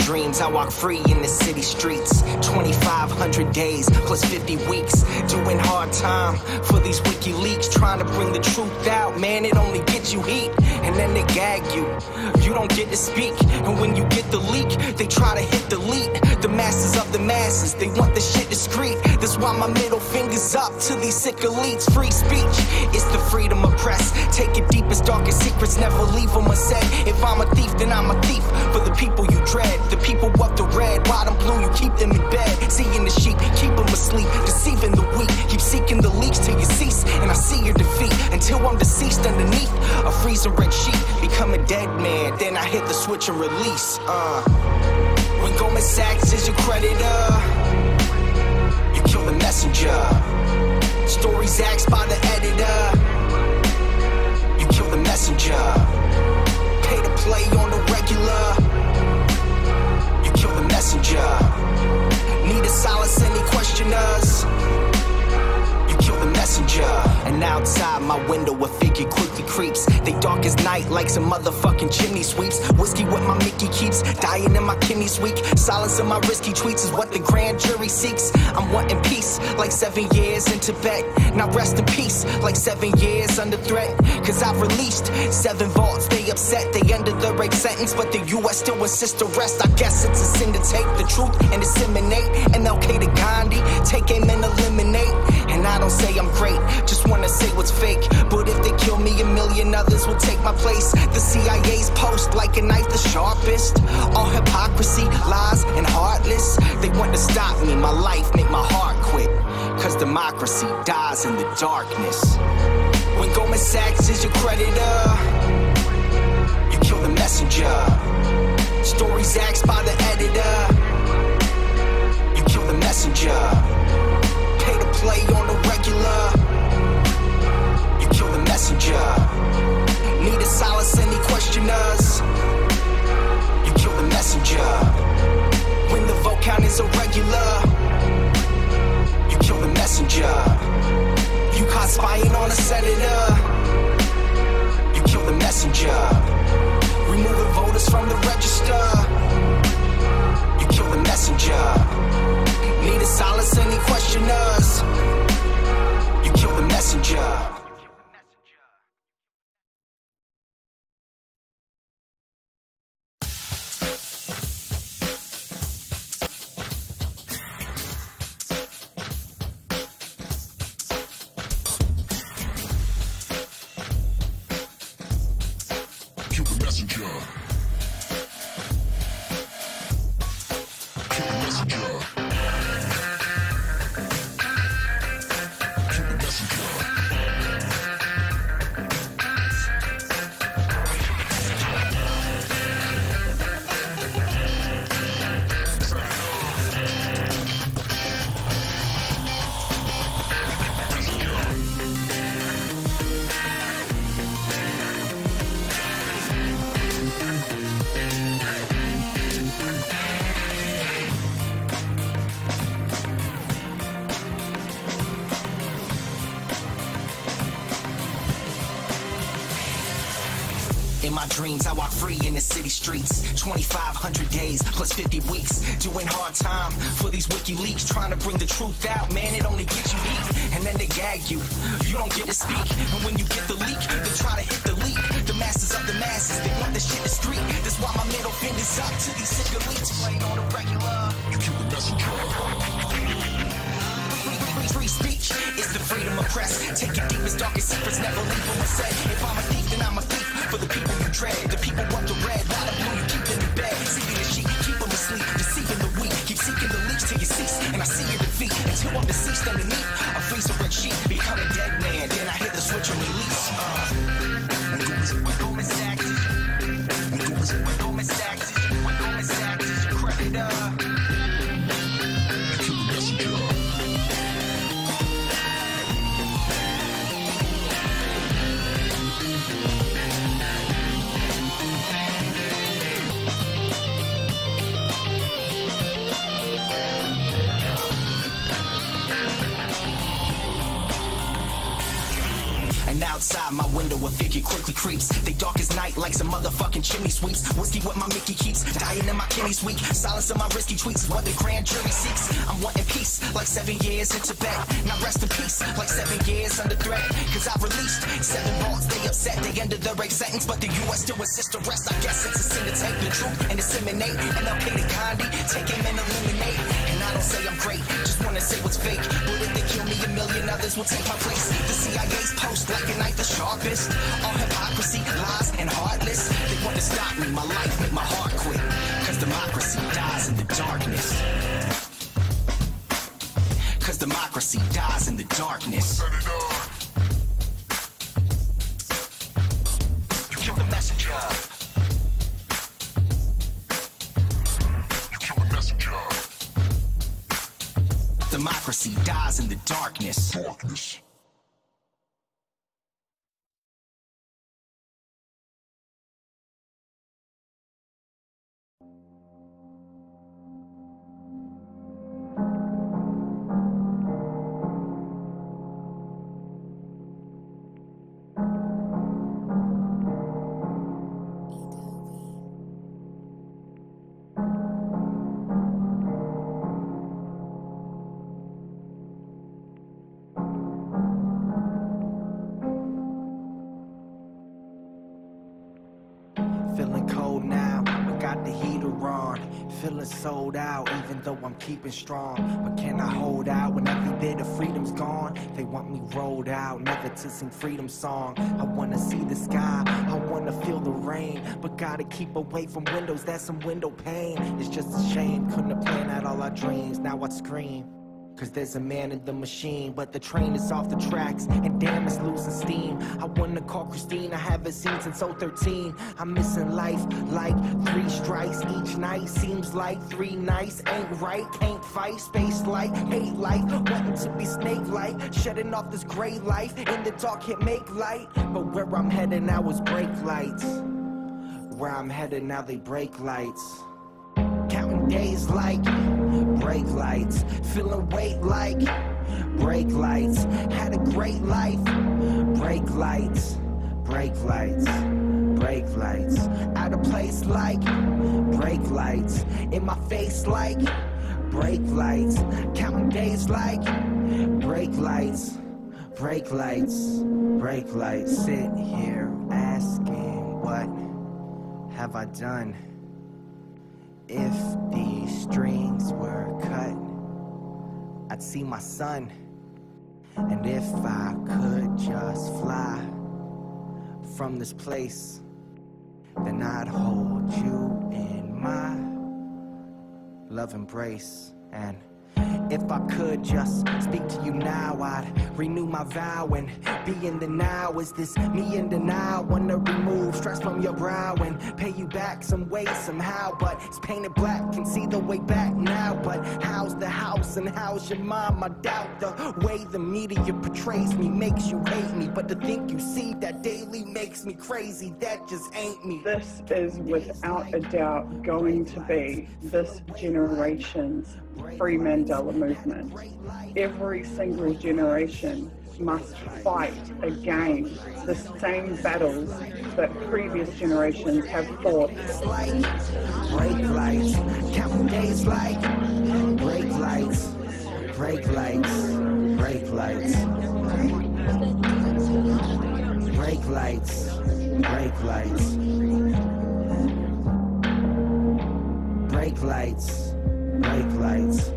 dreams, I walk free in the city streets. 2,500 days plus 50 weeks, doing hard time for these WikiLeaks, trying to bring the truth out. Man, it only gets you heat, and then they gag you. You don't get to speak, and when you get the leak, they try to hit delete. The masses of the masses, they want the shit discreet. That's why my middle finger's up to these sick elites. Free speech, it's the freedom of press. Take your deepest, darkest secrets, never leave them unsaid. If I'm a thief, then I'm a thief for the people you dread. The people up the red, white and blue, you keep them in bed. Seeing the sheep, keep them asleep, deceiving the weak. Keep seeking the leaks till you cease, and I see your defeat until I'm deceased underneath a freezing red sheet. Become a dead man, then I hit the switch and release. When Goldman Sachs is your creditor, you kill the messenger. Stories axed by the editor, you kill the messenger. Pay to play on the regular, you kill the messenger. Need to silence any questioners, you kill the messenger. And outside my window a figure quickly creeps. They dark as night like some motherfucking chimney sweeps. Whiskey what my Mickey keeps, dying in my kidneys weak. Silence in my risky tweets is what the grand jury seeks. I'm wanting peace like 7 years in Tibet. Now rest in peace like 7 years under threat. Cause I've released 7 vaults, they upset. They under the rape sentence, but the US still insists to rest. I guess it's a sin to take the truth and disseminate. MLK to Gandhi, take aim and eliminate. And I don't say I'm great, just wanna say what's fake. But if they kill me, a million others will take my place. The CIA's post like a knife the sharpest. All hypocrisy, lies, and heartless. They want to stop me, my life make my heart quit. Cause democracy dies in the darkness. When Goldman Sachs is your creditor, you kill the messenger. Stories axed by the editor, you kill the messenger. Pay to play on the regular, you kill the messenger. Need to silence any questioners, you kill the messenger. When the vote count is irregular, you kill the messenger. You caught spying on a senator, you kill the messenger. Removing voters from the register, you kill the messenger. Need to silence any questioners, you kill the messenger. In my dreams, I walk free in the city streets. 2,500 days plus 50 weeks, doing hard time for these WikiLeaks, trying to bring the truth out. Man, it only gets you heat, and then they gag you. You don't get to speak, and when you get the leak, they try to hit delete. The masses of the masses, they want the shit discreet. That's why my middle finger's up to these sick elites. Playing on the regular, you kill the messenger. Free speech is the freedom of press. Take your deepest, darkest secrets, never leave them unsaid. If I'm a thief, then I'm a thief for the people you dread. The people want the red, white and blue, you keep them in bed. Seeking the sheep, keep them asleep, deceiving the weak. Keep seeking the leaks till you cease, and I see your defeat until I'm deceased underneath a freezing red sheet. Become a dead man, then I hit the switch and release. When Goldman Sachs is your creditor, you kill the messenger. Outside Outside my window, a figure quickly creeps. They dark as night like some motherfucking chimney sweeps. Whiskey what my Mickey keeps, dying in my kidneys weak. Silence of my risky tweets, what the grand jury seeks. I'm wanting peace, like 7 years in Tibet. Now rest in peace, like 7 years under threat. Cause I've released 7 vaults, they upset. They ended the rape sentence, but the US still insists to rest. I guess it's a sin to take the truth and disseminate. MLK to Gandhi, take him and eliminate. And I don't say I'm great, just wanna say what's fake. But if they kill me, a million others will take my place. The CIA's post like a knife the sharpest. All hypocrisy, lies, and heartless. They want to stop me, my life, make my heart quit. Cause democracy dies in the darkness. Cause democracy dies in the darkness. You kill the messenger. You kill the messenger. Democracy dies in the darkness. Darkness. Feeling cold now, I got the heater on. Feeling sold out, even though I'm keeping strong. But can I hold out when every bit of freedom's gone? They want me rolled out, never to sing freedom song. I wanna see the sky, I wanna feel the rain. But gotta keep away from windows, that's some window pane. It's just a shame, couldn't have planned out all our dreams. Now I scream, cause there's a man in the machine. But the train is off the tracks, and damn, it's losing steam. I wanna call Christine, I haven't seen since 013. I'm missing life like 3 strikes each night. Seems like 3 nights ain't right. Can't fight, space light, hate life. Wanting to be snake-like, shedding off this gray life. In the dark can't make light, but where I'm headed now is brake lights. Where I'm headed now they break lights. Counting days like brake lights, feeling weight like brake lights. Had a great life, brake lights, brake lights, brake lights. Out of place like brake lights, in my face like brake lights. Counting days like brake lights, brake lights, brake lights. Sit here asking, what have I done? If these strings were cut, I'd see my son. And if I could just fly from this place, then I'd hold you in my love embrace. And if I could just speak to you now, I'd renew my vow and be in the now. Is this me in denial? Wanna remove stress from your brow and pay you back some way, somehow. But it's painted black, can see the way back now. But how's the house and how's your mom? I doubt the way the media portrays me makes you hate me. But to think you see that daily makes me crazy, that just ain't me. This is without a doubt going to be this generation's Free Mandela movement. Every single generation must fight again the same battles that previous generations have fought. Brake lights, counting days like brake lights, brake lights, brake lights, brake lights, brake lights, brake lights, brake lights,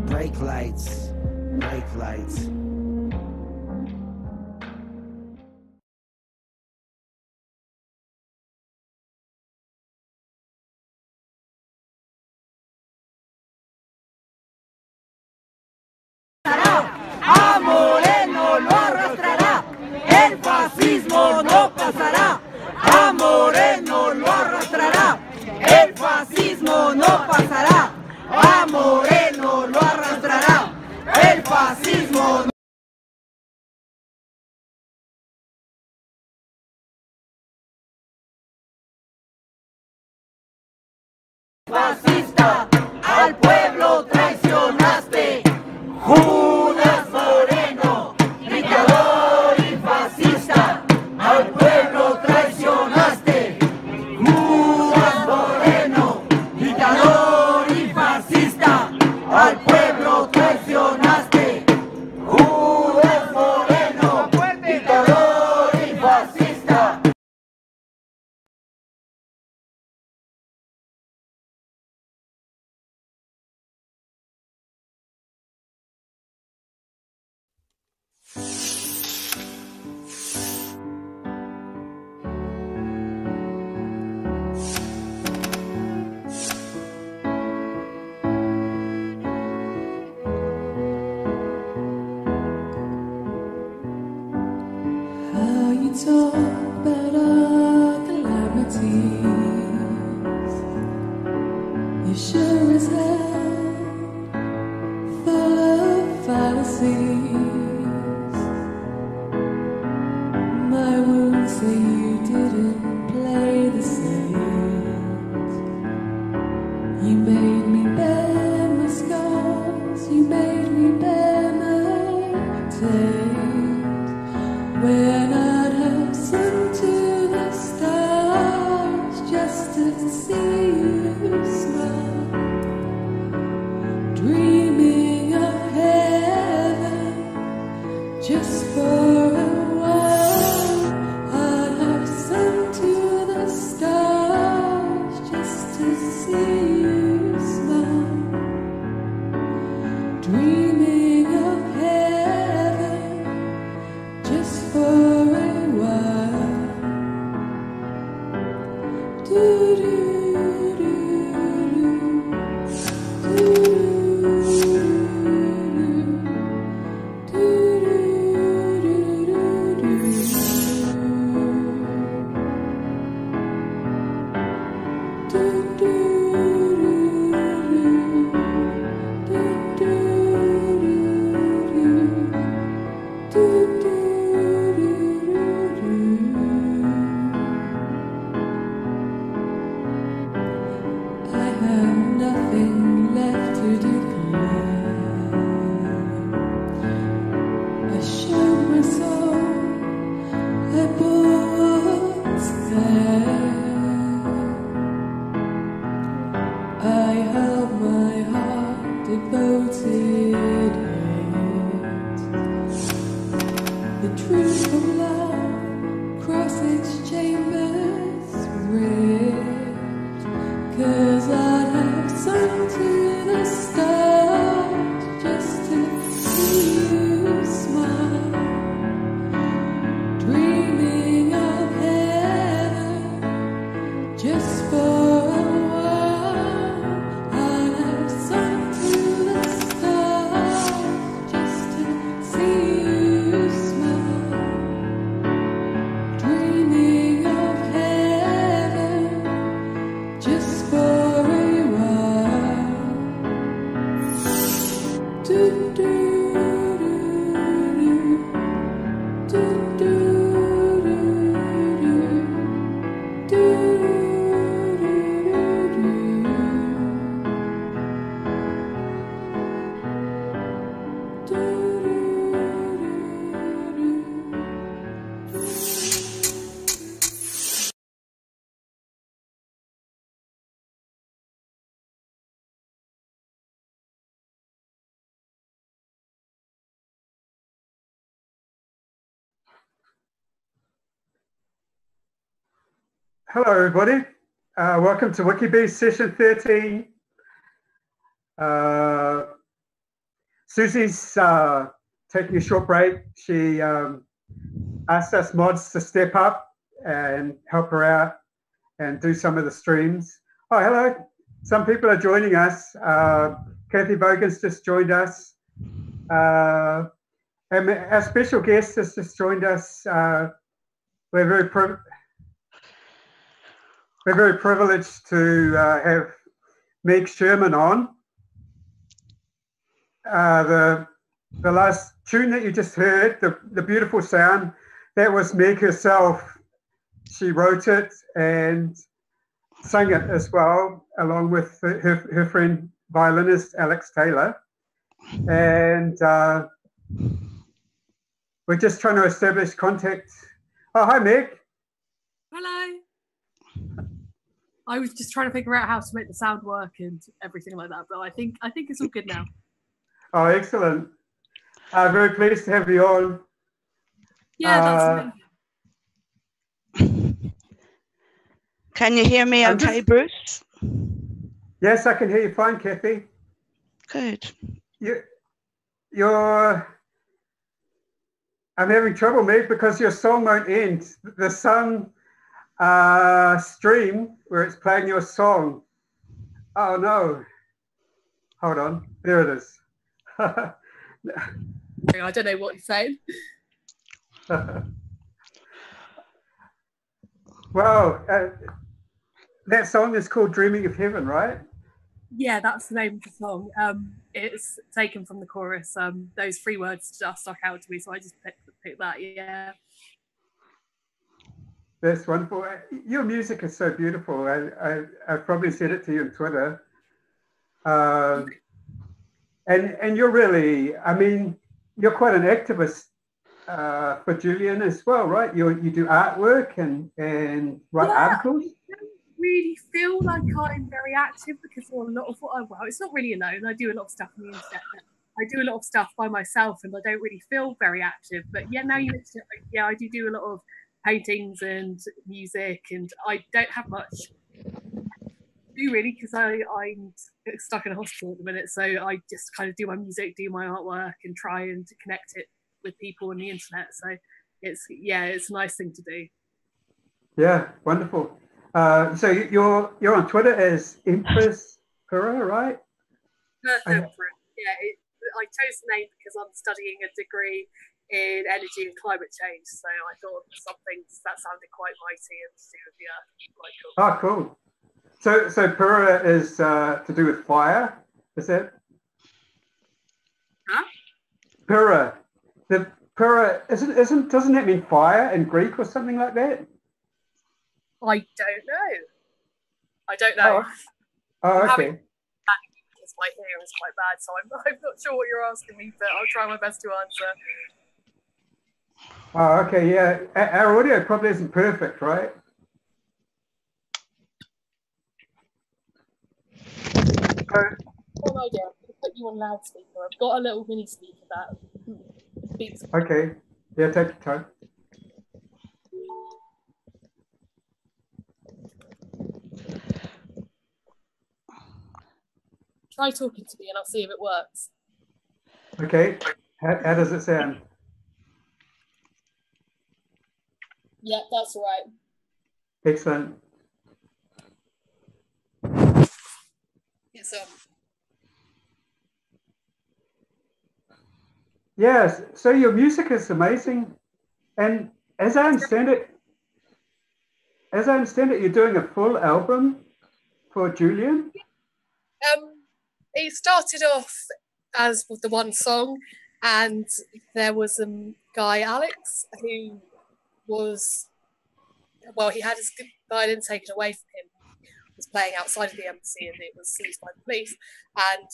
brake lights, brake lights. A Moreno lo arrastrará, el fascismo no pasará. A Moreno lo arrastrará, el fascismo no pasará. A Moreno lo arrastrará, el fascismo no. Fascista, al pueblo traicionaste. Judas Moreno, You sure as hell full of fallacies. My wounds say you didn't play the saints. You made me bear my scars. You made me bear my taint. When I'd have sung to the stars just to see you smile, dreaming of heaven just for a while. I'd have sung to the stars just to see you smile, dreaming of heaven just for a while. Do do. Hello, everybody. Welcome to WikiBees session 13. Susie's taking a short break. She asked us mods to step up and help her out and do some of the streams. Oh, hello. Some people are joining us. Kathy Bogan's just joined us. And our special guest has just joined us. We're very privileged to have Meg Sherman on. The last tune that you just heard, the beautiful sound, that was Meg herself. She wrote it and sang it as well, along with her friend violinist Alex Taylor. And we're just trying to establish contact. Oh, hi, Meg. Hello. I was just trying to figure out how to make the sound work and everything like that, but I think it's all good now. Oh, excellent. Very pleased to have you on. Yeah, that's amazing. Can you hear me okay, Bruce? Yes, I can hear you fine, Kathy. Good. I'm having trouble, Meg, because your song won't end. The song stream where it's playing your song. Oh no. Hold on. There it is. I don't know what you're saying. Well, that song is called Dreaming of Heaven, right? Yeah, that's the name of the song. It's taken from the chorus. Those three words just stuck out to me, so I just picked that. Yeah. That's wonderful. Your music is so beautiful. I probably said it to you on Twitter. And you're really, I mean, you're quite an activist for Julian as well, right? You do artwork and write articles. I don't really feel like I'm very active because a lot of what it's not really alone. I do a lot of stuff on the internet. I do a lot of stuff by myself, and I don't really feel very active. But yeah, now you mention it, yeah, I do a lot of paintings and music, and I don't have much to do really because I'm stuck in a hospital at the minute. So I just kind of do my music, do my artwork, and try and connect it with people on the internet. So it's a nice thing to do. Yeah, wonderful. So you're on Twitter as Empress Pura, right? I chose the name because I'm studying a degree in energy and climate change. So I thought something that sounded quite mighty and to do with the earth. Quite cool. Oh, cool. So Pura is to do with fire, is it? Huh? Pura. The Pura doesn't that mean fire in Greek or something like that? I don't know. Oh okay. Because my hearing is quite bad, so I'm not sure what you're asking me, but I'll try my best to answer. Oh, okay, yeah. Our audio probably isn't perfect, right? No idea. I'll put you on loudspeaker. I've got a little mini speaker that speaks. Okay. Yeah, take your time. Try talking to me and I'll see if it works. Okay. How does it sound? Yeah, that's all right. Excellent. It's Yes. So your music is amazing, and as I understand it, you're doing a full album for Julian. It started off as with the one song, and there was a guy, Alex, who was, he had his violin taken away from him. He was playing outside of the embassy and it was seized by the police. And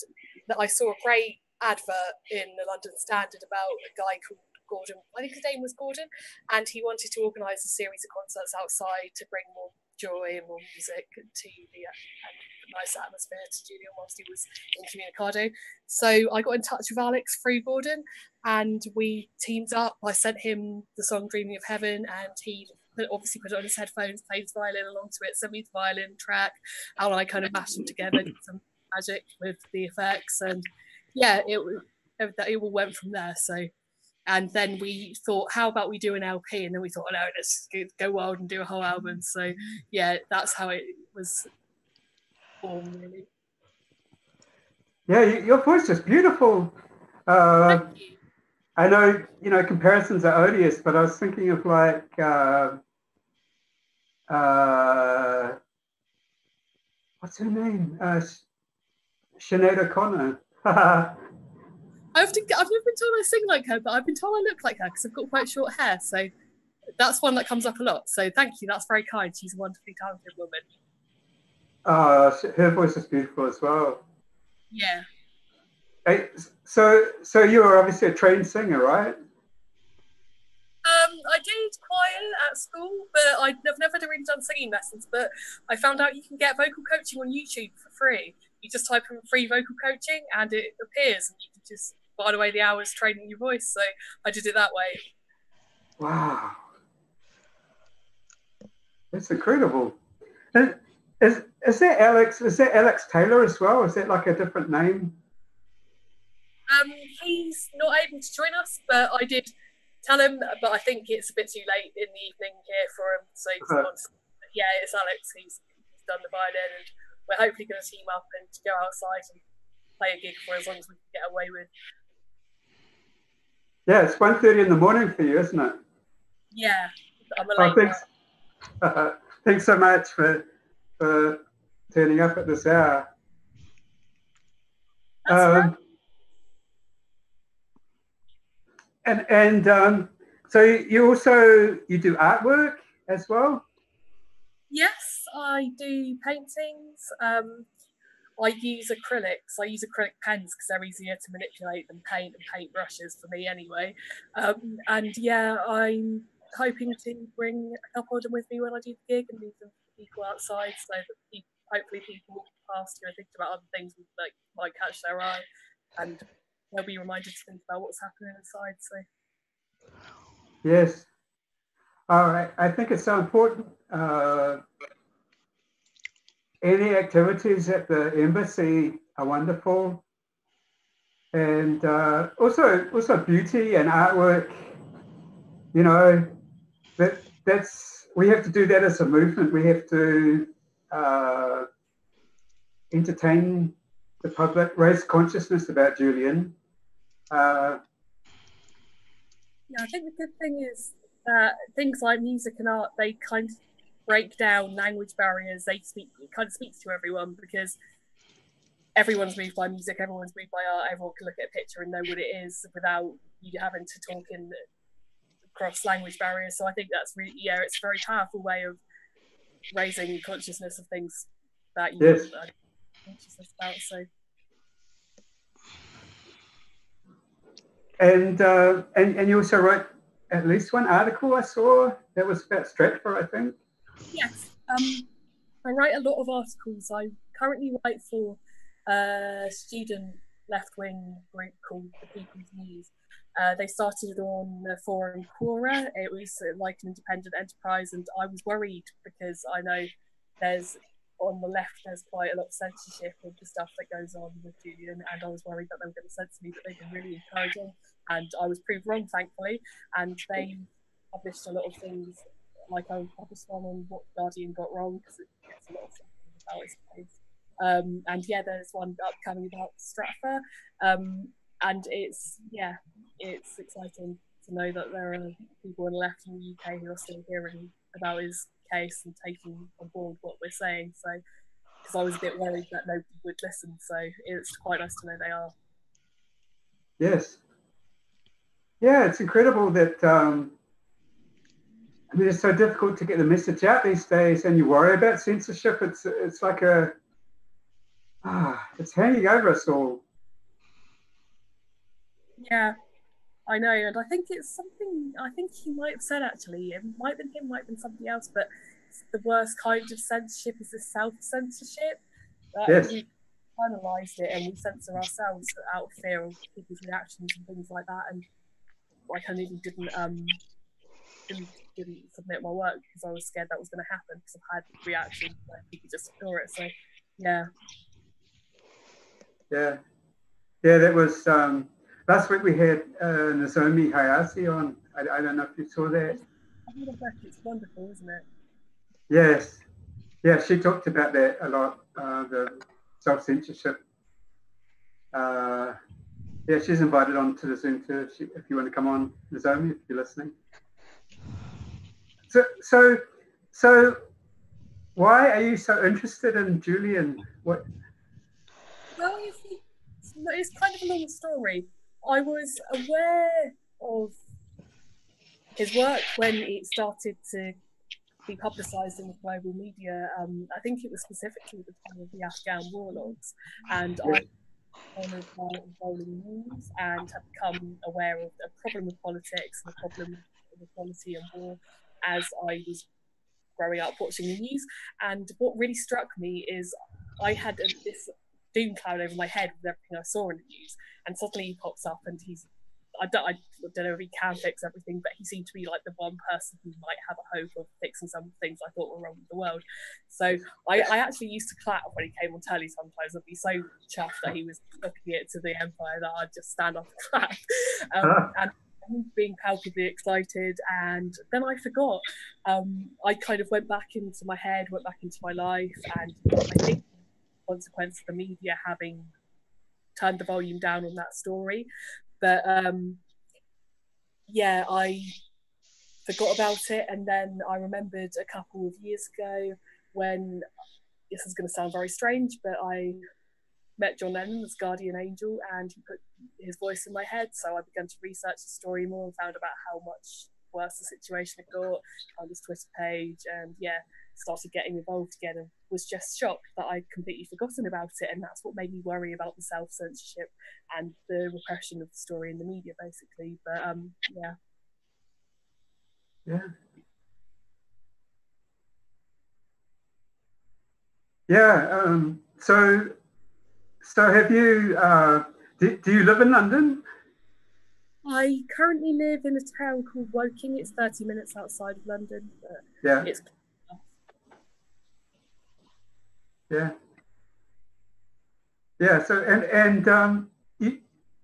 I saw a great advert in the London Standard about a guy called Gordon, I think his name was Gordon, and he wanted to organise a series of concerts outside to bring more joy and more music to the nice atmosphere to Julian whilst he was incommunicado. So I got in touch with Alex through Gordon and we teamed up. I sent him the song Dreaming of Heaven and he obviously put it on his headphones, played his violin along to it, sent me the violin track, and I kind of mashed them together, did some magic with the effects, and yeah, it all went from there. So, and then we thought, how about we do an LP? And then we thought, oh no, let's go wild and do a whole album. So yeah, that's how it was born, really. Yeah, your voice is beautiful. Thank you. I know, comparisons are odious, but I was thinking of like, what's her name? Sinead O'Connor. I've never been told I sing like her, but I've been told I look like her because I've got quite short hair. So that's one that comes up a lot. So thank you. That's very kind. She's a wonderfully talented woman. Her voice is beautiful as well. Yeah. Hey, so you were obviously a trained singer, right? I did choir at school, but I've never really done singing lessons. But I found out you can get vocal coaching on YouTube for free. You just type in free vocal coaching and it appears, and you can just while away the hours training your voice. So I did it that way. Wow, that's incredible. And is that Alex? Is that Alex Taylor as well? Is that like a different name? He's not able to join us, but I did tell him. But I think it's a bit too late in the evening here for him. So yeah, it's Alex. He's done the violin, and we're hopefully going to team up and go outside and play a gig for as long as we can get away with. Yeah, it's 1:30 in the morning for you, isn't it? Yeah, I'm a late thanks so much for turning up at this hour. That's right. And so you do artwork as well? Yes, I do paintings. I use acrylics. I use acrylic pens because they're easier to manipulate than paint and paint brushes for me anyway. And yeah, I'm hoping to bring a couple of them with me when I do the gig and leave them for people outside, so that hopefully people walking past who are thinking about other things like might catch their eye, and they'll be reminded to think about what's happening inside. So Yes. All right. I think it's so important. Any activities at the embassy are wonderful, and also beauty and artwork. You know, that's we have to do that as a movement. We have to entertain the public, raise consciousness about Julian. yeah, I think the good thing is that things like music and art, they kind of break down language barriers. It kind of speaks to everyone because everyone's moved by music, everyone's moved by art, everyone can look at a picture and know what it is without you having to talk in cross language barriers. So I think that's really, it's a very powerful way of raising consciousness of things that you Yes. want consciousness about. So and you also wrote at least one article I saw that was about Stratford, I think. yes, I write a lot of articles. I currently write for a student left-wing group called the People's News. They started on the forum Quora. It was like an independent enterprise, and I was worried because I know on the left there's quite a lot of censorship of the stuff that goes on with Julian, and I was worried that they were going to censor me, but they've been really encouraging, and I was proved wrong, thankfully, and they published a lot of things. Like I published one on what the Guardian got wrong, because it gets a lot of stuff about his case. And yeah, there's one upcoming about Stratford, and it's exciting to know that there are people on the left in the UK who are still hearing about his case and taking on board what we're saying. So, because I was a bit worried that nobody would listen, so it's quite nice to know they are. Yes. Yeah, it's incredible that I mean, it's so difficult to get the message out these days, and you worry about censorship. It's like it's hanging over us all. Yeah, I know, and I think it's something I think he might have said actually. It might have been him, might have been somebody else, but the worst kind of censorship is the self-censorship. Yes. We finalised it and we censor ourselves out of fear of people's reactions and things like that. And like I nearly didn't submit my work because I was scared that was going to happen because I've had reactions where people just ignore it. So yeah. That was last week. We had Nozomi Hayase on. I don't know if you saw that. I heard of that. It's wonderful, isn't it? Yes. Yeah, she talked about that a lot, the self-censorship. Yeah, she's invited on to the Zoom too if you want to come on, Nozomi, if you're listening. So why are you so interested in Julian? What? Well, it's kind of a long story. I was aware of his work when it started to be publicised in the global media. I think it was specifically the time of the Afghan war logs, and I followed my rolling news and have become aware of a problem with politics and a problem with equality and war as I was growing up watching the news. And what really struck me is I had this doom cloud over my head with everything I saw in the news, and suddenly he pops up and I don't know if he can fix everything, but he seemed to be like the one person who might have a hope of fixing some things I thought were wrong with the world. So I actually used to clap when he came on telly sometimes. I'd be so chuffed that he was looking it to the Empire that I'd just stand up and clap. And being palpably excited, and then I forgot. I kind of went back into my head, went back into my life, and I think the consequence of the media having turned the volume down on that story. But yeah, I forgot about it, and then I remembered a couple of years ago when, this is going to sound very strange, but I met John Lennon as guardian angel, and he put his voice in my head. So I began to research the story more and found about how much worse the situation had got, found his Twitter page, and started getting involved again, and was just shocked that I'd completely forgotten about it. And that's what made me worry about the self-censorship and the repression of the story in the media, basically. But So have you, do you live in London? I currently live in a town called Woking. It's 30 minutes outside of London. But it's So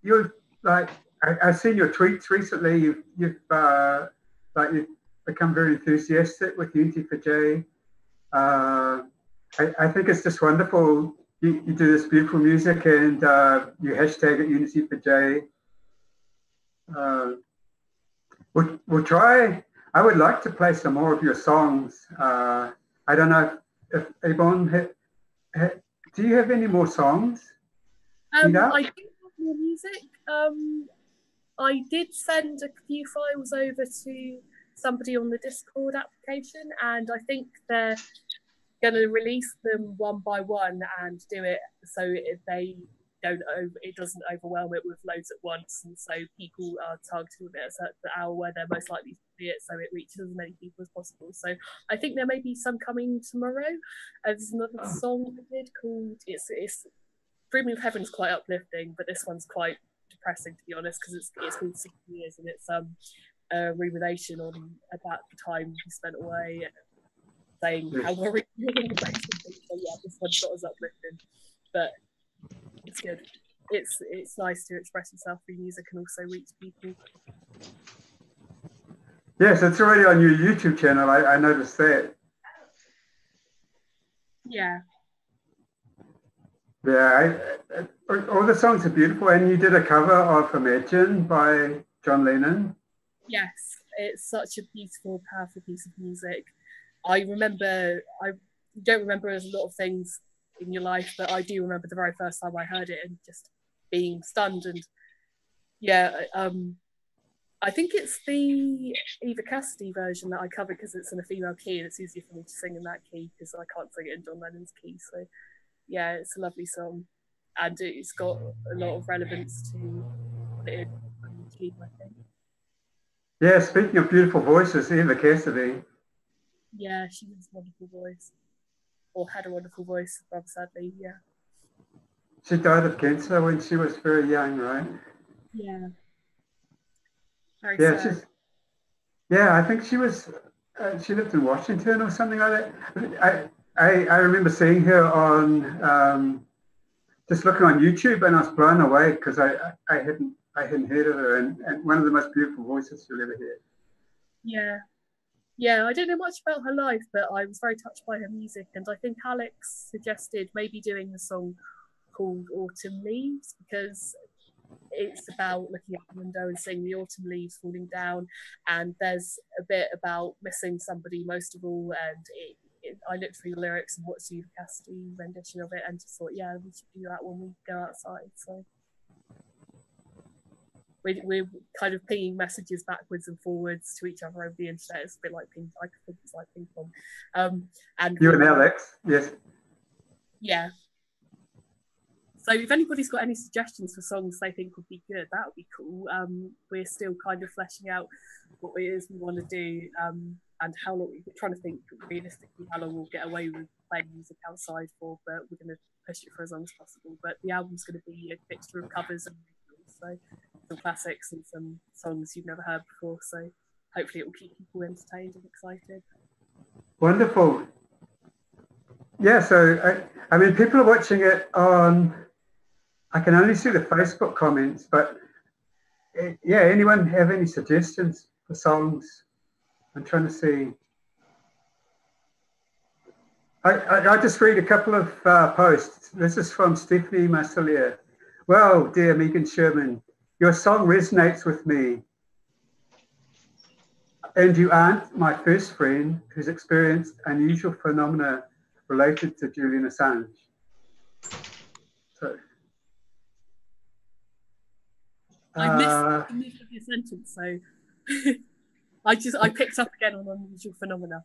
you're like, I've seen your tweets recently. You've become very enthusiastic with Unity for J. I think it's just wonderful. You do this beautiful music, and you hashtag it Unity for J. We'll try. I would like to play some more of your songs. I don't know if Yvonne, do you have any more songs? I do have more music. I did send a few files over to somebody on the Discord application, and I think they're going to release them one by one and do it so it doesn't overwhelm it with loads at once, and so people are targeted with it at a certain hour where they're most likely to see it, so it reaches as many people as possible. So I think there may be some coming tomorrow. There's another song I did called it's Dreaming of Heaven is quite uplifting, but this one's quite depressing, to be honest, because it's called 60 Years, and it's a rumination on about the time he spent away, saying how worried he was. So this one's not as uplifting, but it's good. It's nice to express yourself through music and also reach people. Yes, it's already on your YouTube channel. I noticed that. Yeah. Yeah, all the songs are beautiful, and you did a cover of Imagine by John Lennon. Yes, it's such a beautiful, powerful piece of music. I don't remember a lot of things in your life, but I do remember the very first time I heard it and just being stunned. And I think it's the Eva Cassidy version that I covered because it's in a female key and it's easier for me to sing in that key because I can't sing it in John Lennon's key. So yeah, it's a lovely song, and it's got a lot of relevance to what it is, I think. Yeah, speaking of beautiful voices, Eva Cassidy. Yeah, she has a wonderful voice, or had a wonderful voice, rather sadly. Yeah. She died of cancer when she was very young, right? Yeah. Very sad. I think she was. She lived in Washington or something like that. I remember seeing her on just looking on YouTube, and I was blown away because I hadn't heard of her, and one of the most beautiful voices you'll ever hear. Yeah. Yeah, I don't know much about her life, but I was very touched by her music, and I think Alex suggested maybe doing the song called Autumn Leaves, because it's about looking out the window and seeing the autumn leaves falling down, and there's a bit about missing somebody most of all, and I looked through the lyrics and watched the Eva Cassidy rendition of it and just thought, yeah, we should do that when we go outside. So we're kind of pinging messages backwards and forwards to each other over the internet. It's a bit like ping. I think it's like ping pong. And you and Alex, yes. Yeah. So if anybody's got any suggestions for songs they think would be good, that would be cool. We're still kind of fleshing out what it is we want to do, and how long. We're trying to think realistically how long we'll get away with playing music outside for, but we're going to push it for as long as possible. But the album's going to be a mixture of covers and originals, so some classics and some songs you've never heard before. So hopefully it will keep people entertained and excited. Wonderful. Yeah, so I mean, people are watching it on. I can only see the Facebook comments, but yeah, anyone have any suggestions for songs? I'm trying to see. I just read a couple of posts. This is from Stephanie Massilier. Well, dear Megan Sherman, your song resonates with me. And you aren't my first friend who's experienced unusual phenomena related to Julian Assange. So. I missed the middle of your sentence, so I picked up again on unusual phenomena.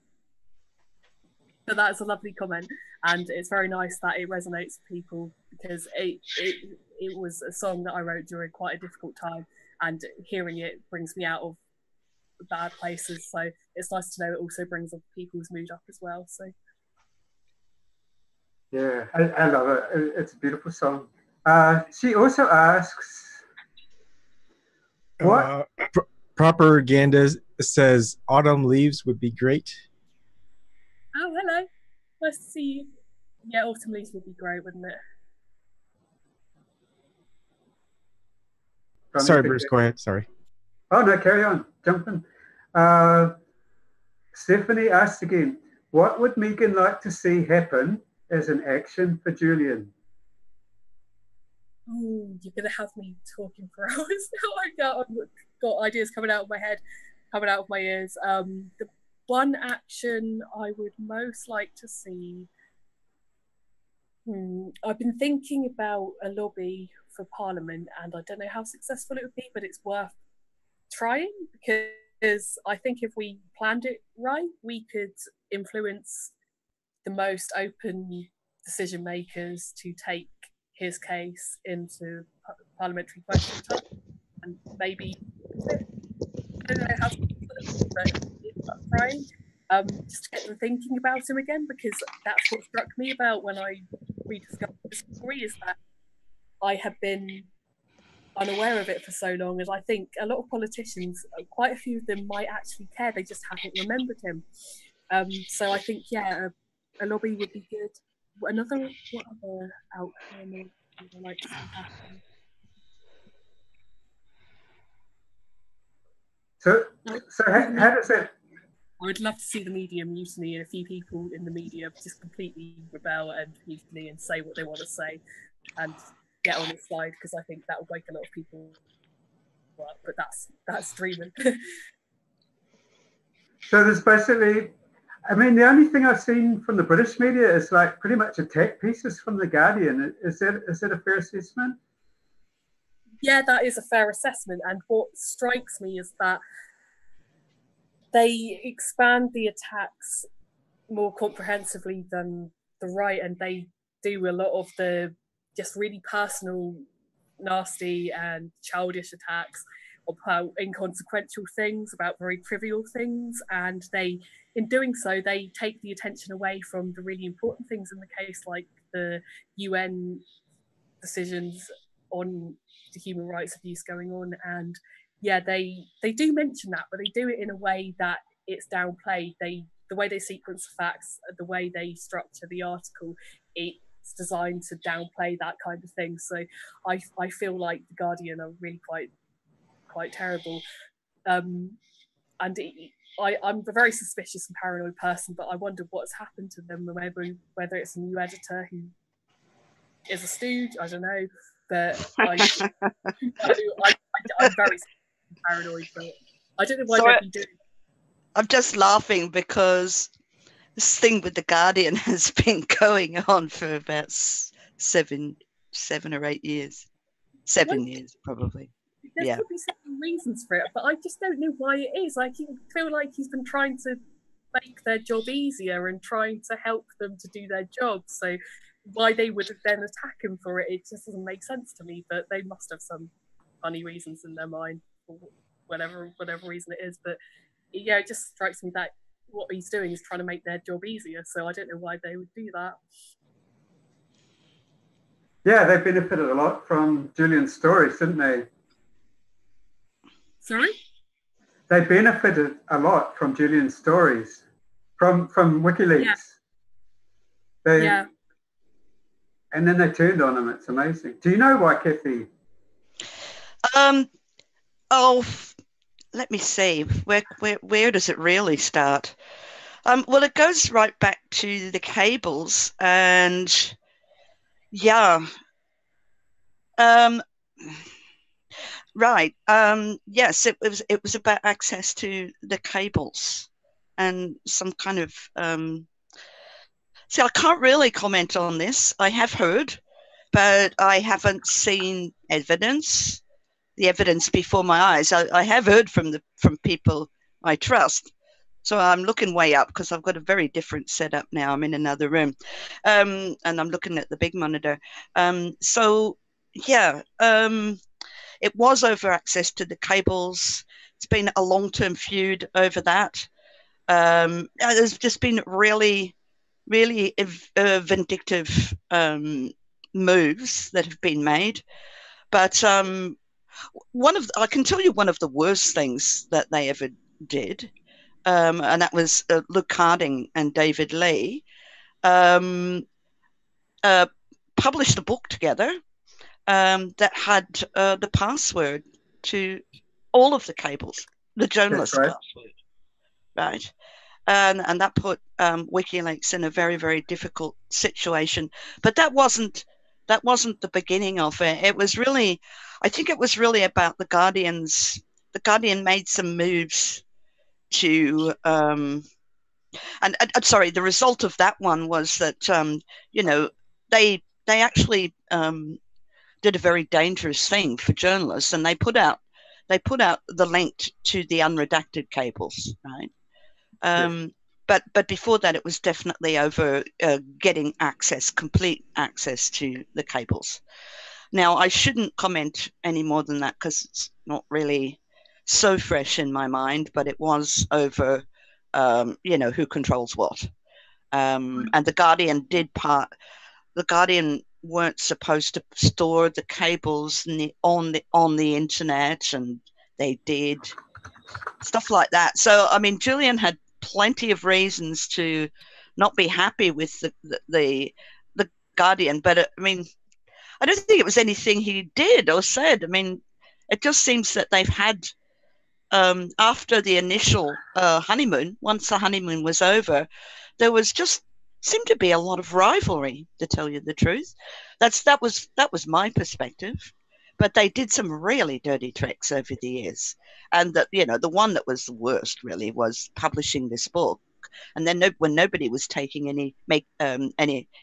But that's a lovely comment, and it's very nice that it resonates with people, because it was a song that I wrote during quite a difficult time, and hearing it brings me out of bad places. So it's nice to know it also brings up people's mood up as well. So yeah, I love it. It's a beautiful song. She also asks, what? Propaganda says autumn leaves would be great. oh, hello, nice to see you. Yeah, autumn leaves would be great, wouldn't it? Sorry, Bruce, go ahead. Sorry. Oh, no, carry on. Jump in. Stephanie asks again, what would Megan like to see happen as an action for Julian? Oh, you're going to have me talking for hours now. I've got ideas coming out of my head, coming out of my ears. The one action I would most like to see, I've been thinking about a lobby for Parliament, and I don't know how successful it would be, but it's worth trying, because I think if we planned it right, we could influence the most open decision makers to take his case into parliamentary question time, and maybe I don't know how to put it, but it's up trying, just to get them thinking about him again, because that's what struck me about when I rediscovered the story, is that I have been unaware of it for so long, and I think a lot of politicians, quite a few of them might actually care, they just haven't remembered him. So I think, yeah, a lobby would be good. What other outcome would I like to see happen? So how does that? I would love to see the media mutiny, and a few people in the media just completely rebel and mutiny and say what they want to say and get on its side, because I think that would wake a lot of people up, but that's dreaming. So there's basically, I mean, the only thing I've seen from the British media is like pretty much attack pieces from The Guardian. Is that a fair assessment? Yeah, that is a fair assessment. And what strikes me is that they expand the attacks more comprehensively than the right, and they do a lot of the just really personal, nasty and childish attacks about inconsequential things, about very trivial things, and they, in doing so, they take the attention away from the really important things in the case, like the UN decisions on the human rights abuse going on. And yeah, they do mention that, but they do it in a way that it's downplayed. The way they sequence the facts, the way they structure the article, it's designed to downplay that kind of thing. So I feel like The Guardian are really quite terrible. And I'm a very suspicious and paranoid person, but I wonder what's happened to them, whether it's a new editor who is a stooge, I don't know, but I'm very paranoid, but I don't know why they'd be doing it. I'm just laughing because this thing with The Guardian has been going on for about seven or 8 years. 7 years, probably. There's probably several reasons for it, but I just don't know why it is. I feel like he's been trying to make their job easier and trying to help them to do their job. So why they would then attack him for it just doesn't make sense to me. But they must have some funny reasons in their mind, for whatever reason it is. But yeah, it just strikes me that what he's doing is trying to make their job easier. So I don't know why they would do that. Yeah, they benefited a lot from Julian's stories, didn't they? Sorry? They benefited a lot from Julian's stories, from WikiLeaks. Yeah. And then they turned on him. It's amazing. Do you know why, Kathy? Let me see. Where does it really start? Well, it goes right back to the cables, and yeah. Right. Yes, it was about access to the cables and some kind of. See, I can't really comment on this. I have heard but I haven't seen evidence, the evidence before my eyes. I have heard from people I trust. So I'm looking way up because I've got a very different setup now. I'm in another room, and I'm looking at the big monitor. It was over access to the cables. It's been a long-term feud over that. There's just been really, really vindictive moves that have been made. But I can tell you one of the worst things that they ever did, and that was Luke Harding and David Lee published a book together that had the password to all of the cables, the journalist password, right? And that put WikiLeaks in a very, very difficult situation. But that wasn't the beginning of it. It was really, I think it was really about the Guardians. The Guardian made some moves to, I'm sorry, the result of that one was that, they actually did a very dangerous thing for journalists, and they put out the link to the unredacted cables, right? But before that, it was definitely over getting complete access to the cables. Now, I shouldn't comment any more than that because it's not really so fresh in my mind, but it was over, who controls what. And the Guardian the Guardian weren't supposed to store the cables on the internet, and they did stuff like that. So, I mean, Julian had plenty of reasons to not be happy with the Guardian, but I mean, I don't think it was anything he did or said. I mean, it just seems that they've had after the initial honeymoon, once the honeymoon was over, there was just seemed to be a lot of rivalry, to tell you the truth. That was my perspective. But they did some really dirty tricks over the years. And the one that was the worst really was publishing this book. And then when nobody was taking any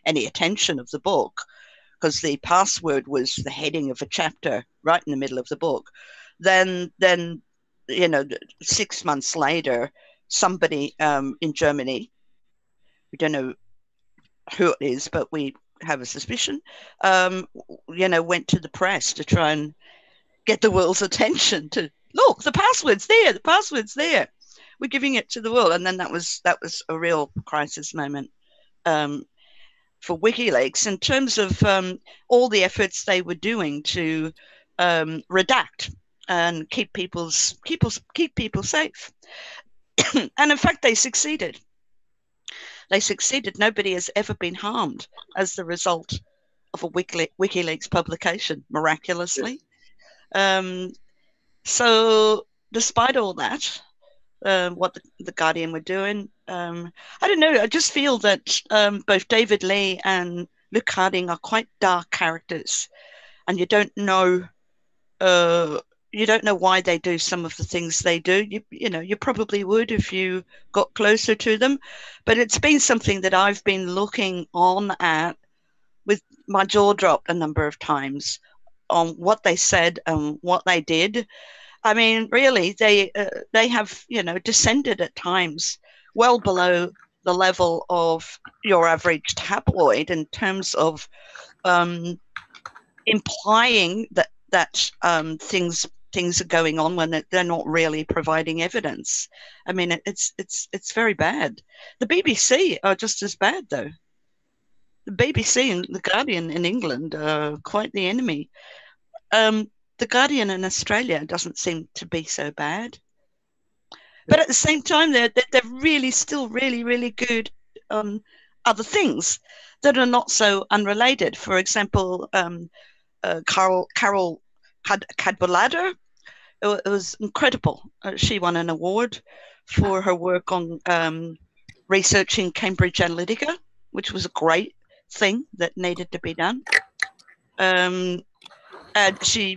attention of the book, because the password was the heading of a chapter right in the middle of the book, then 6 months later, somebody in Germany, we don't know who it is, but we have a suspicion, went to the press to try and get the world's attention to, look, the password's there. We're giving it to the world. And then that was a real crisis moment for WikiLeaks in terms of all the efforts they were doing to redact and keep people safe. And in fact, they succeeded. Nobody has ever been harmed as the result of a WikiLeaks publication, miraculously. So despite all that, what the Guardian were doing, I don't know, I just feel that both David Lee and Luke Harding are quite dark characters, and you don't know why they do some of the things they do. You probably would if you got closer to them, but it's been something that I've been looking on at with my jaw dropped a number of times on what they said and what they did. I mean, really, they have descended at times well below the level of your average tabloid in terms of implying that things are going on when they're not really providing evidence. I mean, it's very bad. The BBC are just as bad, though. The BBC and the Guardian in England are quite the enemy. The Guardian in Australia doesn't seem to be so bad, but at the same time, they're really still really, really good on other things that are not so unrelated. For example, Carol Cadwallader. It was incredible. She won an award for her work on researching Cambridge Analytica, which was a great thing that needed to be done. And she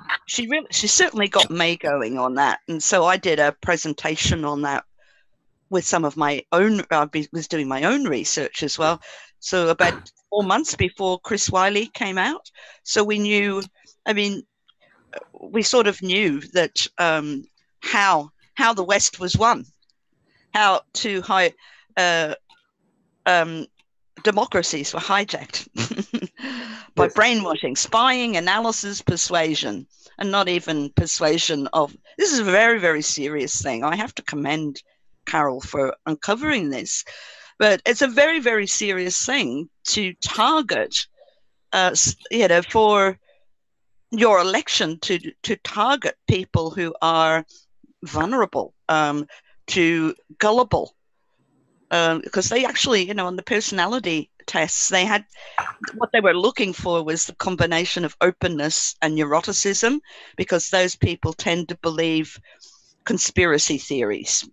certainly got me going on that. And so I did a presentation on that with some of my own, was doing my own research as well. So about 4 months before Chris Wiley came out. So we knew, I mean, we sort of knew that how the West was won, how to democracies were hijacked by brainwashing, spying, analysis, persuasion, and not even persuasion of. This is a very, very serious thing. I have to commend Carol for uncovering this, but it's a very, very serious thing to target, for your election, to target people who are vulnerable, to gullible, because they actually, on the personality tests, they had what they were looking for was the combination of openness and neuroticism, because those people tend to believe conspiracy theories,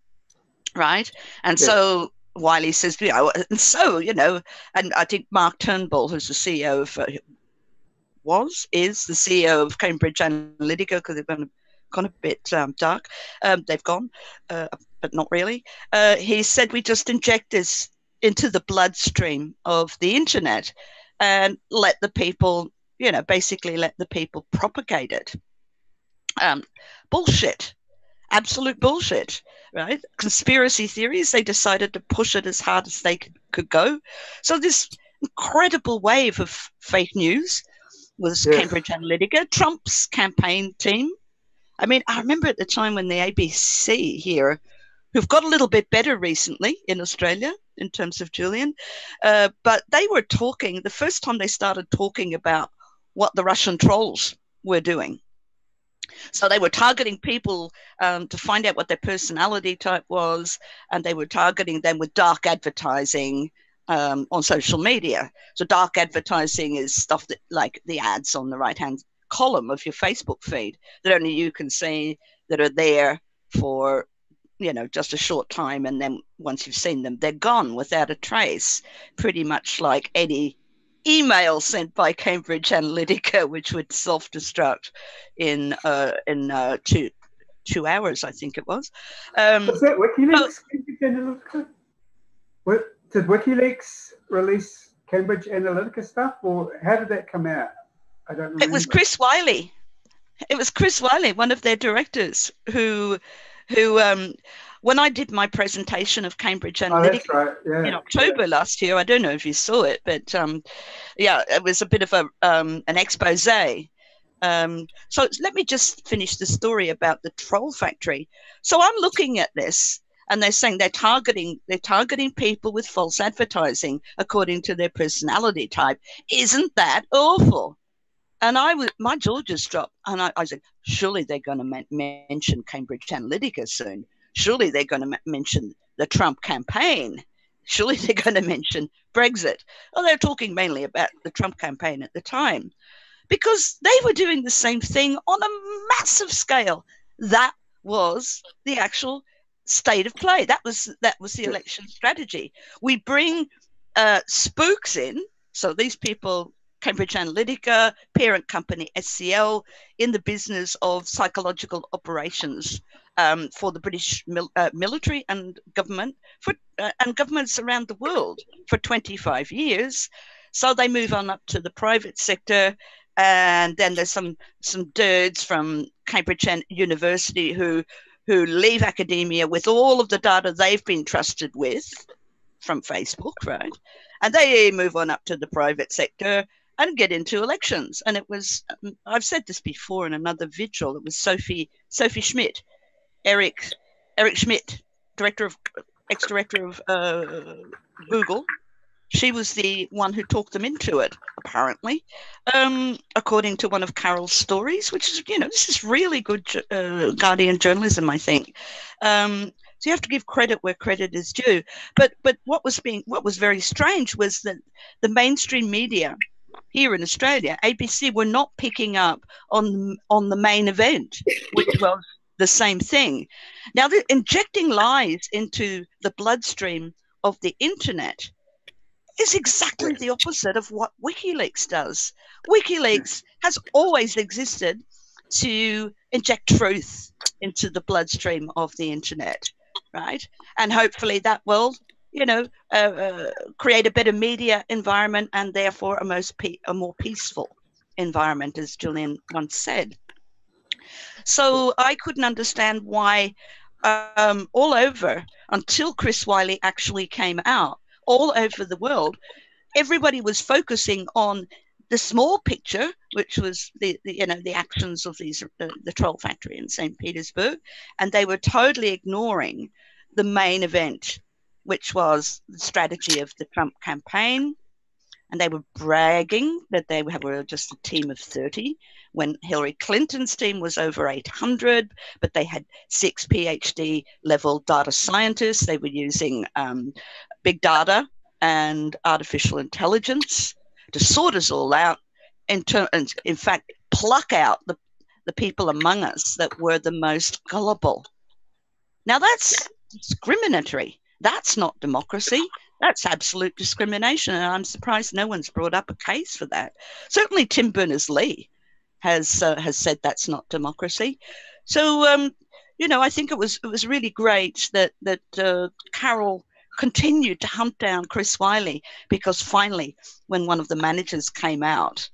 right? And so Wiley says, and I think Mark Turnbull, who's the CEO of, is the CEO of Cambridge Analytica, because they've gone a bit dark. They've gone, but not really. He said, we just inject this into the bloodstream of the internet and let the people, basically let the people propagate it. Bullshit. Absolute bullshit, right? Conspiracy theories, they decided to push it as hard as they could go. So this incredible wave of fake news was Cambridge Analytica, Trump's campaign team. I mean, I remember at the time when the ABC here, who've got a little bit better recently in Australia in terms of Julian, but they were talking, the first time they started talking about what the Russian trolls were doing. So they were targeting people to find out what their personality type was, and they were targeting them with dark advertising on social media. So dark advertising is stuff that, like the ads on the right-hand column of your Facebook feed that only you can see, that are there for, just a short time, and then once you've seen them, they're gone without a trace, pretty much like any email sent by Cambridge Analytica, which would self-destruct in 2 hours, I think it was. Was that WikiLeaks? Cambridge Analytica? Did WikiLeaks release Cambridge Analytica stuff, or how did that come out? I don't remember. It was Chris Wiley. It was Chris Wiley, one of their directors, who when I did my presentation of Cambridge Analytica in October last year, I don't know if you saw it, but it was a bit of an expose. So let me just finish the story about the troll factory. So I'm looking at this, and they're saying they're targeting people with false advertising according to their personality type. Isn't that awful? And my jaw just dropped, and I said, surely they're going to mention Cambridge Analytica soon. Surely they're going to mention the Trump campaign. Surely they're going to mention Brexit. Well, they're talking mainly about the Trump campaign at the time, because they were doing the same thing on a massive scale. That was the actual state of play. That was the election strategy. We bring spooks in, so these people, Cambridge Analytica, parent company SCL, in the business of psychological operations for the British military and government, and governments around the world for 25 years. So they move on up to the private sector, and then there's some dudes from Cambridge University who leave academia with all of the data they've been trusted with from Facebook, right? And they move on up to the private sector and get into elections. And it was, I've said this before in another vigil, it was Sophie Schmidt, Eric Schmidt, ex-director of Google. She was the one who talked them into it, apparently, according to one of Carol's stories, which is, this is really good Guardian journalism, I think. So you have to give credit where credit is due. But what was very strange was that the mainstream media here in Australia, ABC, were not picking up on the main event, which was the same thing. Now, they're injecting lies into the bloodstream of the internet is exactly the opposite of what WikiLeaks does. WikiLeaks has always existed to inject truth into the bloodstream of the internet, right? And hopefully that will, create a better media environment and therefore a more peaceful environment, as Julian once said. So I couldn't understand why all over, until Chris Wylie actually came out, all over the world, everybody was focusing on the small picture, which was the actions of the troll factory in St. Petersburg, and they were totally ignoring the main event, which was the strategy of the Trump campaign. And they were bragging that they were just a team of 30 when Hillary Clinton's team was over 800, but they had 6 PhD level data scientists. They were using big data and artificial intelligence to sort us all out, and in fact, pluck out the people among us that were the most gullible. Now that's discriminatory. That's not democracy. That's absolute discrimination, and I'm surprised no one's brought up a case for that. Certainly Tim Berners-Lee has said that's not democracy. So, I think it was really great that Carol continued to hunt down Chris Wylie, because finally, when one of the managers came out,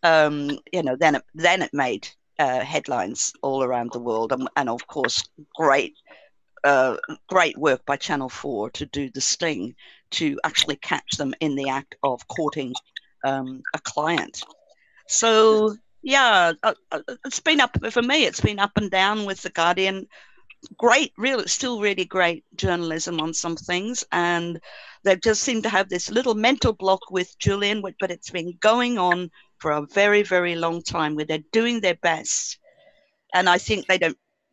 then it made headlines all around the world, and of course, great work by Channel 4 to do the sting to actually catch them in the act of courting a client. So yeah, it's been up for me. It's been up and down with The Guardian. Still really great journalism on some things, and they just seem to have this little mental block with Julian, but it's been going on for a very, very long time, where they're doing their best, and I think they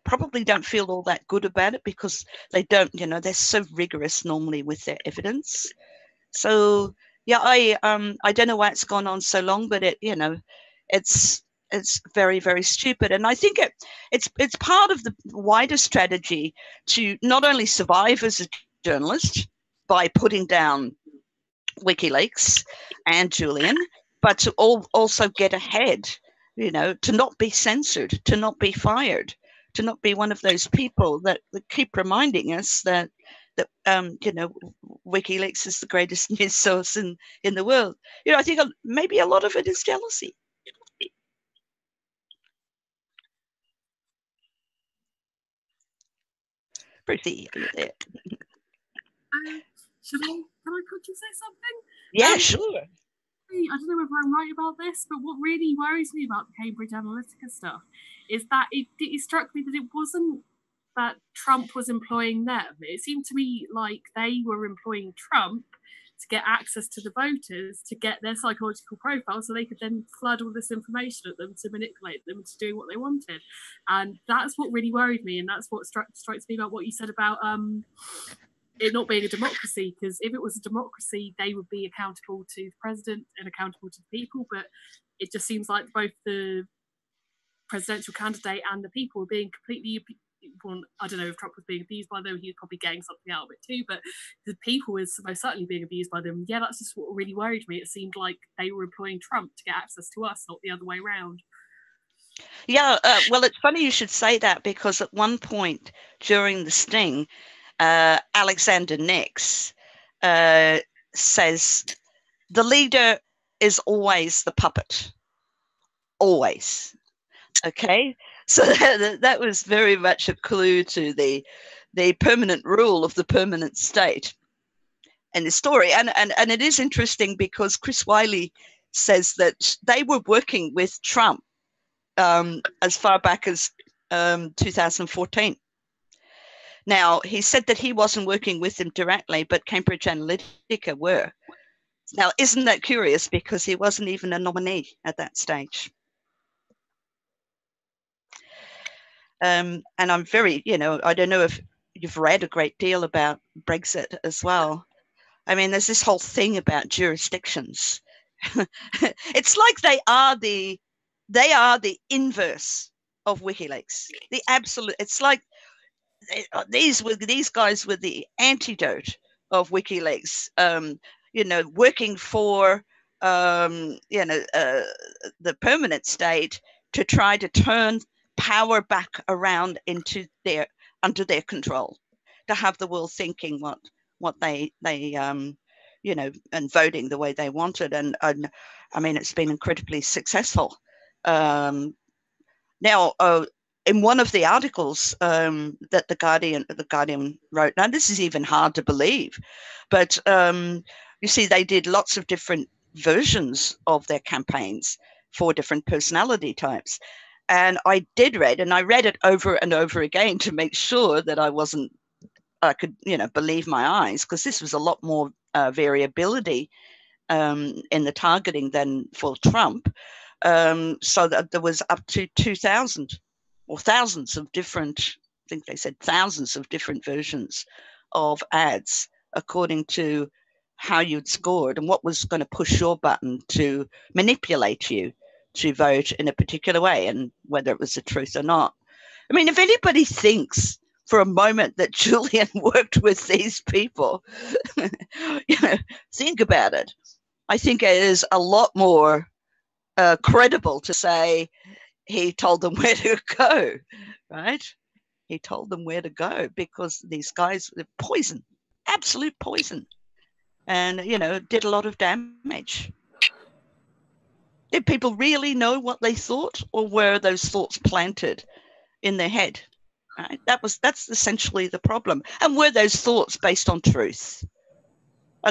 probably don't feel all that good about it, because they don't, they're so rigorous normally with their evidence. So yeah, I don't know why it's gone on so long, but it's very, very stupid. And I think it's part of the wider strategy to not only survive as a journalist by putting down WikiLeaks and Julian, but to also get ahead, to not be censored, to not be fired, to not be one of those people that keep reminding us that WikiLeaks is the greatest news source in the world. I think maybe a lot of it is jealousy. Pretty. Can I quickly say something? Yeah, sure. I don't know whether I'm right about this, but what really worries me about the Cambridge Analytica stuff is that it struck me that it wasn't that Trump was employing them. It seemed to me like they were employing Trump to get access to the voters, to get their psychological profile, so they could then flood all this information at them to manipulate them to do what they wanted. And that's what really worried me, and that's what strikes me about what you said about it not being a democracy, because if it was a democracy, they would be accountable to the president and accountable to the people, but it just seems like both the presidential candidate and the people are being completely, well, I don't know if Trump was being abused by them, he was probably getting something out of it too, but the people was most certainly being abused by them. Yeah, that's just what really worried me. It seemed like they were employing Trump to get access to us, not the other way around. Yeah, well, it's funny you should say that, because at one point during the sting, Alexander Nix says the leader is always the puppet. Always. Okay, so that was very much a clue to the permanent rule of the permanent state in the story. And it is interesting, because Chris Wylie says that they were working with Trump as far back as 2014. Now, he said that he wasn't working with him directly, but Cambridge Analytica were. Now, isn't that curious? Because he wasn't even a nominee at that stage. And I'm very, I don't know if you've read a great deal about Brexit as well. I mean, there's this whole thing about jurisdictions. It's like they are the inverse of WikiLeaks. The absolute. It's like these guys were the antidote of WikiLeaks. Working for the permanent state to try to turn power back around under their control, to have the world thinking what they you know, and voting the way they wanted. And I mean, it's been incredibly successful. Now, in one of the articles that the Guardian wrote, now this is even hard to believe, but you see, they did lots of different versions of their campaigns for different personality types. And I did read, and I read it over and over again to make sure that I could, you know, believe my eyes, because this was a lot more variability in the targeting than for Trump. So that there was up to 2,000 or thousands of different, I think they said thousands of different versions of ads according to how you'd scored and what was going to push your button to manipulate you to vote in a particular way, and whether it was the truth or not. I mean, if anybody thinks for a moment that Julian worked with these people, you know, think about it. I think it is a lot more credible to say he told them where to go, right? He told them where to go, because these guys were poison, absolute poison, and, you know, did a lot of damage. Did people really know what they thought, or were those thoughts planted in their head? Right? That's essentially the problem. And were those thoughts based on truth?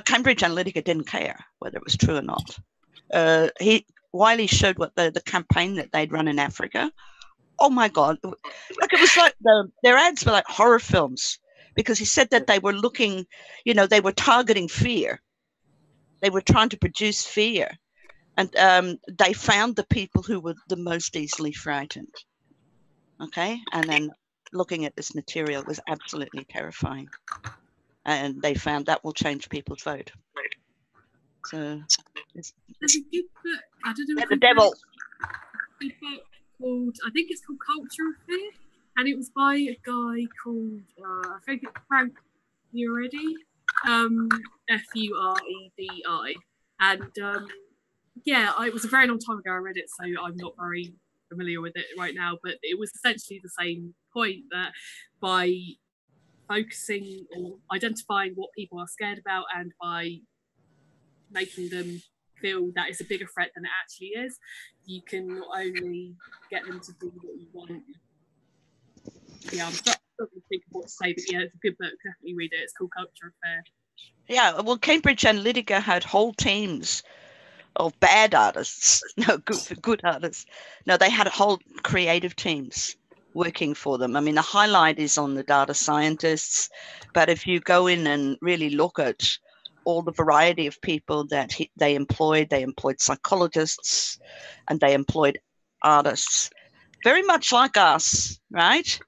Cambridge Analytica didn't care whether it was true or not. Wiley showed what the campaign that they'd run in Africa. Oh my God! Like, it was like their ads were like horror films, because he said that they were looking, you know, they were targeting fear. They were trying to produce fear. And they found the people who were the most easily frightened. Okay. And then looking at this material was absolutely terrifying. And they found that will change people's vote. So there's a good book, I don't know, the devil. A book called, I think it's called Culture of Fear, and it was by a guy called, I think it's Frank Furedi, F-U-R-E-D-I. And yeah, it was a very long time ago I read it, so I'm not very familiar with it right now, but it was essentially the same point, that by focusing or identifying what people are scared about, and by making them feel that it's a bigger threat than it actually is, you can not only get them to do what you want. Yeah, I'm struggling to think of what to say, but yeah, it's a good book, definitely read it. It's called Culture of Fear. Yeah, well, Cambridge Analytica had whole teams of bad artists, no, good artists. No, they had whole creative teams working for them. I mean, the highlight is on the data scientists, but if you go in and really look at all the variety of people that they employed psychologists, and they employed artists, very much like us, right?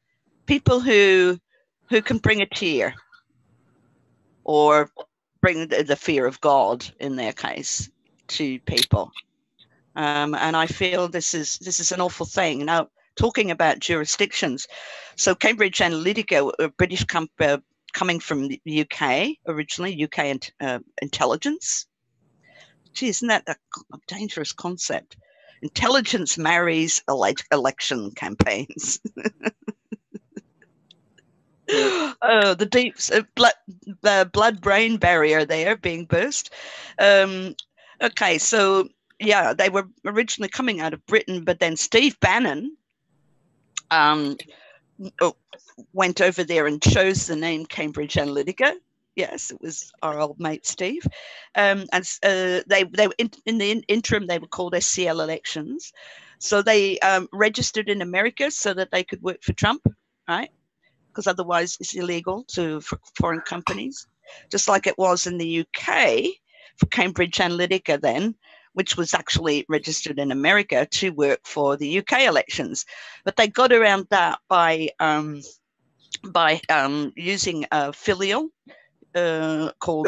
People who can bring a tear, or bring the fear of God in their case, to people. And I feel this is an awful thing. Now, talking about jurisdictions, so Cambridge Analytica, a British company coming from the UK originally, UK intelligence. Gee, isn't that a dangerous concept? Intelligence marries election campaigns. Oh, the deep blood-brain barrier there being burst. Okay, so yeah, they were originally coming out of Britain, but then Steve Bannon went over there and chose the name Cambridge Analytica. Yes, it was our old mate Steve. And they in the interim, they were called SCL Elections. So they registered in America so that they could work for Trump, right? Because otherwise it's illegal for foreign companies, just like it was in the UK for Cambridge Analytica then, which was actually registered in America to work for the UK elections. But they got around that by using a filial called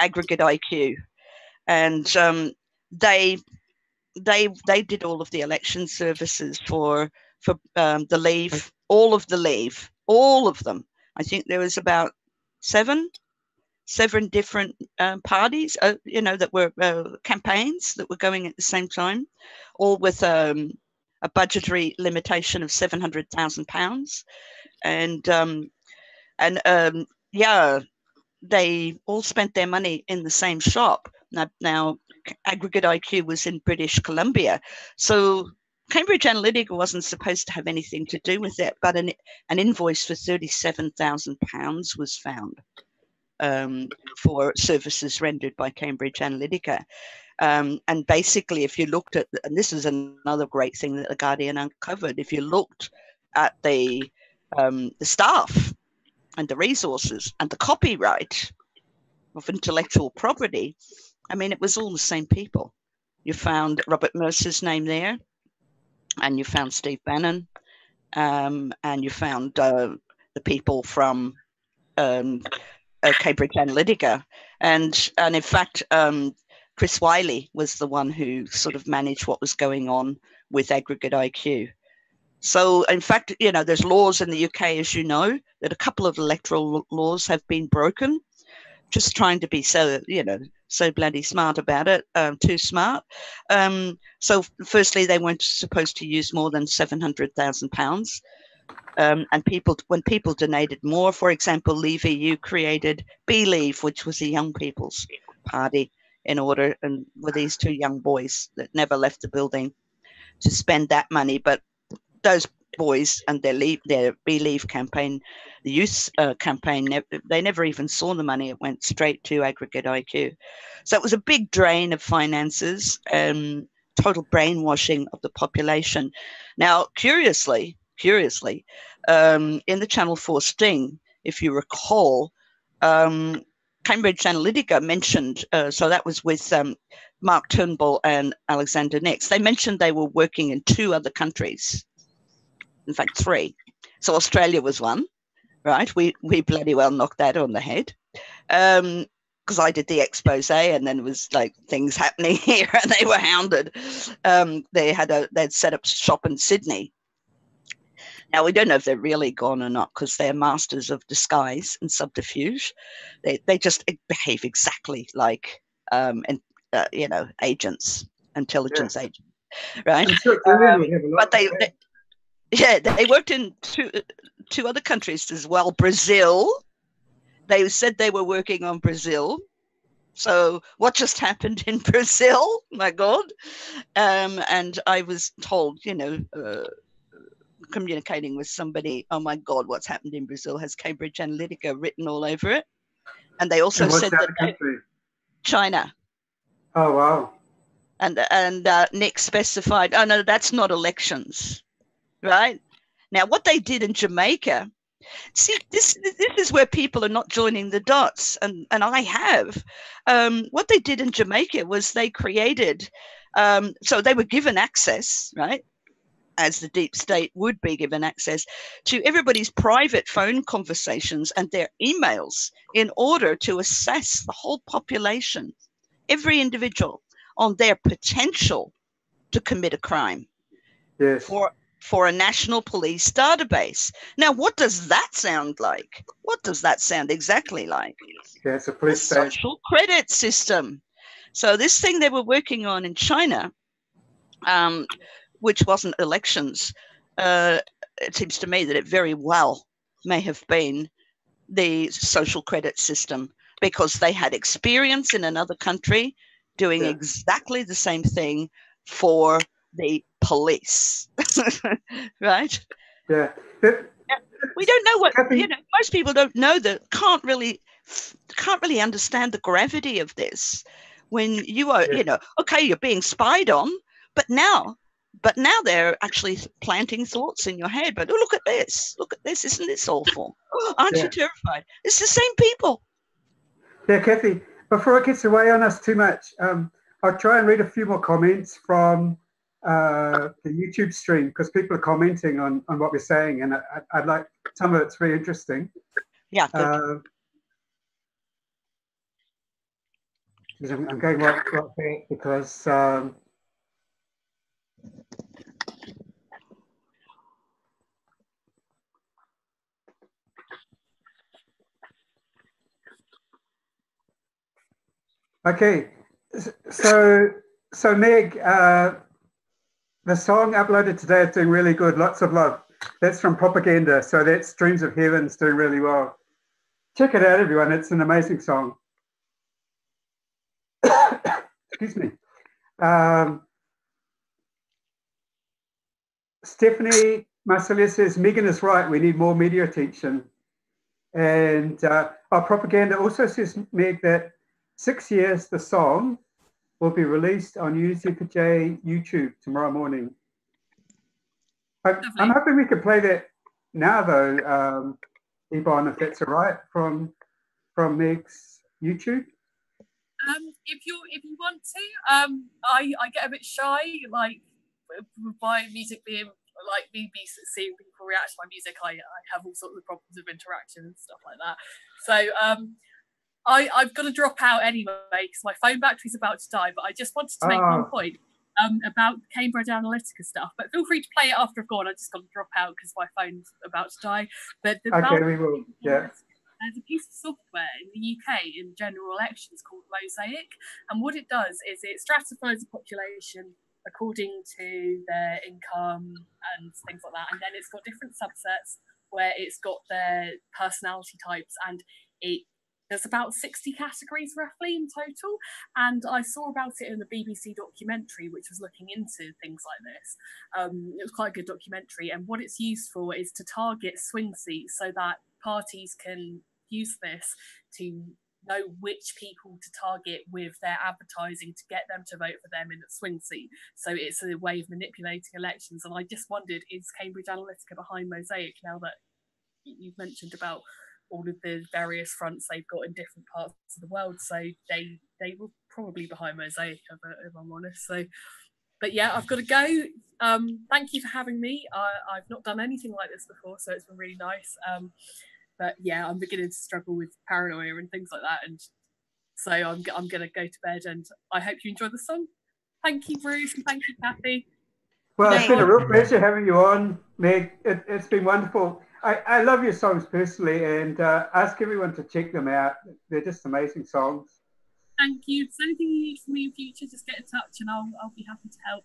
Aggregate IQ, and they did all of the election services for the Leave, all of the Leave, all of them. I think there was about seven different parties, that were campaigns that were going at the same time, all with a budgetary limitation of £700,000. And And yeah, they all spent their money in the same shop. Now Aggregate IQ was in British Columbia, so Cambridge Analytica wasn't supposed to have anything to do with it, but an invoice for £37,000 was found for services rendered by Cambridge Analytica. And basically, if you looked at, and this is another great thing that The Guardian uncovered, if you looked at the staff and the resources and the copyright of intellectual property, I mean, it was all the same people. You found Robert Mercer's name there, and you found Steve Bannon, and you found the people from Cambridge Analytica. And in fact, Chris Wiley was the one who sort of managed what was going on with Aggregate IQ. So, in fact, you know, there's laws in the UK, as you know, that a couple of electoral laws have been broken, just trying to be so, you know, so bloody smart about it, too smart. So, firstly, they weren't supposed to use more than £700,000. And when people donated more, for example, Leave EU created Believe, which was a young people's party, in order, and with these two young boys that never left the building to spend that money. But those boys and their Believe campaign, the youth campaign, they never even saw the money. It went straight to Aggregate IQ. So it was a big drain of finances, total brainwashing of the population. Now, curiously, in the Channel 4 sting, if you recall, Cambridge Analytica mentioned, so that was with Mark Turnbull and Alexander Nix, they mentioned they were working in 2 other countries. In fact, 3. So Australia was one, right? We bloody well knocked that on the head. Because I did the expose and then it was like things happening here and they were hounded. They'd set up shop in Sydney. Now, we don't know if they're really gone or not because they're masters of disguise and subterfuge. They just behave exactly like, you know, agents, intelligence agents, right? But they worked in two other countries as well. Brazil. They said they were working on Brazil. So what just happened in Brazil? My God. And I was told, you know, communicating with somebody, oh my God, what's happened in Brazil? Has Cambridge Analytica written all over it? And they also said that China. Oh, wow. And Nick specified, oh no, that's not elections, right? Now, what they did in Jamaica, see, this is where people are not joining the dots, and I have. What they did in Jamaica was they created, so they were given access, right, as the deep state would be given access to everybody's private phone conversations and their emails in order to assess the whole population, every individual, on their potential to commit a crime. Yes. For a national police database. Now, what does that sound like? What does that sound exactly like? Yeah, it's a police state. Social credit system. So this thing they were working on in China, which wasn't elections, it seems to me that it very well may have been the social credit system because they had experience in another country doing exactly the same thing for the police, right? Yeah. We don't know what, you know, most people don't know that, can't really understand the gravity of this when you are, you know, okay, you're being spied on, but now they're actually planting thoughts in your head. But look at this, isn't this awful? Aren't you terrified? It's the same people. Yeah, Kathy, before it gets away on us too much, I'll try and read a few more comments from the YouTube stream because people are commenting on what we're saying, and I'd like, some of it's very interesting. Yeah. I'm going right there because okay, so Meg, the song uploaded today is doing really good. Lots of love. That's from Propaganda. So that's Dreams of Heaven's doing really well. Check it out, everyone. It's an amazing song. Excuse me. Stephanie Marcelia says, Megan is right. We need more media attention. And our propaganda also says, Meg, that 6 years, the song will be released on UZPJ YouTube tomorrow morning. I'm hoping we can play that now, though, Yvonne, if that's all right, from Meg's YouTube. If you want to, I get a bit shy, like with my music being like me seeing people react to my music. I have all sorts of problems with interaction and stuff like that. So I've got to drop out anyway because my phone battery's about to die. But I just wanted to make one point about Cambridge Analytica stuff. But feel free to play it after I've gone. I just got to drop out because my phone's about to die. But okay, we will. Yeah. There's a piece of software in the UK in general elections called Mosaic, and what it does is it stratifies the population according to their income and things like that, and then it's got different subsets where it's got their personality types, and there's about 60 categories roughly in total. And I saw about it in the BBC documentary, which was looking into things like this. It was quite a good documentary, and what it's used for is to target swing seats so that parties can use this to know which people to target with their advertising to get them to vote for them in a swing seat. So it's a way of manipulating elections. And I just wondered, is Cambridge Analytica behind Mosaic now that you've mentioned about all of the various fronts they've got in different parts of the world? So they were probably behind Mosaic, if I'm honest. So, but yeah, I've got to go. Thank you for having me. I've not done anything like this before, so it's been really nice. But yeah, I'm beginning to struggle with paranoia and things like that, and so I'm going to go to bed. And I hope you enjoy the song. Thank you, Bruce, and thank you, Kathy. Well, it's been a real pleasure having you on, Meg. It's been wonderful. I love your songs personally, and ask everyone to check them out. They're just amazing songs. Thank you. If there's anything you need from me in future, just get in touch, and I'll be happy to help.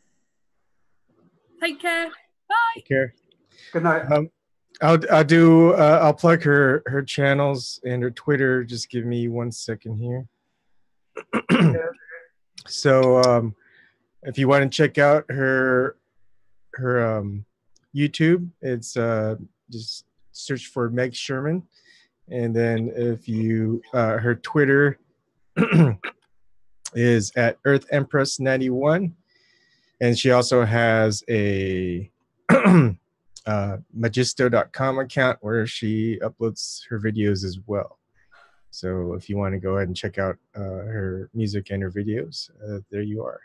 Take care. Bye. Take care. Good night. I'll plug her channels and her Twitter. Just give me 1 second here. So if you want to check out her YouTube, it's just search for Meg Sherman, and then if you her Twitter is at Earth Empress 91, and she also has a Magisto.com account where she uploads her videos as well. So if you want to go ahead and check out her music and her videos, there you are.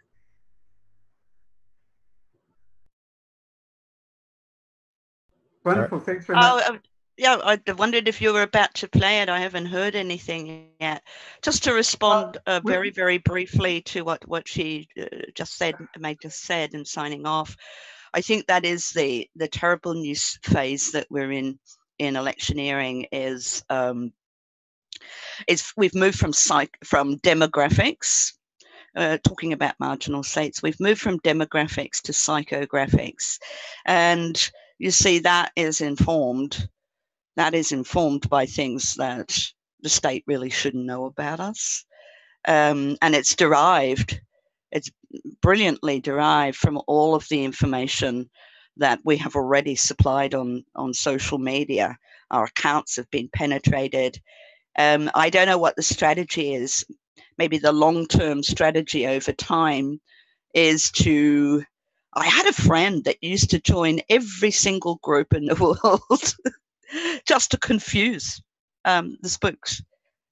Wonderful. Thanks very much. Yeah, I wondered if you were about to play it. I haven't heard anything yet. Just to respond very, very briefly to what she just said, Meg just said, and signing off. I think that is the terrible news phase that we're in electioneering. Is we've moved from demographics, talking about marginal states. We've moved from demographics to psychographics, and you see that is informed by things that the state really shouldn't know about us, and it's brilliantly derived from all of the information that we have already supplied on social media. Our accounts have been penetrated. I don't know what the strategy is. Maybe the long-term strategy over time is to... I had a friend that used to join every single group in the world just to confuse the spooks,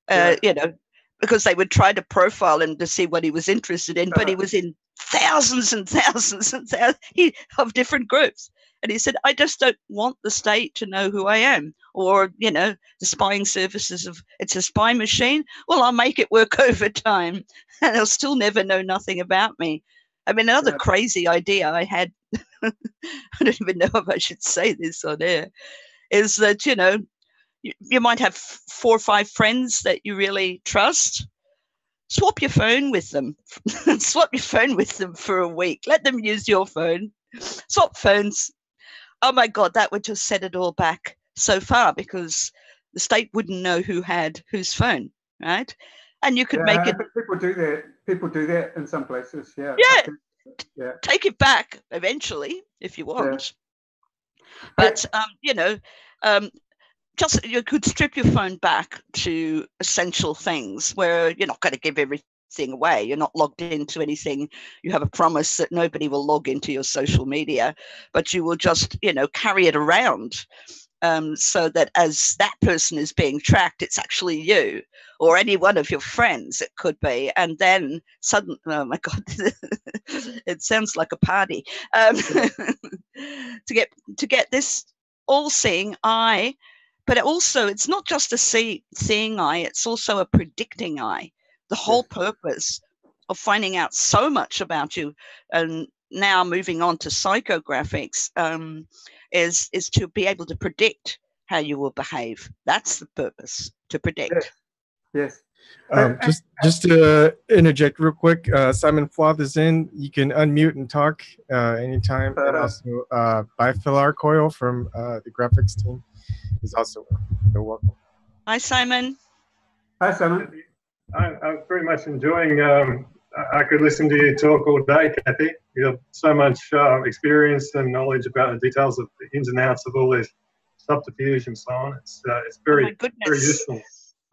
because they would try to profile him to see what he was interested in, but he was in thousands and thousands and thousands of different groups. And he said, I just don't want the state to know who I am, or, the spying services it's a spy machine. Well, I'll make it work over time and they'll still never know nothing about me. I mean, another crazy idea I had, I don't even know if I should say this on air, is that, you might have 4 or 5 friends that you really trust. Swap your phone with them. Swap your phone with them for a week. Let them use your phone. Swap phones. Oh my God, that would just set it all back so far, because The state wouldn't know who had whose phone, right? And you could make it. People do that. People do that in some places. Yeah. Yeah. Take it back eventually if you want. But just you could strip your phone back to essential things where you're not going to give everything away. You're not logged into anything. You have a promise that nobody will log into your social media, but you will just, carry it around so that as that person is being tracked, it's actually you or any one of your friends, it could be. And then suddenly, oh my God, it sounds like a party. To get this all-seeing eye. But also, it's not just a seeing eye, it's also a predicting eye. The whole purpose of finding out so much about you, and now moving on to psychographics, is to be able to predict how you will behave. That's the purpose, to predict. Yes. Just to interject real quick, Simon Floth is in. You can unmute and talk anytime. And also, Bifilar Coil from the graphics team is also welcome. Hi, Simon. Hi, Simon. I'm very much enjoying. I could listen to you talk all day, Kathy. You have so much experience and knowledge about the details of the ins and outs of all this subterfuge and so on. It's very, very useful.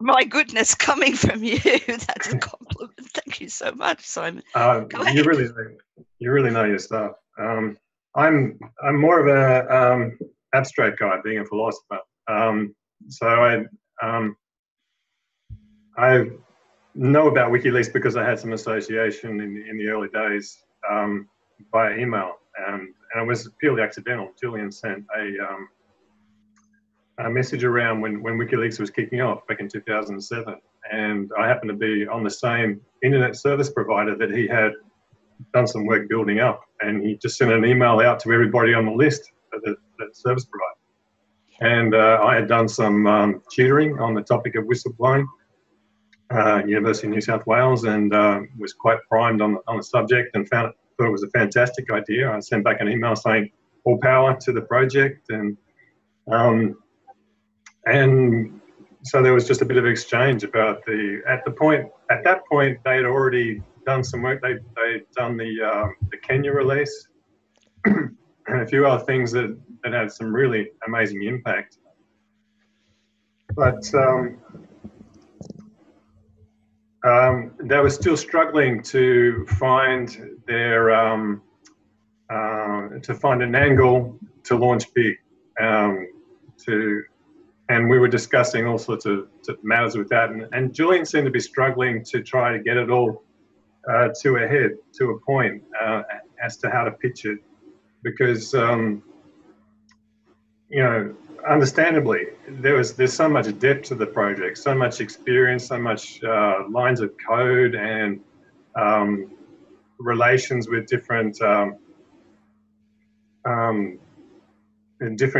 My goodness, coming from you, that's a compliment. Thank you so much, Simon. You really know your stuff. I'm more of a abstract guy, being a philosopher. So I know about WikiLeaks because I had some association in the early days via email, and it was purely accidental. Julian sent a message around when WikiLeaks was kicking off back in 2007, and I happened to be on the same internet service provider that he had done some work building up, and he just sent an email out to everybody on the list of that service provider. And I had done some tutoring on the topic of whistleblowing, University of New South Wales, and was quite primed on the subject, and thought it was a fantastic idea. I sent back an email saying all power to the project, and so there was just a bit of exchange about at that point they had already done some work. They'd done the Kenya release and a few other things that had some really amazing impact. But they were still struggling to find an angle to launch big. And we were discussing all sorts of matters with that. And Julian seemed to be struggling to try to get it all to a point as to how to pitch it. Because, understandably, there's so much depth to the project, so much experience, so much lines of code and relations with different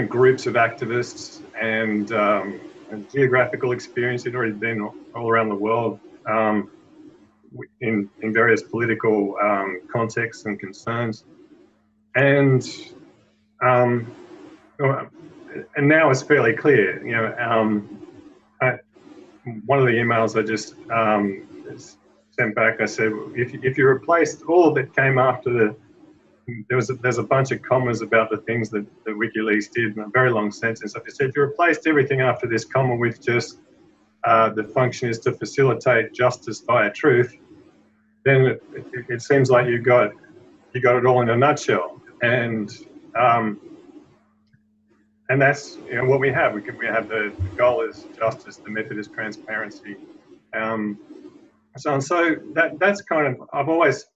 groups of activists and geographical experience. He'd already been all around the world in various political contexts and concerns. And now it's fairly clear. One of the emails I just sent back, I said, if you replaced all that came after there's a bunch of commas about the things that WikiLeaks did in a very long sentence. If you said, if you replaced everything after this comma with just the function is to facilitate justice via truth, then it seems like you got it all in a nutshell. And that's what we have. We have the goal is justice, the method is transparency. So that's kind of, I've always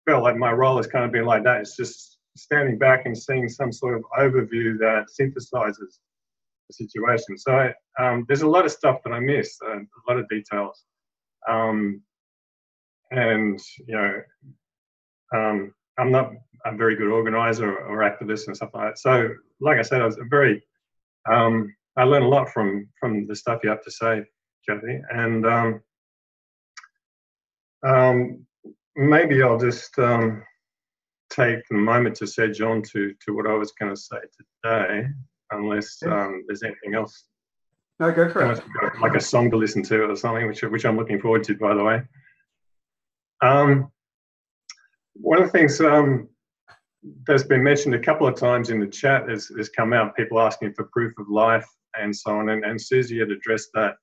felt like my role has kind of been like that. It's just standing back and seeing some sort of overview that synthesizes the situation. So there's a lot of stuff that I miss, a lot of details. I'm not a very good organizer or activist and stuff like that. So, like I said, I was I learned a lot from the stuff you have to say, Kathy. And maybe I'll just take a moment to say, John, to what I was going to say today, unless there's anything else. No, go for it. Like a song to listen to or something, which I'm looking forward to, by the way. One of the things that's been mentioned a couple of times in the chat has come out, people asking for proof of life and so on, and Susie had addressed that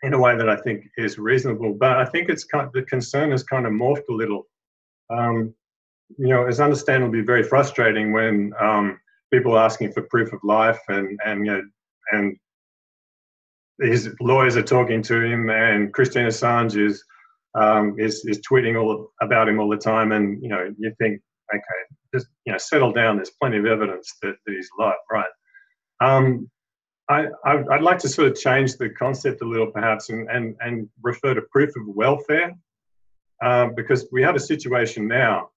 in a way that I think is reasonable, but I think the concern has kind of morphed a little. You know, it's understandably very frustrating when people are asking for proof of life, and you know, and his lawyers are talking to him, and Julian Assange is tweeting all about him all the time, and you know, you think, okay, just, you know, settle down. There's plenty of evidence that he's alive, right? I'd like to sort of change the concept a little, perhaps, and refer to proof of welfare, because we have a situation now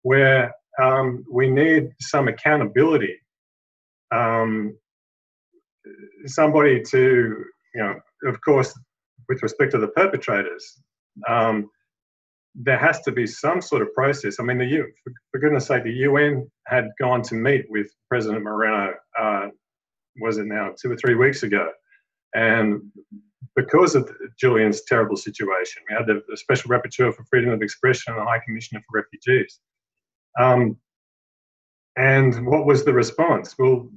where we need some accountability, somebody to, you know, of course, with respect to the perpetrators, there has to be some sort of process. I mean, for goodness sake, the UN had gone to meet with President Moreno, was it now 2 or 3 weeks ago? And because of Julian's terrible situation, we had the Special Rapporteur for Freedom of Expression and the High Commissioner for Refugees. And what was the response? Well,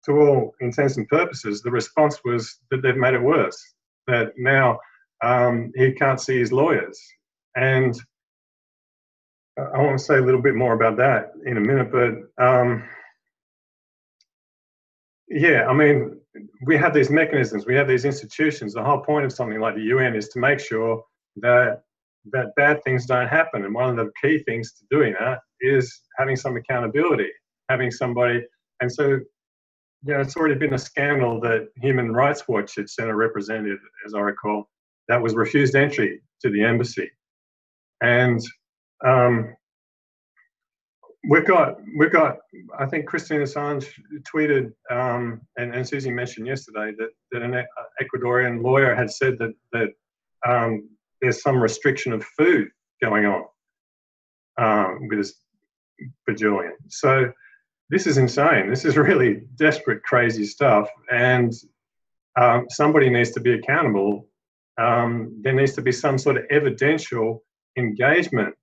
to all intents and purposes, the response was that they've made it worse, that now he can't see his lawyers. And I want to say a little bit more about that in a minute, but yeah, I mean, we have these mechanisms, we have these institutions. The whole point of something like the UN is to make sure that bad things don't happen. And one of the key things to doing that is having some accountability, having somebody. And so, you know, it's already been a scandal that Human Rights Watch had sent a representative, as I recall, that was refused entry to the embassy. And we've got. I think Julian Assange tweeted, and Susie mentioned yesterday that an Ecuadorian lawyer had said that there's some restriction of food going on for Julian. So this is insane. This is really desperate, crazy stuff, and somebody needs to be accountable. There needs to be some sort of evidential engagement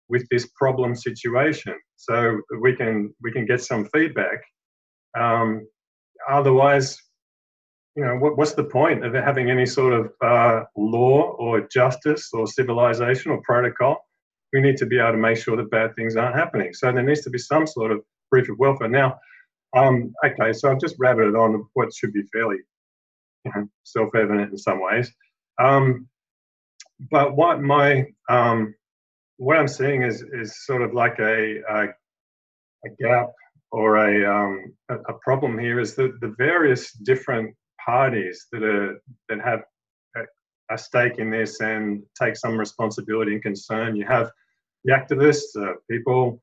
with this problem situation, so we can get some feedback. Otherwise, you know, what's the point of having any sort of law or justice or civilization or protocol? We need to be able to make sure that bad things aren't happening. So there needs to be some sort of proof of welfare. Now, okay, so I've just rabbited on what should be fairly, you know, self-evident in some ways. But what I'm seeing is sort of like a gap or a problem here is that the various different parties that have a stake in this and take some responsibility and concern. You have the activists, people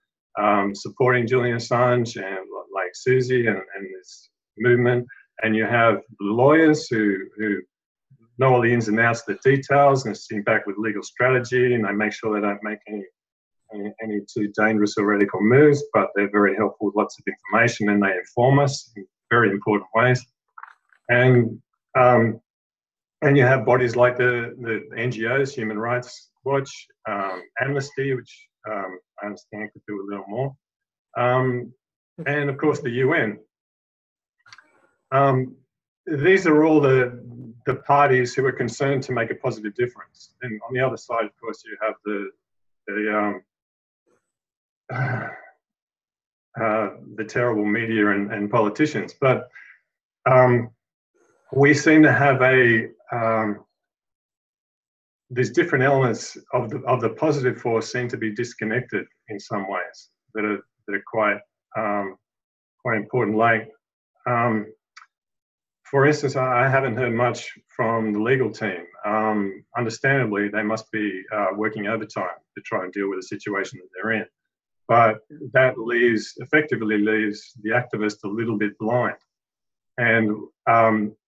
supporting Julian Assange and like Susie and this movement, and you have lawyers who know all the ins and outs of the details and sit back with legal strategy, and they make sure they don't make any too dangerous or radical moves, but they're very helpful with lots of information and they inform us in very important ways. And you have bodies like the NGOs, Human Rights Watch, Amnesty, which I understand could do a little more, and of course the UN. These are all the parties who are concerned to make a positive difference. And on the other side, of course, you have the terrible media and politicians. But we seem to have these different elements of the positive force seem to be disconnected in some ways that are quite important. Like, for instance, I haven't heard much from the legal team. Understandably, they must be working overtime to try and deal with the situation that they're in. But that effectively leaves the activist a little bit blind. And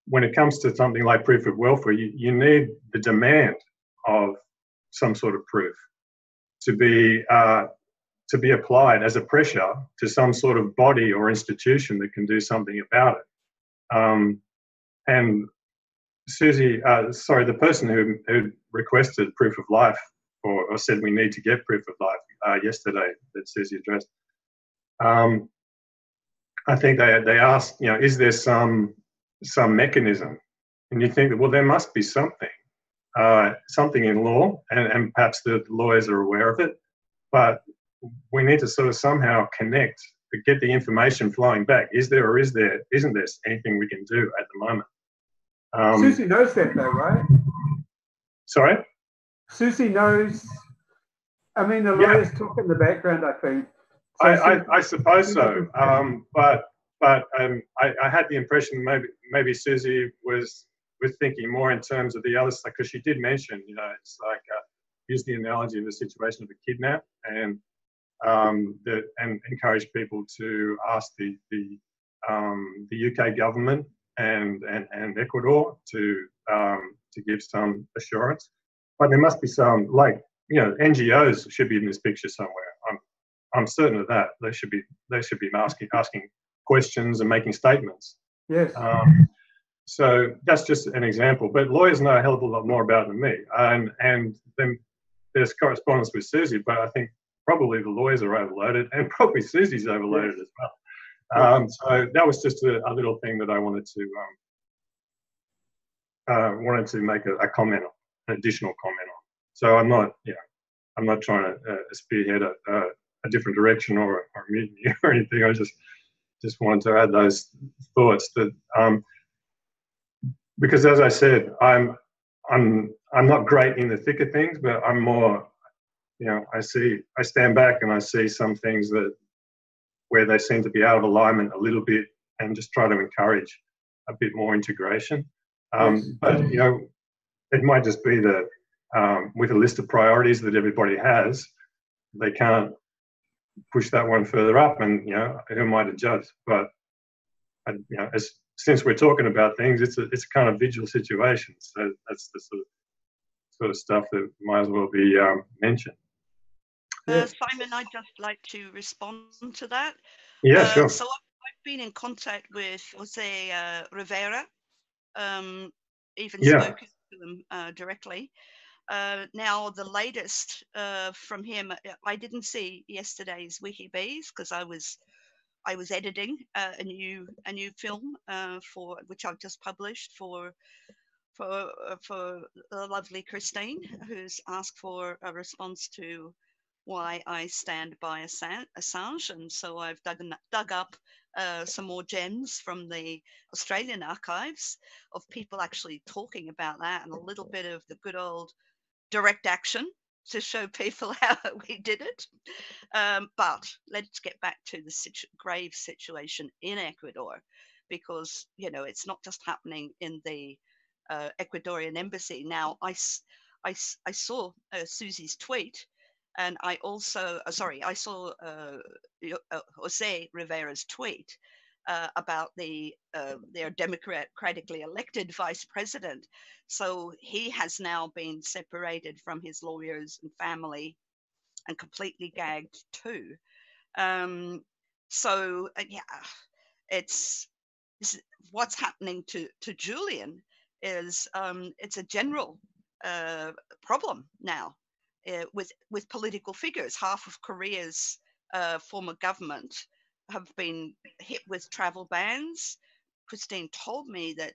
when it comes to something like proof of welfare, you need the demand of some sort of proof to be applied as a pressure to some sort of body or institution that can do something about it. And Susie, the person who requested proof of life or said we need to get proof of life yesterday that Susie addressed, I think they asked, is there some mechanism? And you think that, well, there must be something in law, and perhaps the lawyers are aware of it, but we need to sort of somehow connect to get the information flowing back. Is there or isn't there anything we can do at the moment? Susie knows that though, right? Sorry? Susie knows. I mean, the lawyers talk in the background, I think. So I suppose so. But I had the impression maybe Susie was thinking more in terms of the other stuff, because she did mention, it's like use the analogy of the situation of a kidnap, and encourage people to ask the UK government and Ecuador to give some assurance. But there must be some, NGOs should be in this picture somewhere. I'm certain of that. They should be asking questions and making statements. Yes. So that's just an example. But lawyers know a hell of a lot more about it than me. And then there's correspondence with Susie, but I think probably the lawyers are overloaded, and probably Susie's overloaded as well. So that was just a little thing that I wanted to make a comment on, an additional comment on. So I'm not trying to spearhead a different direction or a mutiny or anything. I just wanted to add those thoughts that because, as I said, I'm not great in the thick of things, but I'm more, I stand back and I see some things where they seem to be out of alignment a little bit, and just try to encourage a bit more integration. But it might just be that with a list of priorities that everybody has, they can't push that one further up, and who am I to judge? But since we're talking about things, it's a kind of vigil situation. So that's the sort of stuff that might as well be mentioned. Simon, I'd just like to respond to that. Yeah, sure. So I've been in contact with Jose Rivera, even spoken to him directly. Now, the latest from him, I didn't see yesterday's WikiBees because I was editing a new film for which I've just published for the lovely Christine, who's asked for a response to why I stand by Assange, and so I've dug up some more gems from the Australian archives of people actually talking about that, and a little bit of the good old direct action to show people how we did it. But let's get back to the grave situation in Ecuador, because it's not just happening in the Ecuadorian embassy. Now, I saw Susie's tweet, and I also I saw Jose Rivera's tweet about their democratically elected vice president. So he has now been separated from his lawyers and family and completely gagged too. It's what's happening to Julian is it's a general problem now with political figures. Half of Korea's former government have been hit with travel bans. Christine told me that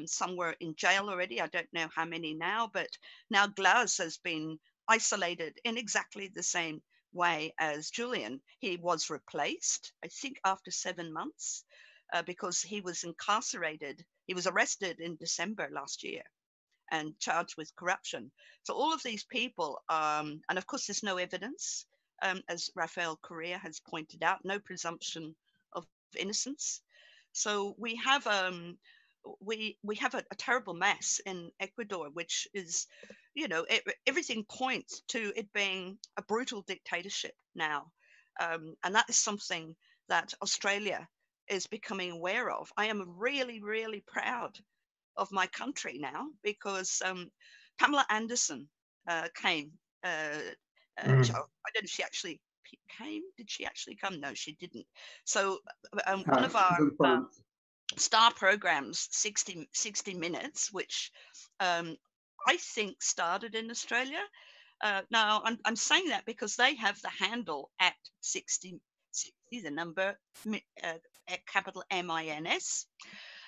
some were in jail already. I don't know how many now, but now Glass has been isolated in exactly the same way as Julian. He was replaced, I think, after 7 months because he was incarcerated. He was arrested in December last year and charged with corruption. So all of these people, and of course there's no evidence, as Rafael Correa has pointed out, no presumption of innocence. So we have a terrible mess in Ecuador, which is, everything points to it being a brutal dictatorship now. And that is something that Australia is becoming aware of. I am really, really proud of my country now because Pamela Anderson came. I don't know if she actually came. Did she actually come? No, she didn't. So one of our star programs, 60 Minutes, which I think started in Australia. Now, I'm saying that because they have the handle at 60, the number, capital MINS.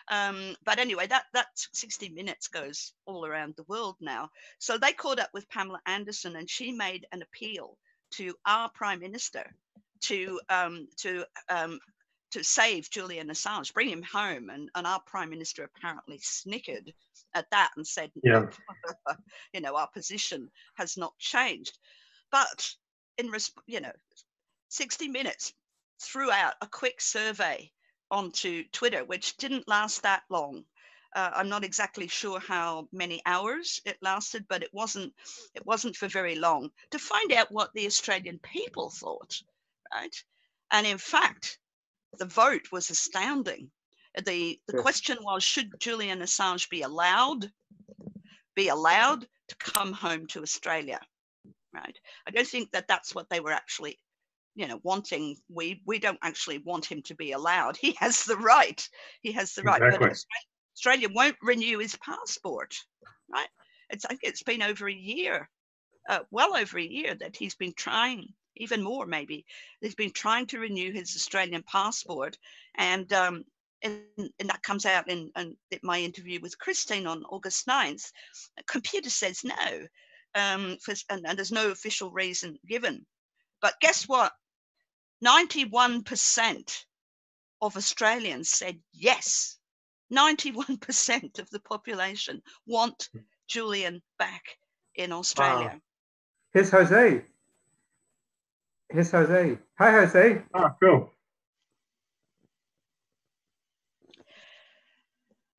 But anyway, that 60 Minutes goes all around the world now. So they caught up with Pamela Anderson, and she made an appeal to our Prime Minister to save Julian Assange, bring him home. And our Prime Minister apparently snickered at that and said, Yeah. you know, our position has not changed. But 60 Minutes threw out a quick survey onto Twitter, which didn't last that long. I'm not exactly sure how many hours it lasted, but it wasn't for very long, to find out what the Australian people thought, right? And in fact, the vote was astounding. The question was, should Julian Assange be allowed to come home to Australia, right? I don't think that that's what they were actually, you know, wanting. We don't actually want him to be allowed. He has the right. He has the right. Exactly. But Australia won't renew his passport, right? I think it's been over a year, well over a year, that he's been trying, even more maybe. He's been trying to renew his Australian passport, and that comes out in my interview with Christine on August 9th. The computer says no, and there's no official reason given. But guess what? 91% of Australians said yes. 91% of the population want Julian back in Australia. Wow. Here's Jose. Hi, Jose. Oh, cool.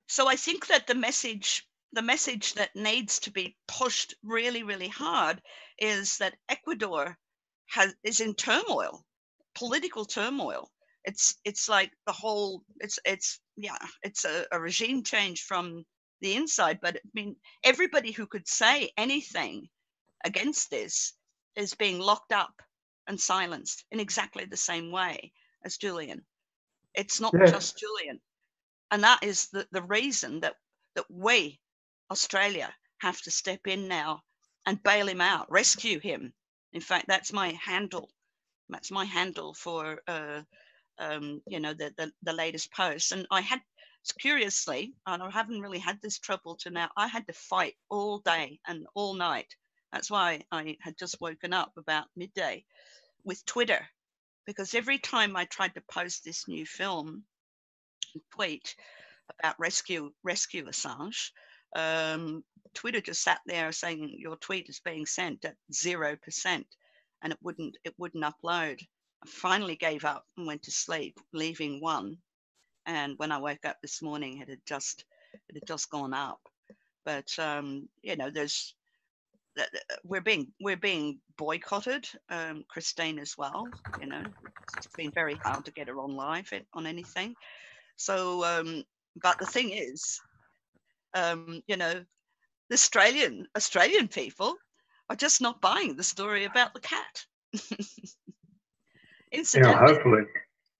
So I think that the message that needs to be pushed really, really hard is that Ecuador is in turmoil, political turmoil. It's like the whole, it's a regime change from the inside. But I mean, everybody who could say anything against this is being locked up and silenced in exactly the same way as Julian. It's not just Julian. And that is the reason that we, Australia, have to step in now and bail him out, rescue him. In fact, that's my handle. That's my handle for you know, the latest post. And I had, curiously, and I haven't really had this trouble to now, I had to fight all day and all night. That's why I had just woken up about midday with Twitter, because every time I tried to post this new film, tweet about rescue Assange, Twitter just sat there saying your tweet is being sent at 0%, and it wouldn't upload. I finally gave up and went to sleep, leaving one. And when I woke up this morning, it had just gone up. But you know, we're being boycotted. Christine as well. You know, it's been very hard to get her on live on anything. So, but the thing is, you know, the Australian people are just not buying the story about the cat. Incidentally, yeah, hopefully.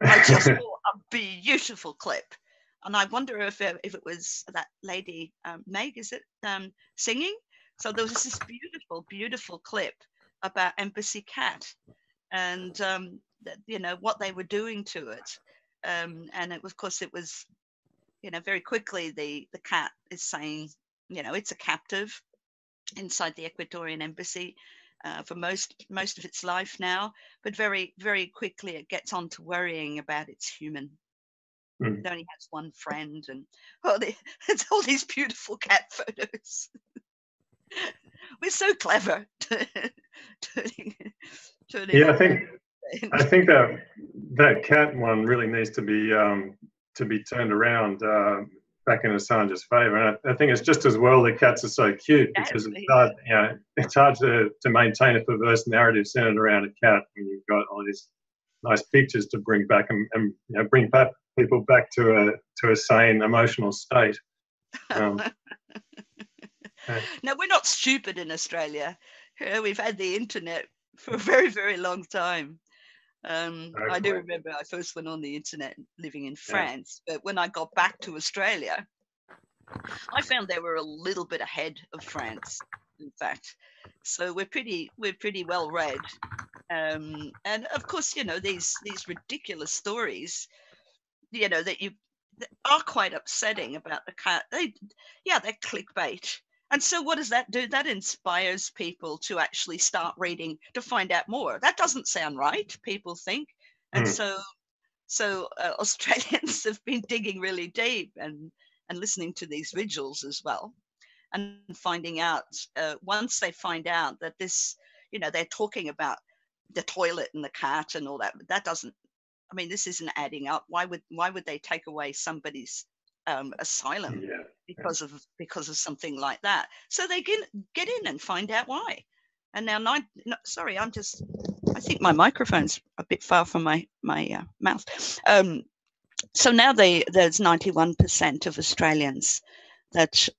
I just saw a beautiful clip, and I wonder if it was that lady Meg, is it, singing? So there was this beautiful clip about Embassy Cat, and you know, what they were doing to it, and it was, of course, it was, you know, very quickly the cat is saying, you know, it's a captive inside the Ecuadorian embassy for most of its life now, but very, very quickly it gets on to worrying about its human. It only has one friend, and it's all these beautiful cat photos. We're so clever. Yeah, I think that cat one really needs to be turned around back in Assange's favour. And I think it's just as well that cats are so cute, because it's hard, you know, it's hard to maintain a perverse narrative centered around a cat when you've got all these nice pictures to bring back and you know, bring back people back to a sane emotional state. No, we're not stupid in Australia. We've had the internet for a very, very long time. I do remember I first went on the internet living in France, but when I got back to Australia, I found they were a little bit ahead of France, in fact. So we're pretty well read, and of course, you know, these ridiculous stories, you know, that are quite upsetting about the cat. They're clickbait. And so what does that do? That inspires people to actually start reading to find out more. That doesn't sound right, people think. And so Australians have been digging really deep and listening to these vigils as well, and finding out, once they find out that this, you know, they're talking about the toilet and the cat and all that, but that doesn't, I mean, this isn't adding up. Why would they take away somebody's asylum because of something like that? So they get in and find out why. And now, I think my microphone's a bit far from my mouth. So now there's 91% of Australians that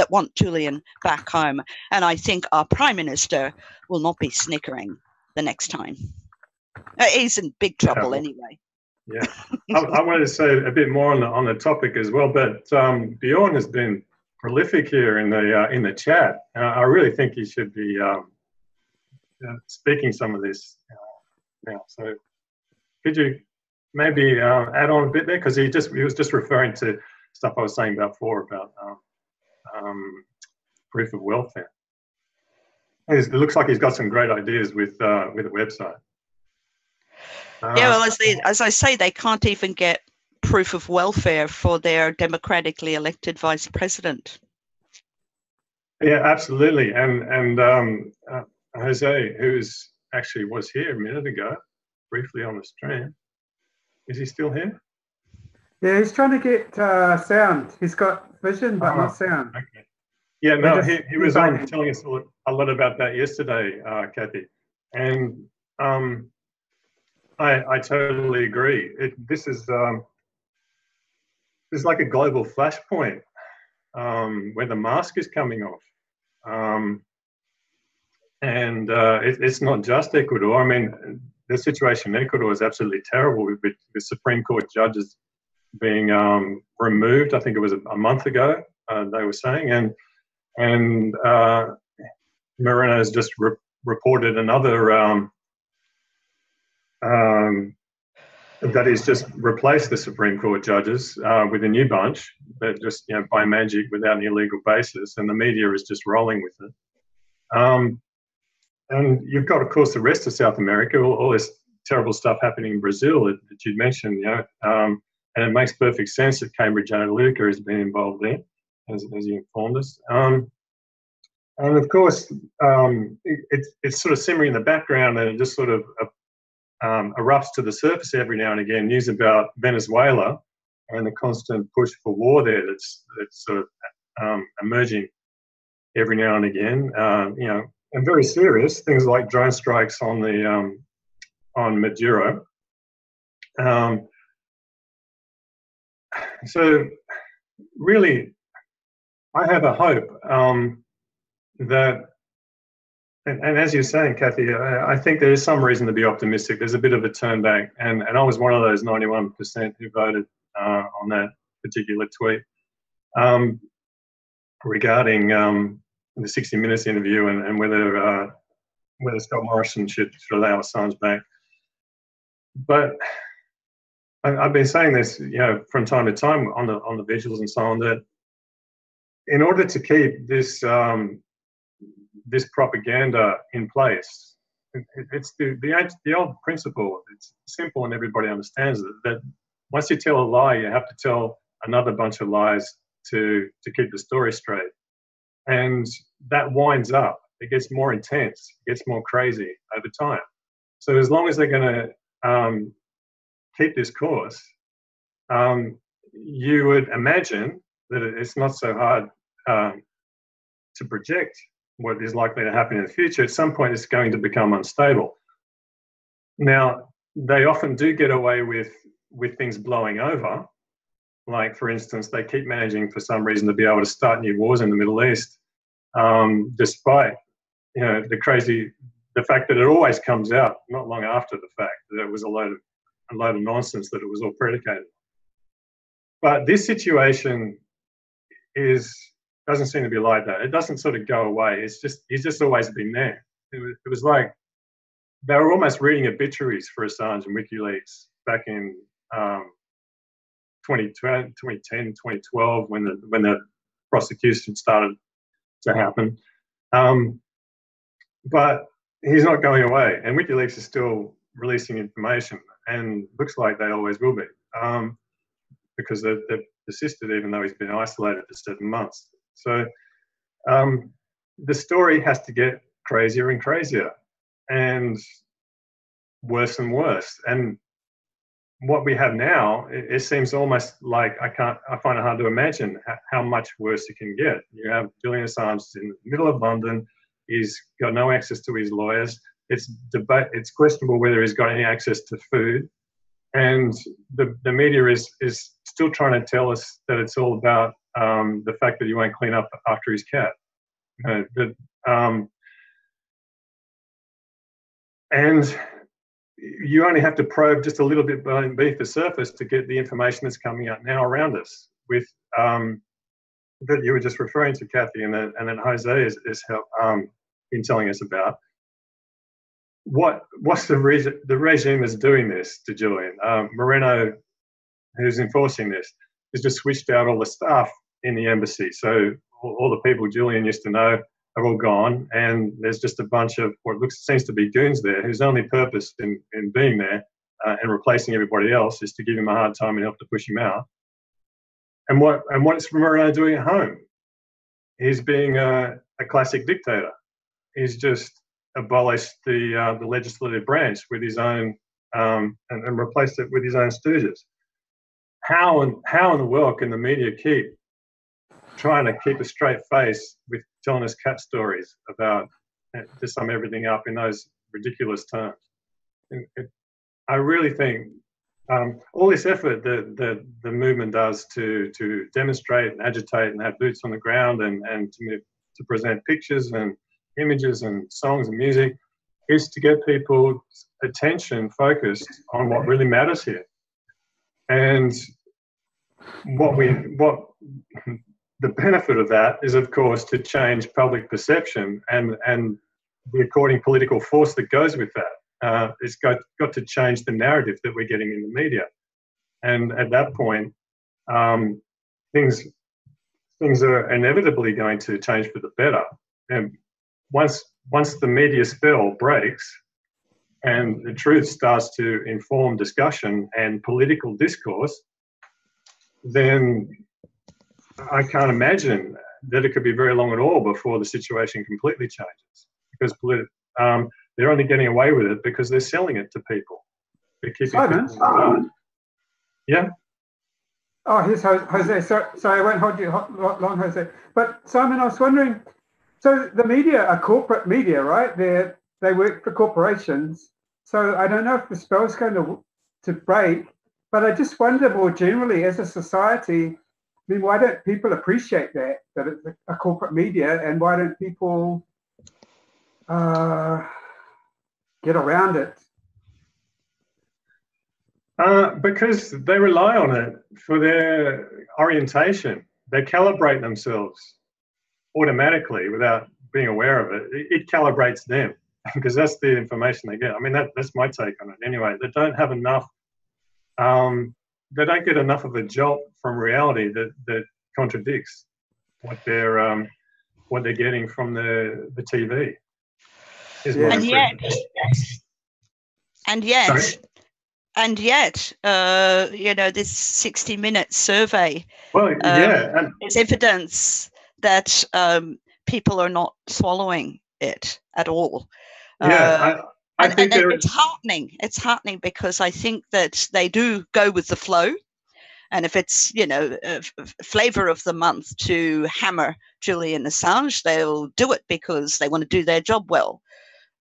want Julian back home, and I think our Prime Minister will not be snickering the next time. He's in big trouble anyway. Yeah, I wanted to say a bit more on the topic as well, but Bjorn has been prolific here in the chat. I really think he should be speaking some of this now. So could you maybe add on a bit there, because he was just referring to stuff I was saying before about proof of welfare. It looks like he's got some great ideas with the website. Yeah, well, as I say, they can't even get proof of welfare for their democratically elected vice president. Yeah, absolutely. And Jose, who was here a minute ago, briefly on the stream, is he still here? Yeah, he's trying to get sound. He's got vision, but not sound. Okay. Yeah, no, he was on telling us a lot about that yesterday, Kathy. And I totally agree. This is like a global flashpoint where the mask is coming off. And it's not just Ecuador. I mean, the situation in Ecuador is absolutely terrible with the Supreme Court judges being removed. I think it was a month ago, they were saying. And Moreno has just reported another that he's just replaced the Supreme Court judges with a new bunch that just, you know, by magic without any legal basis, and the media is just rolling with it. And you've got, of course, the rest of South America, all this terrible stuff happening in Brazil that you mentioned, you know, and it makes perfect sense that Cambridge Analytica has been involved in, as you informed us. And of course, it's sort of simmering in the background, and it just sort of erupts to the surface every now and again. News about Venezuela and the constant push for war there that's sort of emerging every now and again. You know, and very serious things like drone strikes on Maduro. So really, I have a hope that, and as you're saying, Kathy, I think there is some reason to be optimistic. There's a bit of a turn back, and I was one of those 91% who voted on that particular tweet regarding the 60 Minutes interview and whether Scott Morrison should allow Assange back. But I've been saying this, you know, from time to time on the vigils and so on, that in order to keep this this propaganda in place, it's the old principle. It's simple and everybody understands it, that once you tell a lie, you have to tell another bunch of lies to keep the story straight. And that winds up. It gets more intense, it gets more crazy over time. So as long as they're going to keep this course, you would imagine that it's not so hard to project what is likely to happen in the future. At some point, it's going to become unstable. Now, they often do get away with things blowing over. Like, for instance, they keep managing for some reason to be able to start new wars in the Middle East, despite, you know, the the fact that it always comes out not long after the fact that it was a load of nonsense that it was all predicated. But this situation doesn't seem to be like that. It doesn't sort of go away. He's just always been there. It was like they were almost reading obituaries for Assange and WikiLeaks back in 2010, 2012, when the prosecution started to happen. But he's not going away, and WikiLeaks is still releasing information, and looks like they always will be, because they've persisted even though he's been isolated for 7 months. So the story has to get crazier and crazier, and worse and worse. And what we have now, it seems almost like I find it hard to imagine how much worse it can get. You have Julian Assange in the middle of London. He's got no access to his lawyers. It's questionable whether he's got any access to food. And the media is still trying to tell us that it's all about the fact that he won't clean up after his cat. And you only have to probe just a little bit beneath the surface to get the information that's coming out now around us, with that you were just referring to, Kathy, and that Jose is been telling us about. What's the regime is doing this to Julian? Moreno, who's enforcing this, has just switched out all the staff in the embassy. So all the people Julian used to know are all gone, and there's just a bunch of what seems to be goons there, whose only purpose in being there and replacing everybody else is to give him a hard time and help to push him out. And what's Moreno doing at home? He's being a classic dictator. He's just abolished the legislative branch with his own and replaced it with his own stooges. How in the world can the media keep trying to keep a straight face with telling us cat stories about, to sum everything up in those ridiculous terms? I really think all this effort that the movement does to demonstrate and agitate and have boots on the ground and to present pictures and images and songs and music is to get people's attention focused on what really matters here. And the benefit of that is, of course, to change public perception and the according political force that goes with that. It's got to change the narrative that we're getting in the media. And at that point, things are inevitably going to change for the better. And once the media spell breaks and the truth starts to inform discussion and political discourse, then I can't imagine that it could be very long at all before the situation completely changes, because they're only getting away with it because they're selling it to people. They're keeping people. Yeah. Oh, here's Jose. Sorry, I won't hold you long, Jose. But Simon, I was wondering, so the media are corporate media, right? They work for corporations. So I don't know if the spell's going to break, but I just wonder more generally, as a society, I mean, why don't people appreciate that it's a corporate media, and why don't people get around it? Because they rely on it for their orientation. They calibrate themselves automatically without being aware of it. It calibrates them because that's the information they get. I mean, that's my take on it anyway. They don't have enough, they don't get enough of a jolt from reality that contradicts what they're getting from the TV. And yet, this 60-minute survey is evidence that people are not swallowing it at all. I think it's heartening. It's heartening because I think that they do go with the flow. And if it's, a flavor of the month to hammer Julian Assange, they'll do it because they want to do their job well.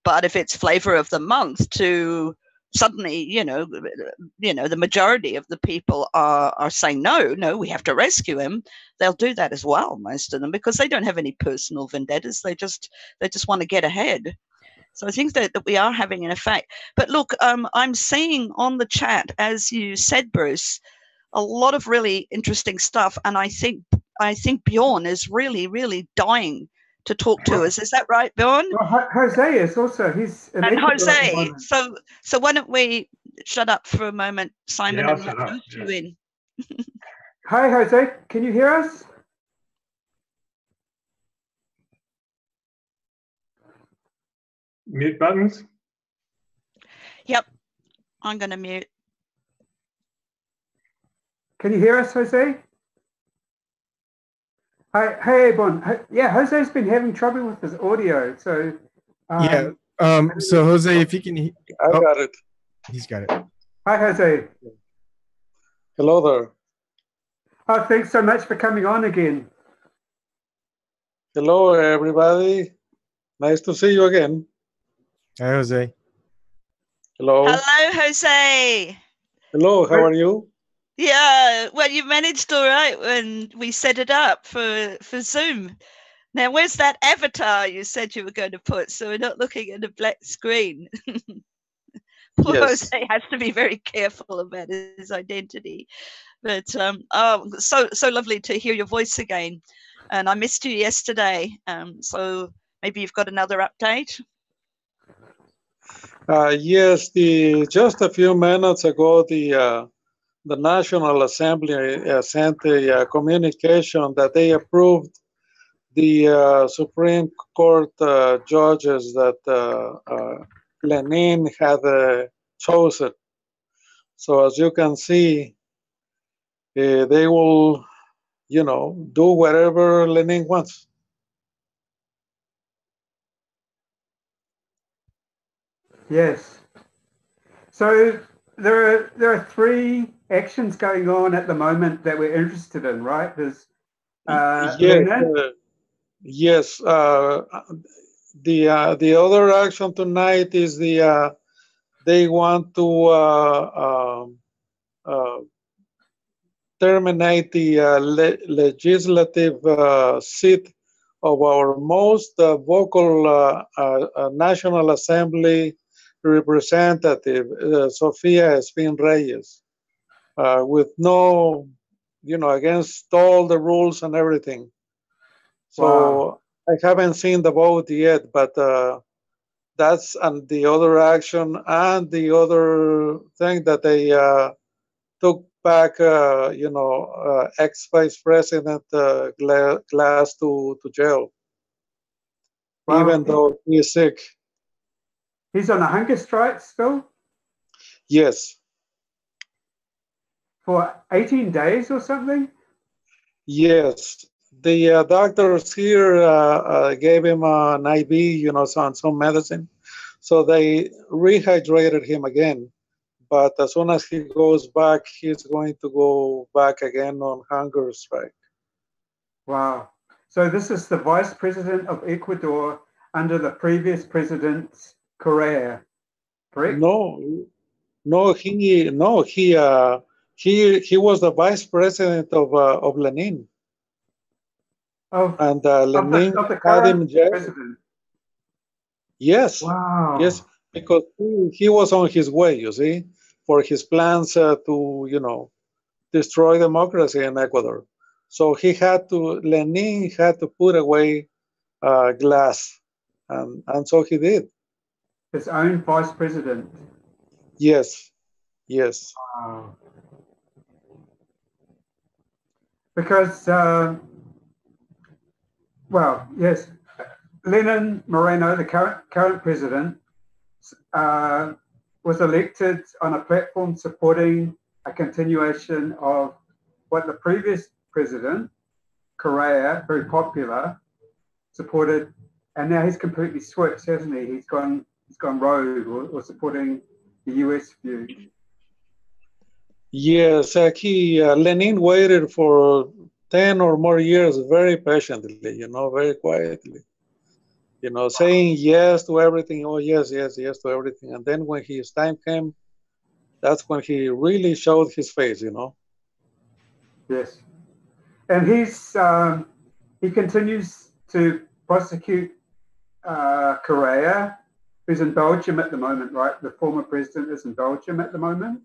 But if it's flavor of the month to suddenly, the majority of the people are saying, no, we have to rescue him, they'll do that as well, most of them, because they don't have any personal vendettas. They just want to get ahead. So I think that we are having an effect. But look, I'm seeing on the chat, as you said, Bruce, a lot of really interesting stuff. And I think Bjorn is really, really dying to talk to us. Is that right, Bjorn? Well, Jose is also, he's in And Ecuador at the Jose, moment. so why don't we shut up for a moment, Simon, Yeah, I'll and shut let up, you in. Hi, Jose, can you hear us? Mute buttons. Yep, I'm going to mute. Can you hear us, Jose? Hi, hey, Bon. Yeah, Jose's been having trouble with his audio, so. Yeah. So Jose, if you can, I got it. He's got it. Hi, Jose. Hello there. Oh, thanks so much for coming on again. Hello, everybody. Nice to see you again. Hi, Jose. Hello. Hello, Jose. Hello, how are you? Yeah, well, you managed all right when we set it up for Zoom. Now, where's that avatar you said you were going to put so we're not looking at a black screen? Poor Yes. Jose has to be very careful about his identity. But oh, so lovely to hear your voice again. And I missed you yesterday. So maybe you've got another update. Yes, just a few minutes ago, the National Assembly sent a communication that they approved the Supreme Court judges that Lenin had chosen. So as you can see, they will, do whatever Lenin wants. Yes. So there are three actions going on at the moment that we're interested in, right? There's Yes, Lenin. yes. The other action tonight is they want to terminate the legislative seat of our most vocal National Assembly representative, Sofia Espin Reyes, with no, against all the rules and everything. So Wow. I haven't seen the vote yet, but that's the other action, and the other thing that they took back, ex-Vice President Glass to jail, Wow. even though he is sick. He's on a hunger strike still? Yes. For 18 days or something? Yes. The doctors here gave him an IV, some medicine. So they rehydrated him again. But as soon as he goes back, he's going to go back again on hunger strike. Wow. So this is the Vice President of Ecuador under the previous president's Correa, correct? He was the Vice President of Lenin. And Lenin of the had him current jailed. president. Yes. Wow. Yes, because he was on his way, you see, for his plans to, destroy democracy in Ecuador. So Lenin had to put away Glass, and so he did. His own vice president. Yes, yes. Wow. Because, well, yes, Lenin Moreno, the current president, was elected on a platform supporting a continuation of what the previous president, Correa, very popular, supported, and now he's completely switched, hasn't he? He's gone rogue or supporting the US view. Yes, Lenin waited for 10 or more years very patiently, very quietly. Saying yes to everything. Oh, yes to everything. And then when his time came, that's when he really showed his face, Yes. And he continues to prosecute Correa who's in Belgium at the moment, right? The former president is in Belgium at the moment.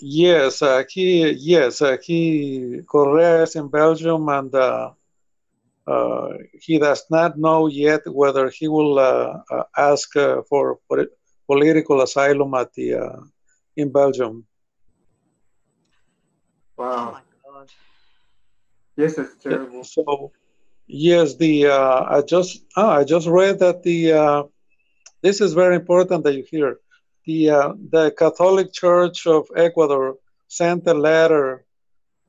Yes, he Correa is in Belgium, and he does not know yet whether he will ask for political asylum at the in Belgium. Wow. Oh my God. Yes, it's terrible. So yes, I just read that this is very important that you hear. The Catholic Church of Ecuador sent a letter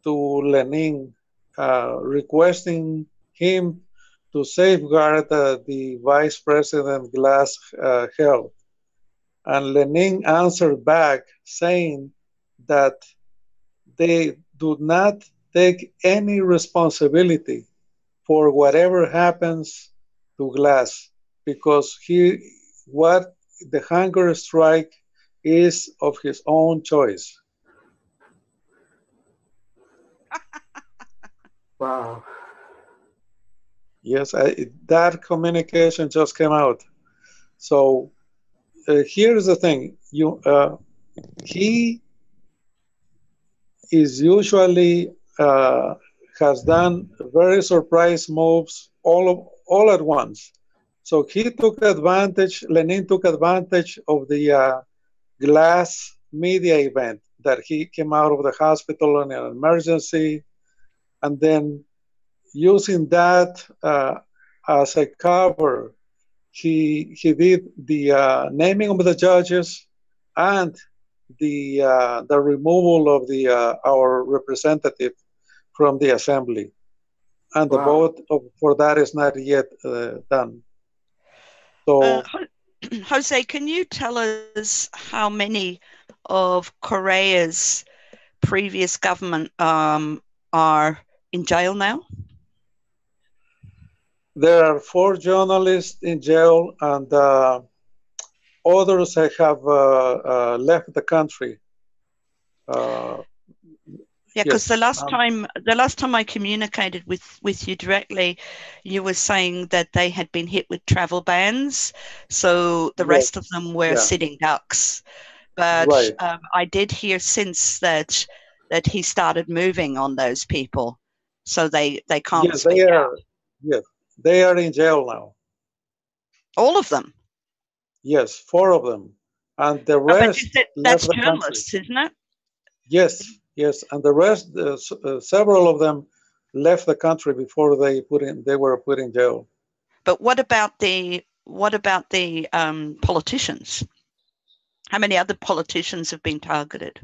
to Lenin requesting him to safeguard the Vice President Glass' health. And Lenin answered back saying that they do not take any responsibility for whatever happens to Glass, because what the hunger strike is of his own choice. Wow. Yes, that communication just came out. So here's the thing: he is usually has done very surprise moves all at once. So he took advantage. Lenin took advantage of the Glass media event that he came out of the hospital in an emergency, and then using that as a cover, he did the naming of the judges and the removal of our representative from the assembly, and the vote for that is not yet done. So, Jose, can you tell us how many of Korea's previous government are in jail now? There are 4 journalists in jail, and others have left the country. Yeah, because the last time I communicated with you directly, you were saying that they had been hit with travel bans, so the rest of them were sitting ducks. But I did hear since that he started moving on those people, so they can't speak out. Yes, they are in jail now. All of them? Yes, 4 of them, and the rest that's journalists, isn't it? Yes, and the rest, several of them left the country before they were put in jail. But what about the politicians? How many other politicians have been targeted?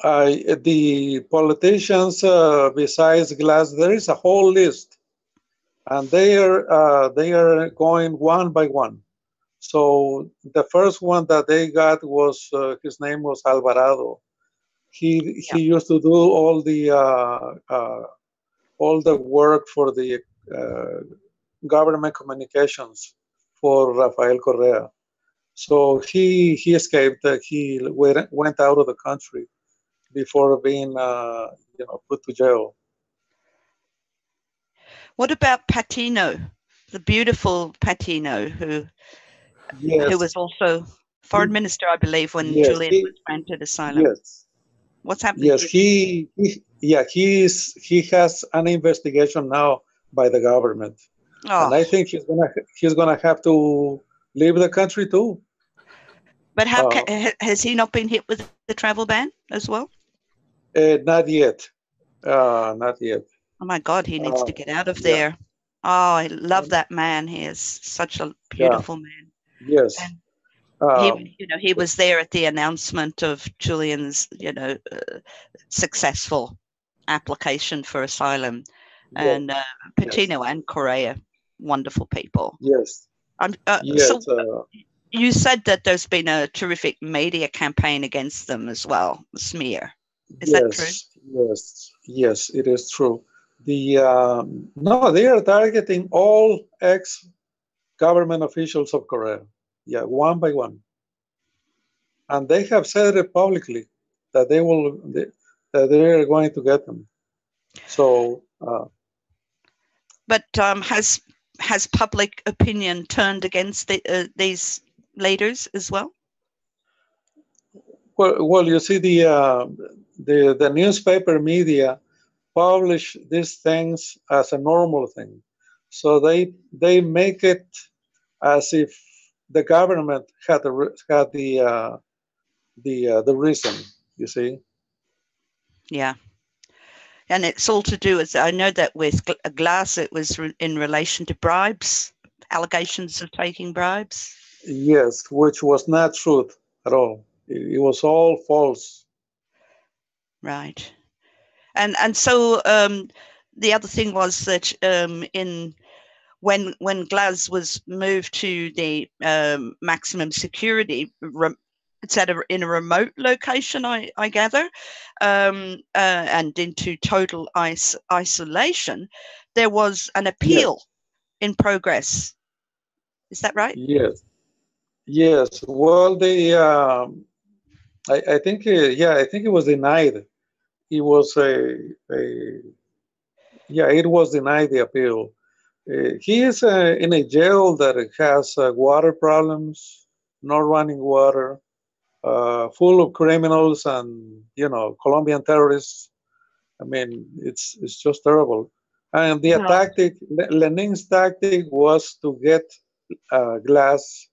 The politicians, besides Glass, there is a whole list, and they are going one by one. So the first one that they got was his name was Alvarado. He used to do all the work for the government communications for Rafael Correa. So he escaped. He went out of the country before being put to jail. What about Patino, the beautiful Patino, who was also foreign minister, I believe, when Julian was granted asylum? Yes. What's happening? Yes, he has an investigation now by the government, and I think he's gonna have to leave the country too. But how has he not been hit with the travel ban as well? Not yet. Not yet. Oh my God, he needs to get out of there. Oh, I love that man. He is such a beautiful man. Yes. And he was there at the announcement of Julian's, successful application for asylum, and Patino and Correa, wonderful people. Yes. So you said that there's been a terrific media campaign against them as well, smear. Is that true? Yes, it is true. No, they are targeting all ex-government officials of Korea. Yeah, one by one, and they have said it publicly that they are going to get them. So, but has has public opinion turned against these leaders as well? Well, you see, the newspaper media publish these things as a normal thing, so they make it as if the government had the reason. You see. Yeah. And it's all to do with, I know that with Glass, it was in relation to bribes, allegations of taking bribes. Yes, which was not truth at all. It was all false. Right. And so the other thing was that when Glass was moved to the maximum security, it's in a remote location, I gather, and into total isolation, there was an appeal in progress. Is that right? Yes. Yes. Well, I think, I think it was denied. It was it was denied the appeal. He is in a jail that has water problems, not running water, full of criminals and, Colombian terrorists. I mean, it's just terrible. And the tactic, Lenin's tactic was to get Glass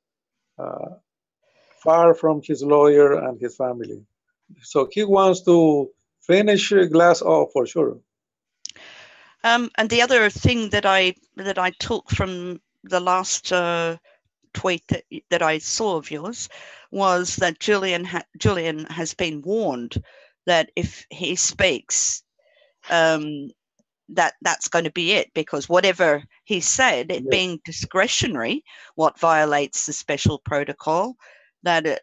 far from his lawyer and his family. So he wants to finish Glass off for sure. And the other thing that I took from the last tweet that I saw of yours was that Julian has been warned that if he speaks, that's going to be it, because whatever he said, it being discretionary, what violates the special protocol, that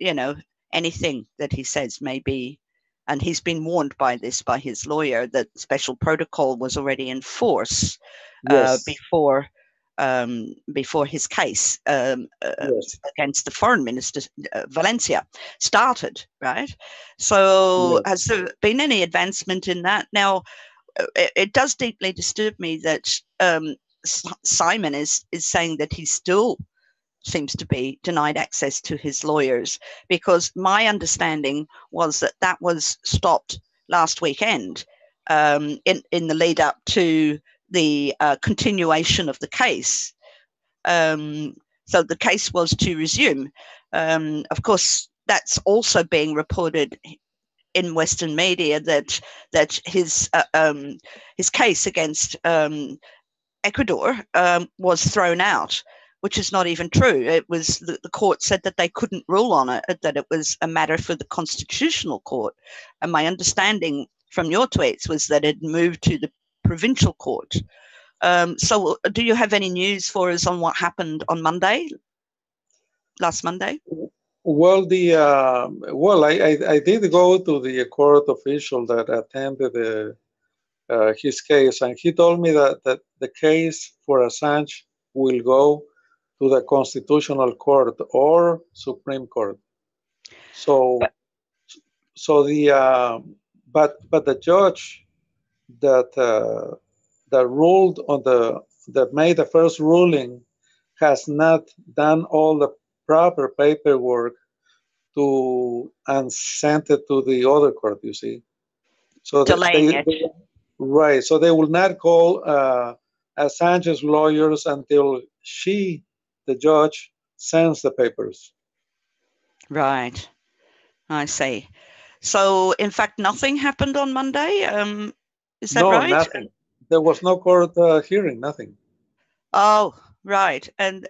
anything that he says may be. And he's been warned by his lawyer that special protocol was already in force before his case against the foreign minister, Valencia, started, right? So has there been any advancement in that? Now, it does deeply disturb me that Simon is saying that he still seems to be denied access to his lawyers, because my understanding was that was stopped last weekend in the lead up to the continuation of the case. So the case was to resume. Of course, that's also being reported in Western media that his case against Ecuador was thrown out, which is not even true. It was the court said that they couldn't rule on it, that it was a matter for the Constitutional Court. And my understanding from your tweets was that it moved to the provincial court. So do you have any news for us on what happened on last Monday? Well, I did go to the court official that attended his case, and he told me that the case for Assange will go to the Constitutional Court or Supreme Court. So the judge that ruled that made the first ruling has not done all the proper paperwork and sent it to the other court, you see. So delaying it. Right. So they will not call Assange's lawyers until the judge, sends the papers. Right. I see. So, in fact, nothing happened on Monday? Is that right? No, nothing. There was no court hearing, nothing. Oh, right. And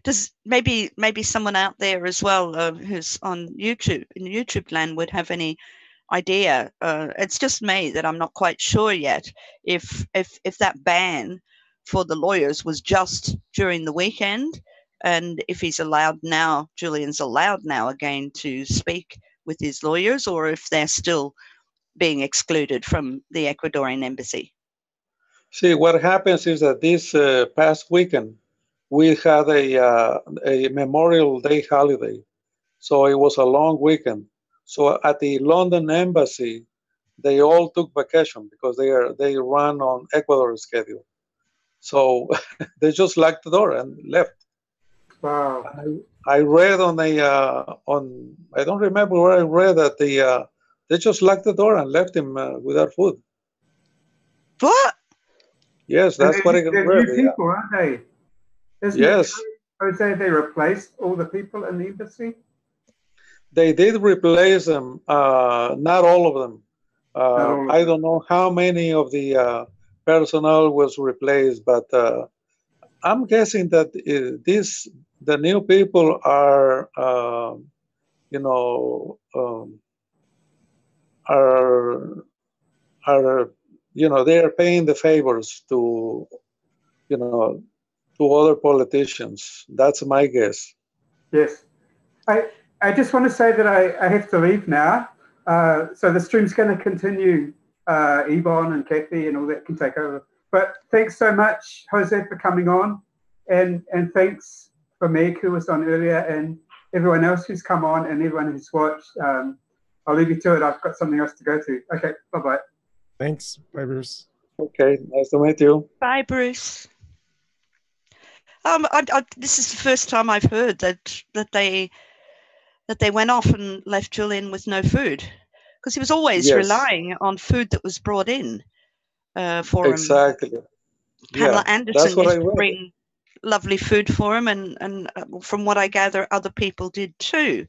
does maybe someone out there as well who's on YouTube, in YouTube land, would have any idea? It's just me that I'm not quite sure yet if that ban for the lawyers was just during the weekend, and if Julian's allowed now again to speak with his lawyers, or if they're still being excluded from the Ecuadorian embassy. See, what happens is that this past weekend, we had a Memorial Day holiday. So it was a long weekend. So at the London embassy, they all took vacation because they run on Ecuador schedule. So they just locked the door and left. Wow. I read on I don't remember where I read that they just locked the door and left him without food. What? Yes, that's what I read. They're new people, aren't they? Isn't Yes. it, Jose, they replaced all the people in the embassy? They did replace them, not all of them. I don't know how many of the personnel was replaced, but I'm guessing that the new people are, they are paying the favors to, to other politicians. That's my guess. Yes. I just want to say that I have to leave now. So the stream's going to continue. Yvonne and Kathy and all that can take over. But thanks so much, Jose, for coming on. And thanks for Meg, who was on earlier, and everyone else who's come on and everyone who's watched. I'll leave you to it. I've got something else to go to. Okay, bye-bye. Thanks. Bye, Bruce. Okay, nice to meet you. Bye, Bruce. This is the first time I've heard that they went off and left Julian with no food, because he was always relying on food that was brought in for him. Exactly. Pamela Anderson that's what used I to read. bring lovely food for him, and from what I gather, other people did too.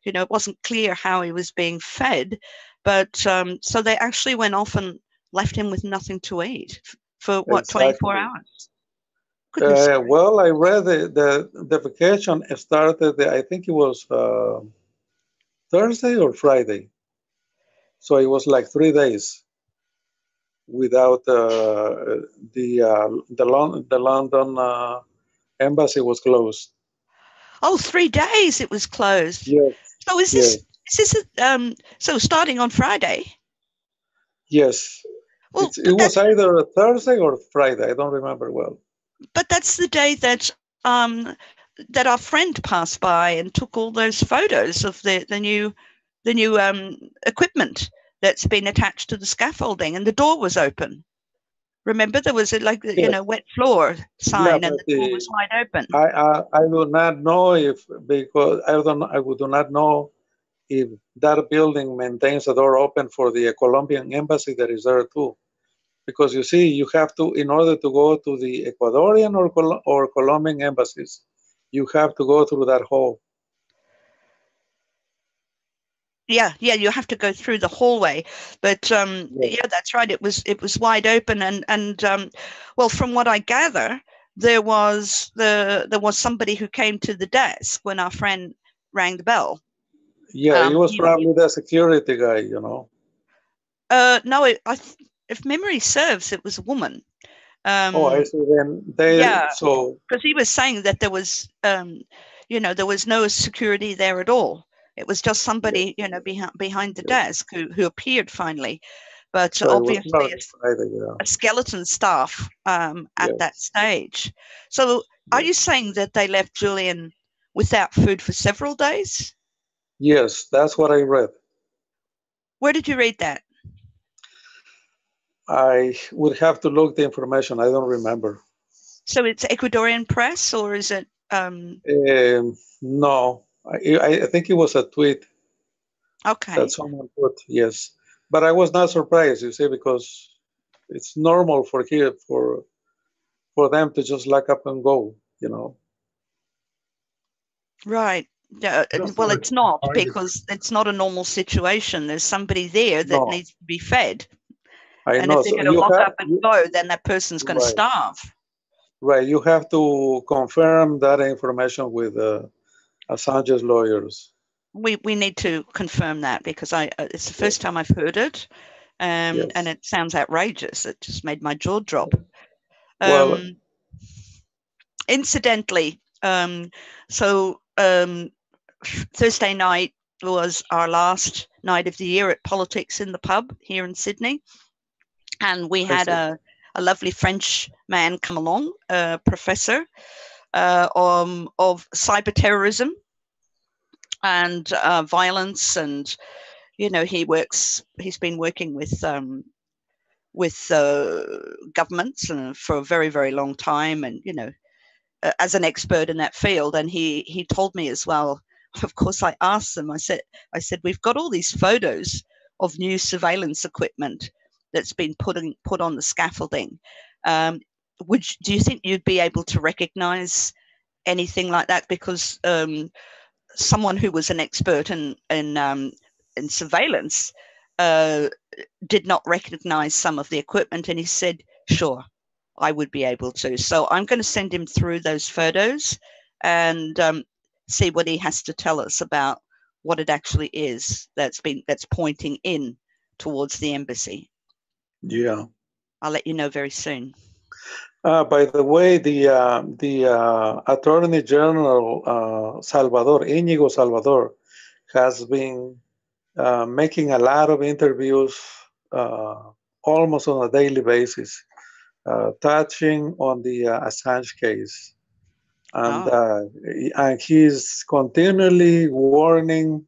It wasn't clear how he was being fed, but so they actually went off and left him with nothing to eat for what, 24 hours? Well, I read the vacation started, I think it was Thursday or Friday. So it was like 3 days without the London embassy was closed. Oh, 3 days it was closed. Yes. So is this so starting on Friday? Yes. Well, it was either a Thursday or Friday. I don't remember well. But that's the day that that our friend passed by and took all those photos of the new equipment that's been attached to the scaffolding, and the door was open. Remember, there was a wet floor sign, and the door was wide open. I do not know because I do not know if that building maintains a door open for the Colombian embassy that is there too. Because you see, you have to, in order to go to the Ecuadorian or Colombian embassies, you have to go through that hall. Yeah, you have to go through the hallway, but yeah, that's right. It was wide open, and well, from what I gather, there was somebody who came to the desk when our friend rang the bell. Yeah, he was probably the security guy, No, if memory serves, it was a woman. I see. Then so because he was saying that there was there was no security there at all. It was just somebody behind the desk who appeared finally, but so obviously a skeleton staff at that stage. So are you saying that they left Julian without food for several days? Yes, that's what I read. Where did you read that? I would have to look the information. I don't remember. So it's Ecuadorian press, or is it? No, I think it was a tweet. Okay. That someone put, yes. But I was not surprised, you see, because it's normal for them to just lock up and go, Right. Well, it's not, because it's not a normal situation. There's somebody there that needs to be fed. And if they're going to lock up and go, then that person's going to starve. Right. You have to confirm that information with Assange's lawyers. We need to confirm that, because it's the first time I've heard it, and it sounds outrageous. It just made my jaw drop. Well, incidentally, Thursday night was our last night of the year at Politics in the Pub here in Sydney. And we had a lovely French man come along, a professor of cyber terrorism and violence. And, he's been working with with governments for a very, very long time, and as an expert in that field. And he told me as well. Of course, I asked them. I said, we've got all these photos of new surveillance equipment that's been put on the scaffolding. Do you think you'd be able to recognize anything like that? Because someone who was an expert in surveillance did not recognize some of the equipment, and he said, sure, I would be able to. So I'm going to send him through those photos and see what he has to tell us about what it actually is that's pointing in towards the embassy. Yeah. I'll let you know very soon. By the way, the Attorney General Salvador, Íñigo Salvador, has been making a lot of interviews almost on a daily basis, touching on the Assange case. And he's continually warning,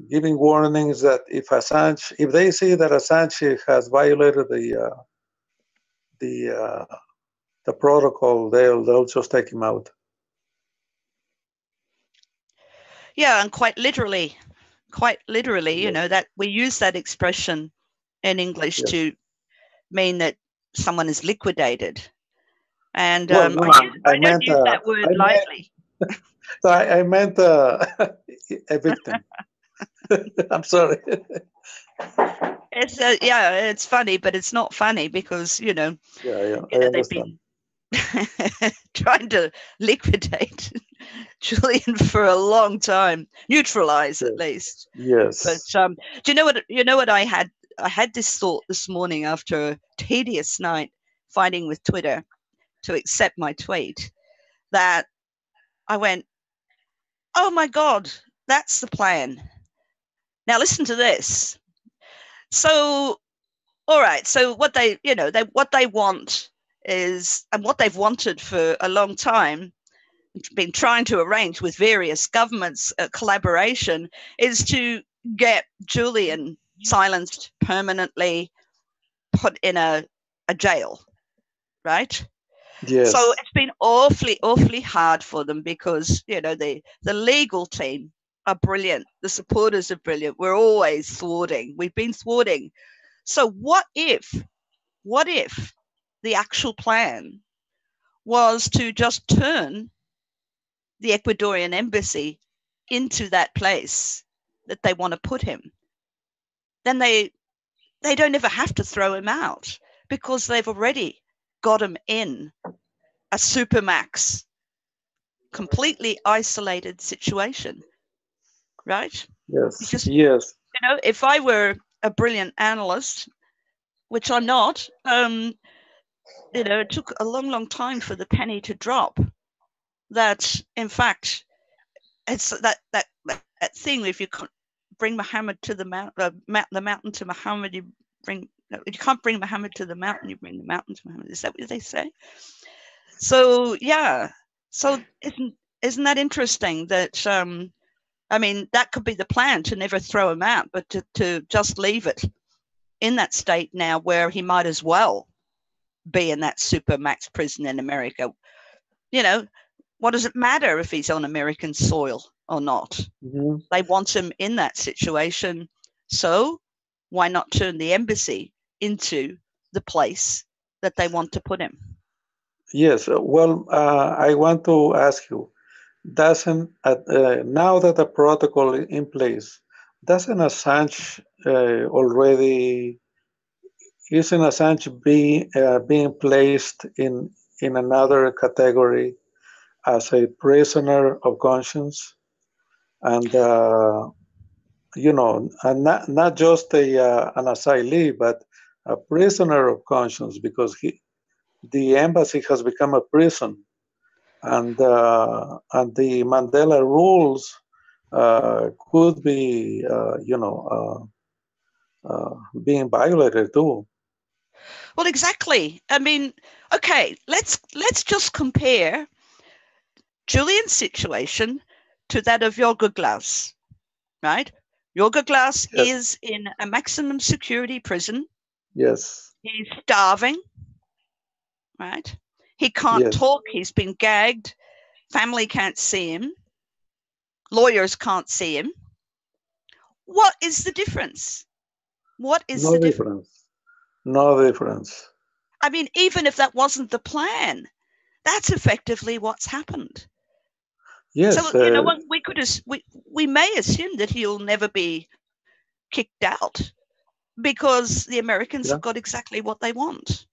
giving warnings that if they see that Assange has violated the protocol, they'll just take him out. Yeah, and quite literally, yes. That we use that expression in English yes. to mean that someone is liquidated. And I don't use that word lightly. I meant a victim. I'm sorry. It's funny, but it's not funny because they've been trying to liquidate Julian for a long time, neutralize at least. Yes. But do you know what I had? I had this thought this morning after a tedious night fighting with Twitter to accept my tweet, that I went, oh my God, that's the plan. Now listen to this. So, all right. So what they want is, and what they've wanted for a long time, been trying to arrange with various governments, collaboration, is to get Julian silenced permanently, put in a jail, right? Yes. So it's been awfully hard for them because the legal team are brilliant, the supporters are brilliant. We're always thwarting. We've been thwarting. So what if the actual plan was to just turn the Ecuadorian embassy into that place that they want to put him? Then they don't ever have to throw him out because they've already got him in a supermax, completely isolated situation, right? Yes. Yes. If I were a brilliant analyst, which I'm not, it took a long time for the penny to drop. That in fact, it's that thing. If you can't bring Muhammad to the mountain to Muhammad, you can't bring Muhammad to the mountain, you bring the mountain to Muhammad. Is that what they say? So yeah. So isn't that interesting? That that could be the plan, to never throw him out, but to just leave it in that state now, where he might as well be in that supermax prison in America. What does it matter if he's on American soil or not? Mm-hmm. They want him in that situation. So why not turn the embassy into the place that they want to put him? Yes. Well, I want to ask you, doesn't now that the protocol is in place, doesn't Assange isn't Assange being placed in another category as a prisoner of conscience, and and not just an asylee, but a prisoner of conscience, because the embassy has become a prison, and the Mandela rules could be being violated too. Well, exactly. Okay, let's just compare Julian's situation to that of Jorge Glass, right? Jorge Glass Yes. is in a maximum security prison. Yes. He's starving, right? He can't Yes. talk. He's been gagged. Family can't see him. Lawyers can't see him. What is the difference? What is No the difference? difference. No difference. I mean, even if that wasn't the plan, that's effectively what's happened. Yes. So, you know what, we may assume that he'll never be kicked out because the Americans have got exactly what they want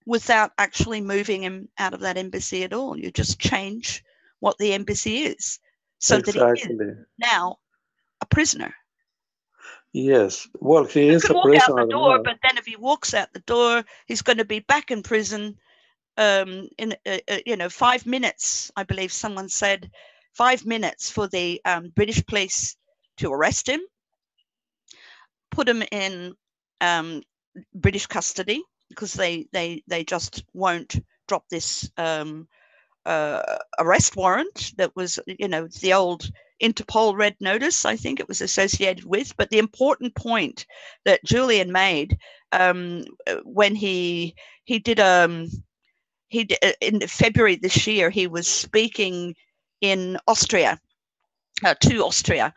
without actually moving him out of that embassy at all. You just change what the embassy is so that he is now a prisoner. Yes. Well, he is a walk prisoner out the door, now. but then if he walks out the door, he's going to be back in prison in 5 minutes. I believe someone said 5 minutes for the British police to arrest him, put him in British custody because they just won't drop this arrest warrant that was, the old Interpol red notice, I think it was associated with. But the important point that Julian made when he did in February this year, he was speaking in Austria, to Austria,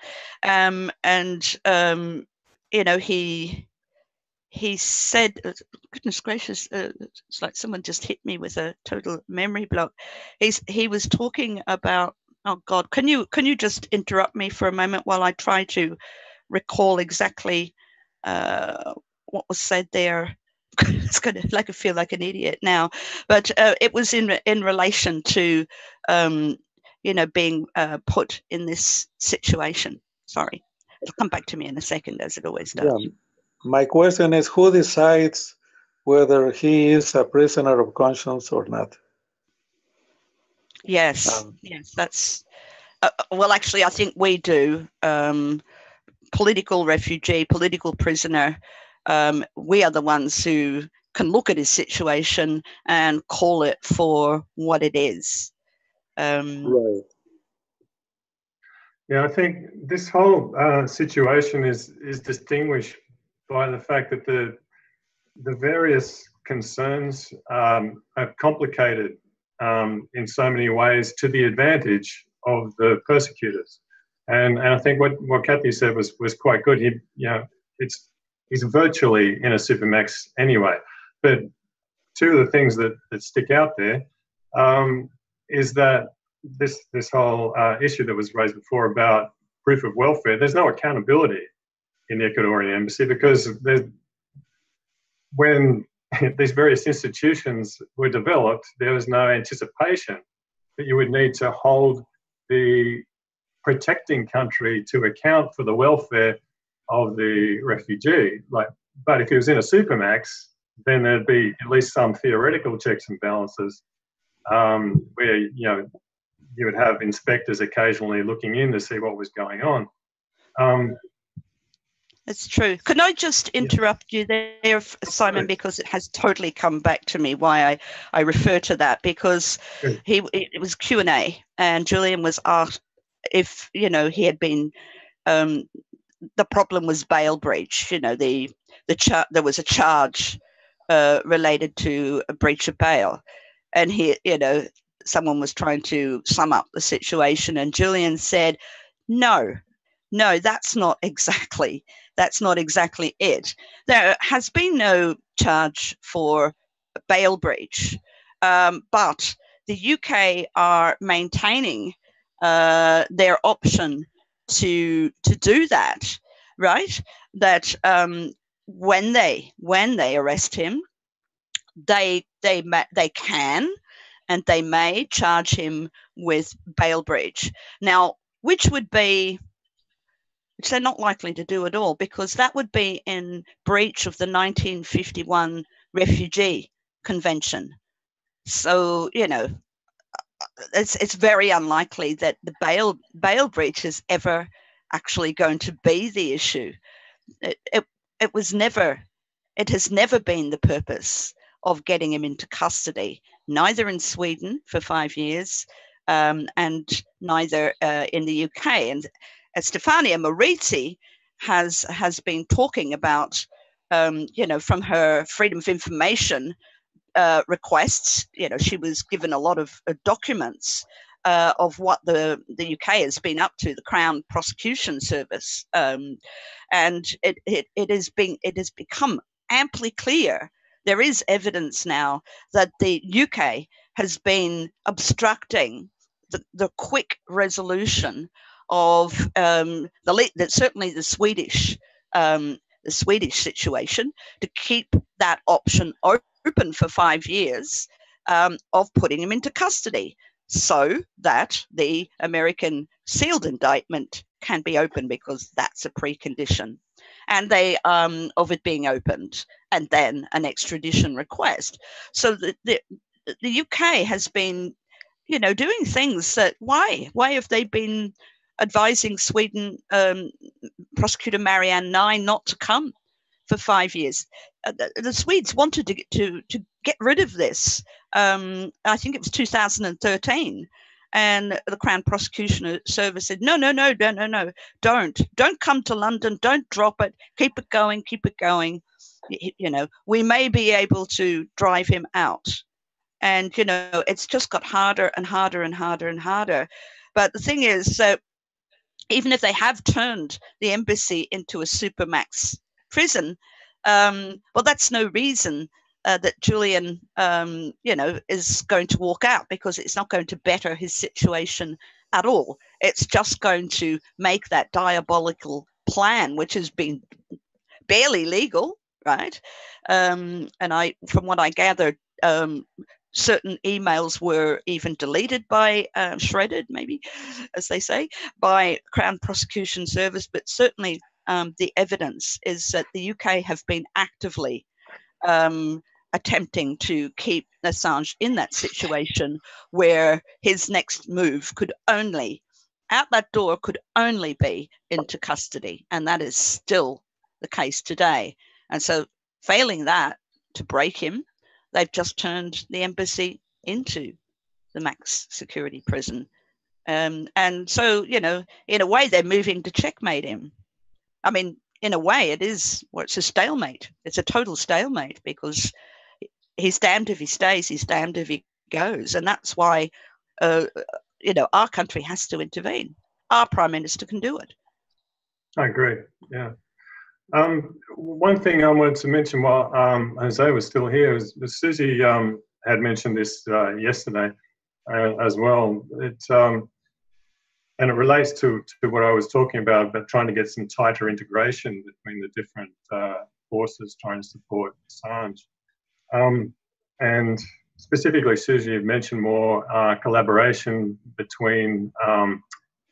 he said, goodness gracious, it's like someone just hit me with a total memory block. He was talking about, oh God, can you just interrupt me for a moment while I try to recall exactly what was said there? It's going to I feel like an idiot now, but it was in relation to being put in this situation. Sorry, it'll come back to me in a second, as it always does. Yeah. My question is, who decides whether he is a prisoner of conscience or not? Yes, yes, that's well, actually, I think we do. Political refugee, political prisoner. We are the ones who can look at his situation and call it for what it is. Right. Yeah, I think this whole situation is distinguished by the fact that the various concerns are complicated in so many ways to the advantage of the persecutors. And I think what Kathy said was quite good. He's virtually in a supermax anyway. But two of the things that stick out there is that this whole issue that was raised before about proof of welfare, there's no accountability in the Ecuadorian embassy because when these various institutions were developed, there was no anticipation that you would need to hold the protecting country to account for the welfare of the refugee. But if he was in a supermax, then there'd be at least some theoretical checks and balances where you would have inspectors occasionally looking in to see what was going on. That's true. Can I just interrupt you there, Simon, because it has totally come back to me why I refer to that, because it was Q&A and Julian was asked if, he had been, the problem was bail breach, there was a charge related to a breach of bail. And someone was trying to sum up the situation and Julian said, no, that's not exactly it. There has been no charge for bail breach, but the UK are maintaining their option to do that, right? That when they arrest him, they can and they may charge him with bail breach. Now, which they're not likely to do at all, because that would be in breach of the 1951 Refugee Convention. So, it's very unlikely that the bail breach is ever actually going to be the issue. It has never been the purpose of getting him into custody, neither in Sweden for 5 years and neither in the UK. And Stefania Marizzi has been talking about, you know, from her freedom of information requests. You know, she was given a lot of documents of what the UK has been up to, the Crown Prosecution Service, and it has become amply clear. There is evidence now that the UK has been obstructing the quick resolution of certainly the Swedish situation, to keep that option open for 5 years of putting him into custody, so that the American sealed indictment can be opened, because that's a precondition, and they of it being opened, and then an extradition request. So the UK has been, you know, doing things that why have they been advising Sweden prosecutor Marianne Nye not to come for 5 years? The Swedes wanted to get rid of this. I think it was 2013, and the Crown Prosecution Service said, no, don't come to London, don't drop it, keep it going. You know, we may be able to drive him out. And, you know, it's just got harder and harder and harder and harder. But the thing is, even if they have turned the embassy into a supermax prison, well, that's no reason that Julian, you know, is going to walk out, because it's not going to better his situation at all. It's just going to make that diabolical plan, which has been barely legal, right? And from what I gathered, certain emails were even deleted by, shredded, maybe, as they say, by Crown Prosecution Service. But certainly the evidence is that the UK have been actively attempting to keep Assange in that situation where his next move could only, out that door, could only be into custody. And that is still the case today. And so failing that, to break him, they've just turned the embassy into the max security prison. And so, you know, in a way, they're moving to checkmate him. I mean, in a way, it is, well, it's a stalemate. It's a total stalemate, because he's damned if he stays, he's damned if he goes. And that's why, you know, our country has to intervene. Our Prime Minister can do it. I agree, yeah. One thing I wanted to mention while Jose was still here is Susie had mentioned this yesterday as well. And it relates to what I was talking about trying to get some tighter integration between the different forces trying to support Assange. And specifically, Susie had mentioned more collaboration between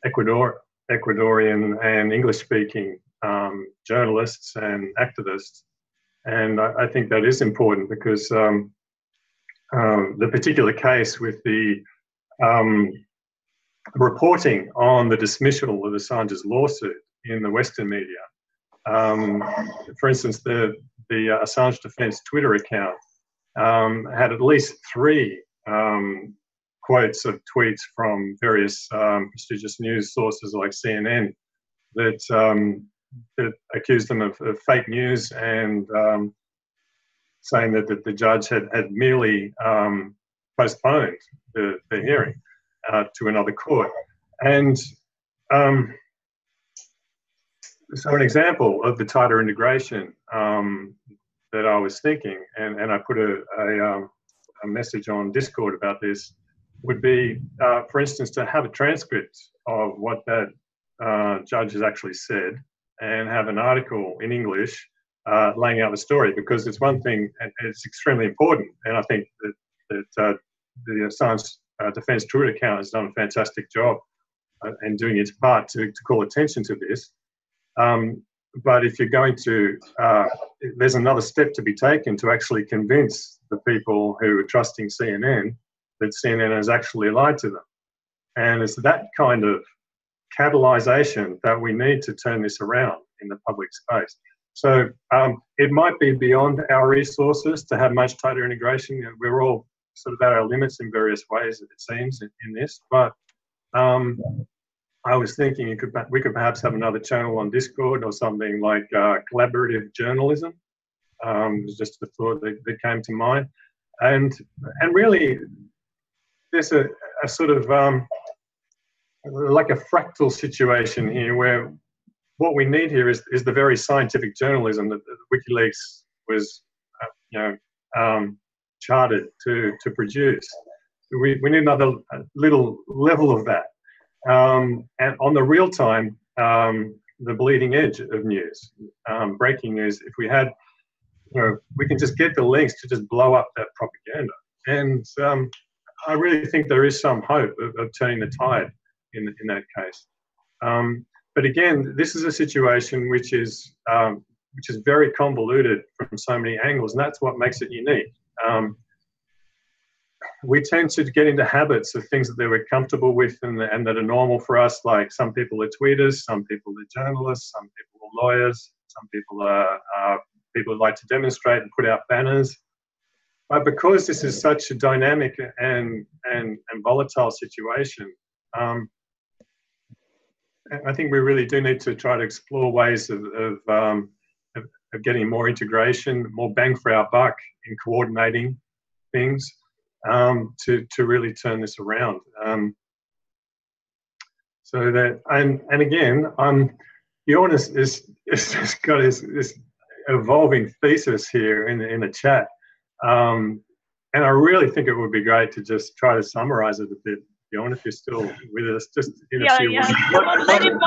Ecuadorian and English-speaking journalists and activists. And I think that is important, because the particular case with the reporting on the dismissal of Assange's lawsuit in the Western media. For instance, the Assange Defence Twitter account had at least 3 quotes of tweets from various prestigious news sources like CNN that accused them of fake news, and saying that the judge had merely postponed the hearing to another court. And so an example of the tighter integration that I was thinking, and I put a message on Discord about this, would be, for instance, to have a transcript of what that judge has actually said, and have an article in English laying out the story, because it's one thing, and it's extremely important. And I think that the Assange Defence Twitter account has done a fantastic job in doing its part to call attention to this. But if you're going to, there's another step to be taken to actually convince the people who are trusting CNN that CNN has actually lied to them. And it's that kind of catalyzation that we need to turn this around in the public space. So it might be beyond our resources to have much tighter integration. You know, we're all sort of at our limits in various ways, it seems, in this. But I was thinking we could perhaps have another channel on Discord or something like collaborative journalism. Just the thought that came to mind, and really, there's a sort of like a fractal situation here, where what we need here is the very scientific journalism that WikiLeaks was, chartered to produce. We need another little level of that. And on the real time, the bleeding edge of news, breaking news, if we had, we can just get the links to just blow up that propaganda. And I really think there is some hope of turning the tide in that case. But again, this is a situation which is very convoluted from so many angles, and that's what makes it unique. We tend to get into habits of things that we're comfortable with and that are normal for us, like some people are tweeters, some people are journalists, some people are lawyers, some people are people who like to demonstrate and put out banners. But because this is such a dynamic and volatile situation, I think we really do need to try to explore ways of getting more integration, more bang for our buck in coordinating things to really turn this around. So that, and again, Bjorn is got this evolving thesis here in the chat, and I really think it would be great to just try to summarize it a bit. Bjorn, if you're still with us, just in a few words. Come on, let him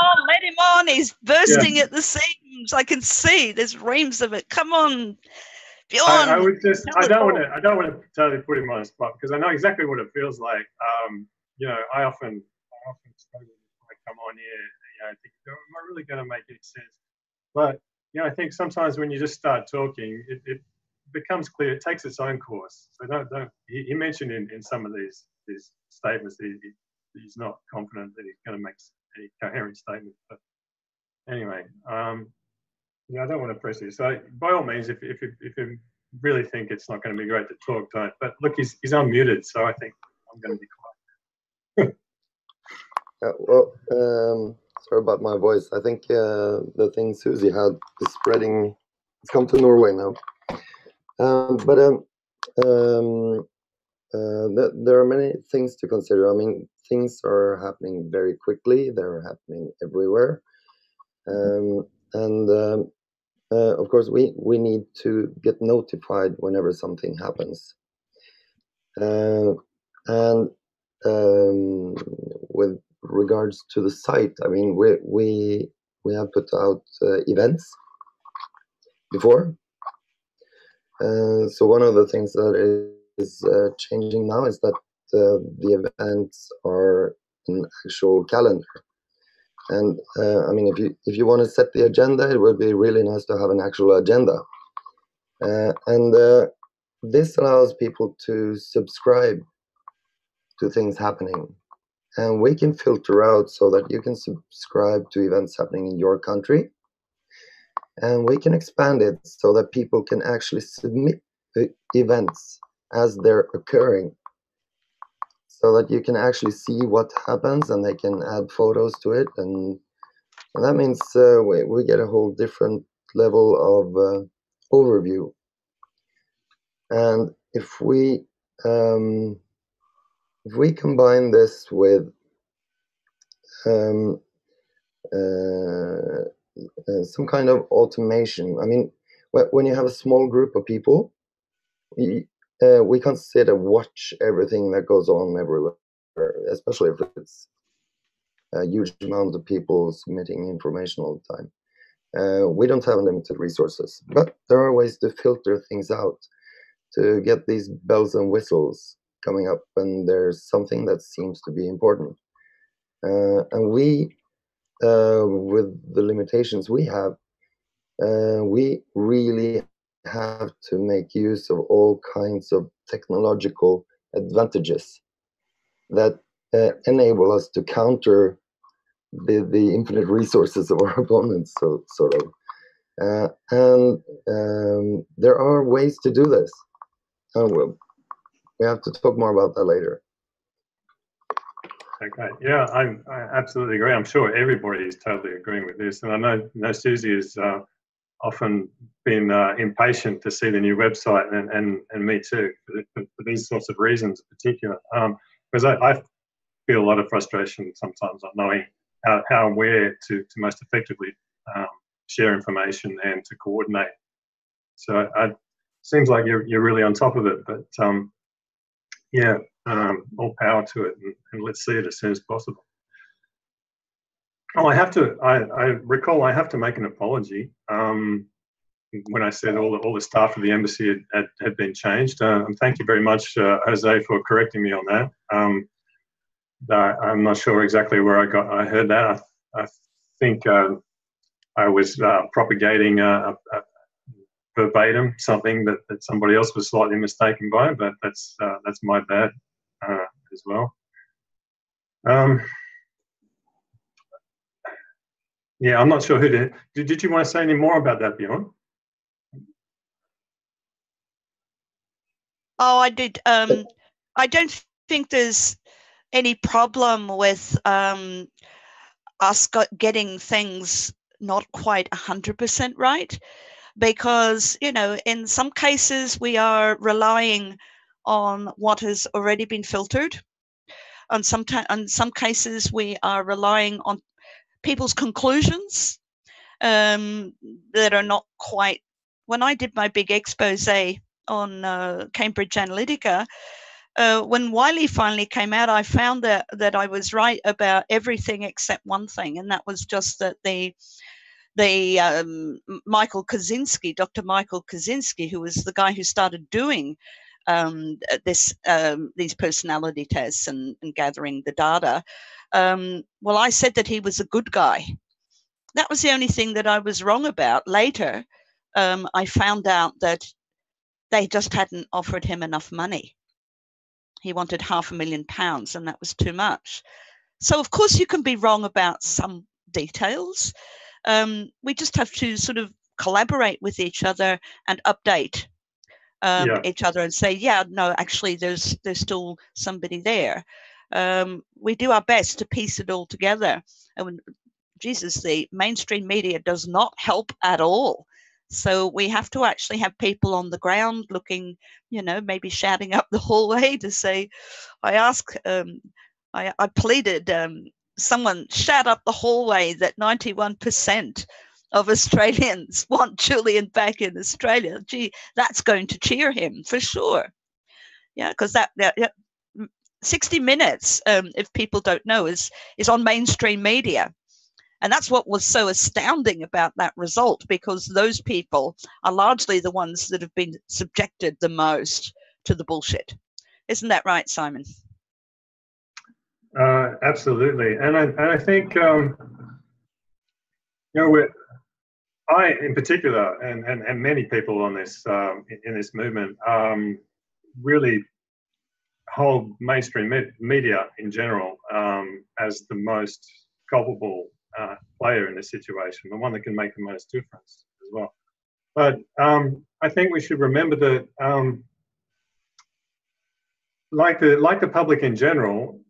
on. He's bursting at the seams. I can see there's reams of it. Come on, Bjorn. I would just, I don't want to totally put him on the spot, because I know exactly what it feels like. I often struggle when I come on here. I think, am I really going to make any sense? But I think sometimes when you just start talking, it becomes clear. It takes its own course. So don't. He mentioned in some of these statements that he's not confident that he's going to make any coherent statement. But anyway, I don't want to press you. So by all means, if you really think it's not going to be great to talk, don't. But look, he's unmuted, so I think I'm going to be quiet. Sorry about my voice. I think the thing Susie had is spreading. It's come to Norway now. There are many things to consider. I mean, things are happening very quickly. They're happening everywhere. Of course, we need to get notified whenever something happens. With regards to the site, I mean, we have put out events before. So one of the things that is changing now is that the events are an actual calendar. And I mean, if you want to set the agenda, it would be really nice to have an actual agenda. This allows people to subscribe to things happening. And we can filter out so that you can subscribe to events happening in your country. And we can expand it so that people can actually submit events as they're occurring, so that you can actually see what happens and they can add photos to it. And that means we get a whole different level of overview. And if we combine this with some kind of automation, I mean, when you have a small group of people, we can't sit and watch everything that goes on everywhere, especially if it's a huge amount of people submitting information all the time. We don't have limited resources, but there are ways to filter things out, to get these bells and whistles coming up when there's something that seems to be important. And we, with the limitations we have, we really have to make use of all kinds of technological advantages that enable us to counter the infinite resources of our opponents, sort of. There are ways to do this. We have to talk more about that later. Okay, yeah, I absolutely agree. I'm sure everybody is totally agreeing with this, and I know Susie has often been impatient to see the new website, and me too, for these sorts of reasons in particular, because I feel a lot of frustration sometimes not knowing how and where to most effectively share information and to coordinate. So it seems like you're really on top of it, but yeah, all power to it, and let's see it as soon as possible. Oh, I recall I have to make an apology. When I said all the staff of the embassy had been changed. Thank you very much, Jose, for correcting me on that. I'm not sure exactly where I heard that. I think I was propagating verbatim something that somebody else was slightly mistaken by, but that's my bad as well. Yeah, I'm not sure who did you want to say any more about that, Bjorn? Oh, I did. I don't think there's any problem with us getting things not quite 100% right, because, you know, in some cases we are relying on what has already been filtered. In some cases we are relying on people's conclusions that are not quite. When I did my big expose on Cambridge Analytica, when Wiley finally came out, I found that I was right about everything except one thing, and that was just that Michael Kaczynski, Dr. Michael Kaczynski, who was the guy who started doing these personality tests and gathering the data, well, I said that he was a good guy. That was the only thing that I was wrong about. Later, I found out that they just hadn't offered him enough money. He wanted £500,000, and that was too much. So, of course, you can be wrong about some details. We just have to sort of collaborate with each other and update each other and say, yeah, no, actually, there's still somebody there. We do our best to piece it all together. And Jesus, the mainstream media does not help at all. So we have to actually have people on the ground looking, you know, maybe shouting up the hallway to say, I pleaded, someone shout up the hallway that 91% of Australians want Julian back in Australia. Gee, that's going to cheer him for sure. Yeah, because that 60 Minutes, if people don't know, is on mainstream media. And that's what was so astounding about that result, because those people are largely the ones that have been subjected the most to the bullshit. Isn't that right, Simon? Absolutely. And I think, you know, I in particular, and many people on this in this movement, really hold mainstream media in general as the most culpable player in this situation, the one that can make the most difference as well. But I think we should remember that, like the public in general,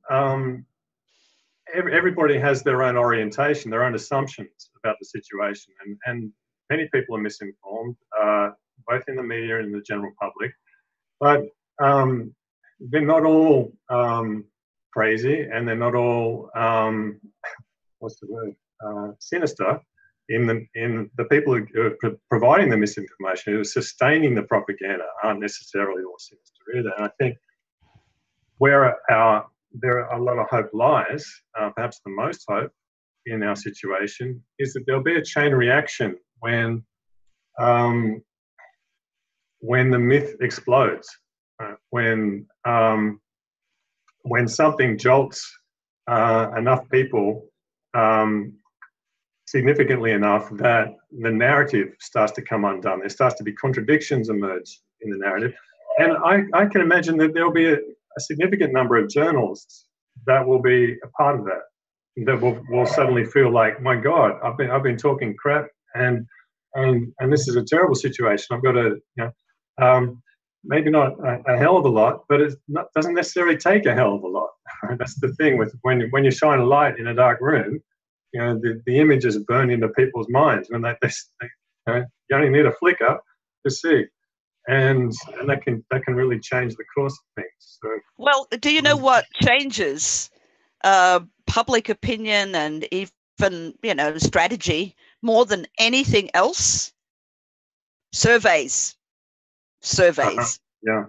everybody has their own orientation, their own assumptions about the situation, and many people are misinformed, both in the media and the general public. But they're not all crazy, and they're not all what's the word? Sinister. In the people who are providing the misinformation, who are sustaining the propaganda, aren't necessarily all sinister either. And I think where there are a lot of hope lies, perhaps the most hope in our situation, is that there'll be a chain reaction when the myth explodes, when something jolts enough people significantly enough that the narrative starts to come undone. There starts to be contradictions emerge in the narrative. And I can imagine that there'll be a significant number of journalists that will be a part of that will suddenly feel like, my God, I've been talking crap, and this is a terrible situation. I've got to, you know, maybe not a hell of a lot, but it doesn't necessarily take a hell of a lot. That's the thing with when you shine a light in a dark room, you know, the images burn into people's minds. When they you know, you only need a flicker to see, and that can really change the course of things. So, well, do you know what changes public opinion and even, you know, strategy more than anything else? Surveys. Yeah.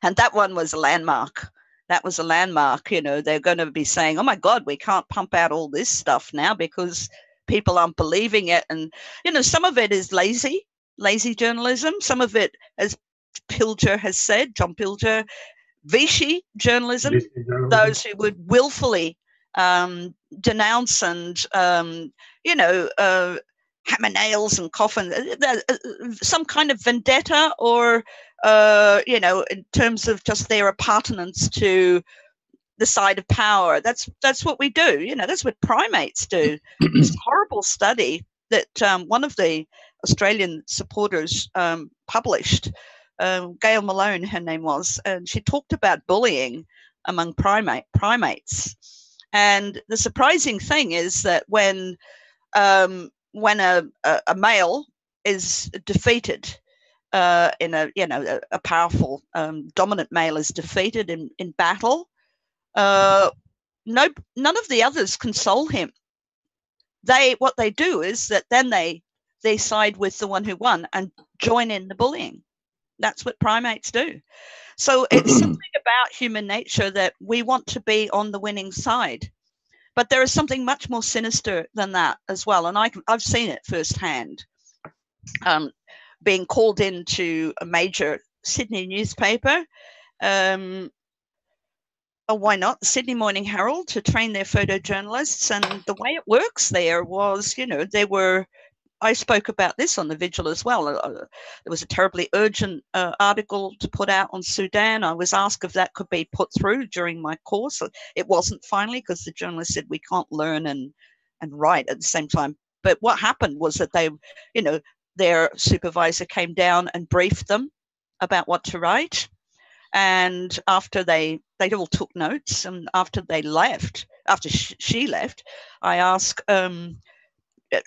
And that one was a landmark. That was a landmark. You know, they're going to be saying, oh my God, we can't pump out all this stuff now because people aren't believing it. And, you know, some of it is lazy journalism. Some of it, as Pilger has said, John Pilger, Vichy journalism, those who would willfully denounce and, you know, hammer nails and coffin, some kind of vendetta, or, you know, in terms of just their appartenance to the side of power. That's what we do. You know, that's what primates do. This horrible study that one of the Australian supporters published, Gail Malone, her name was, and she talked about bullying among primates. And the surprising thing is that when a male is defeated in a, you know, a powerful dominant male is defeated in battle, none of the others console him. What they do is that then they side with the one who won and join in the bullying. That's what primates do. So it's something about human nature that we want to be on the winning side. But there is something much more sinister than that as well. And I've seen it firsthand. Being called into a major Sydney newspaper, or why not, the Sydney Morning Herald, to train their photojournalists. And the way it works there was, you know, I spoke about this on the Vigil as well. There was a terribly urgent article to put out on Sudan. I was asked if that could be put through during my course. It wasn't finally, because the journalist said we can't learn and write at the same time. But what happened was that they, you know, their supervisor came down and briefed them about what to write. And after they all took notes, and after they left, after she left, I asked,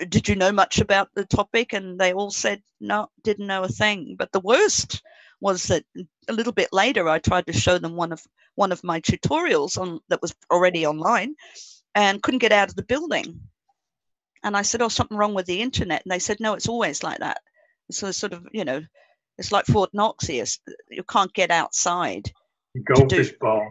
did you know much about the topic? And they all said, no, didn't know a thing. But the worst was that a little bit later, I tried to show them one of my tutorials that was already online, and couldn't get out of the building. And I said, oh, something wrong with the internet. And they said, no, it's always like that. So sort of, you know, it's like Fort Knox here. You can't get outside to do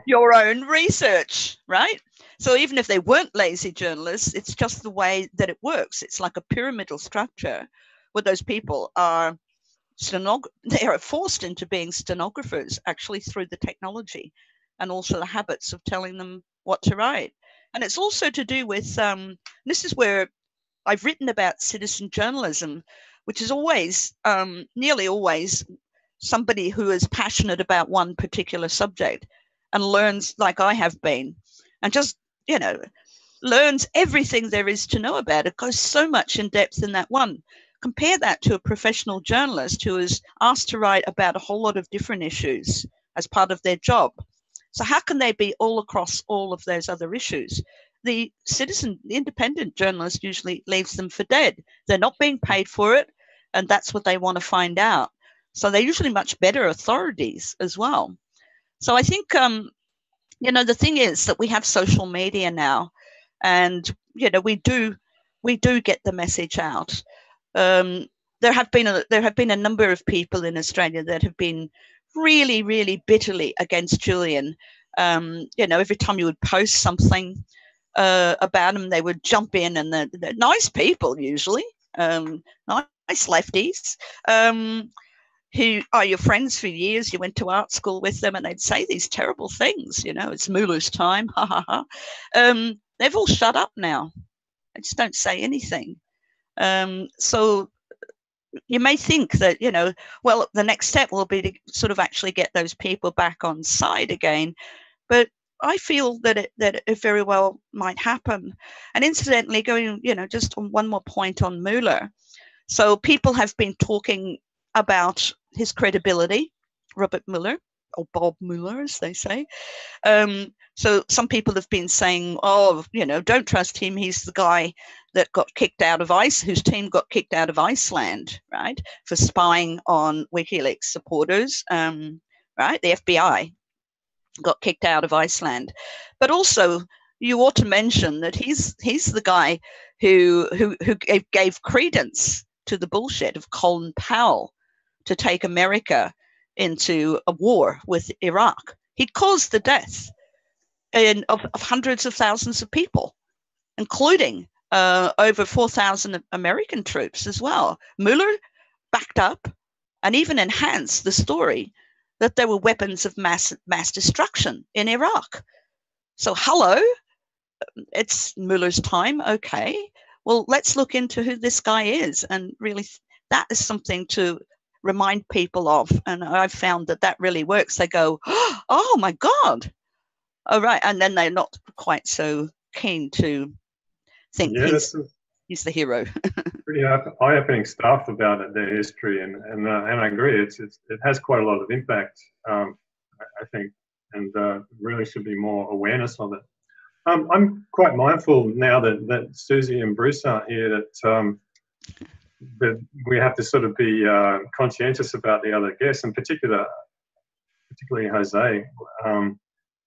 your own research, right? So even if they weren't lazy journalists, it's just the way that it works. It's like a pyramidal structure where those people are they are forced into being stenographers, actually, through the technology and also the habits of telling them what to write. And it's also to do with, this is where I've written about citizen journalism, which is always, nearly always, somebody who is passionate about one particular subject and learns, like I have been, and just, you know, learns everything there is to know about it, goes so much in depth in that one. Compare that to a professional journalist who is asked to write about a whole lot of different issues as part of their job. So how can they be all across all of those other issues? The independent journalist usually leaves them for dead. They're not being paid for it, and that's what they want to find out. So they're usually much better authorities as well. So I think, you know, the thing is that we have social media now, and, you know, we do get the message out. There have been a number of people in Australia that have been really, really bitterly against Julian. You know, every time you would post something about him, they would jump in, and they're nice people usually, nice lefties, who are your friends for years. You went to art school with them, and they'd say these terrible things. You know, it's Mulu's time, ha ha ha. They've all shut up now. They just don't say anything. So you may think that, you know, well, the next step will be to sort of actually get those people back on side again. But I feel that it very well might happen. And incidentally, going, you know, just on one more point on Mueller. So people have been talking about his credibility, Robert Mueller, or Bob Mueller, as they say. So some people have been saying, oh, don't trust him. He's the guy that got kicked out of whose team got kicked out of Iceland, right, for spying on WikiLeaks supporters, right? The FBI got kicked out of Iceland. But also, you ought to mention that he's the guy who gave credence to the bullshit of Colin Powell to take America into a war with Iraq. He caused the death of hundreds of thousands of people, including over 4,000 American troops as well. Mueller backed up and even enhanced the story that there were weapons of mass destruction in Iraq. So hello, it's Mueller's time. Okay, well, let's look into who this guy is. And really, that is something to remind people of. And I've found that really works. They go, oh my God. Oh, right. And then they're not quite so keen to think he's the hero. Pretty eye-opening stuff about their history. And I agree. It has quite a lot of impact, I think, and really should be more awareness of it. I'm quite mindful now that Susie and Bruce aren't here that we have to sort of be conscientious about the other guests, in particularly Jose.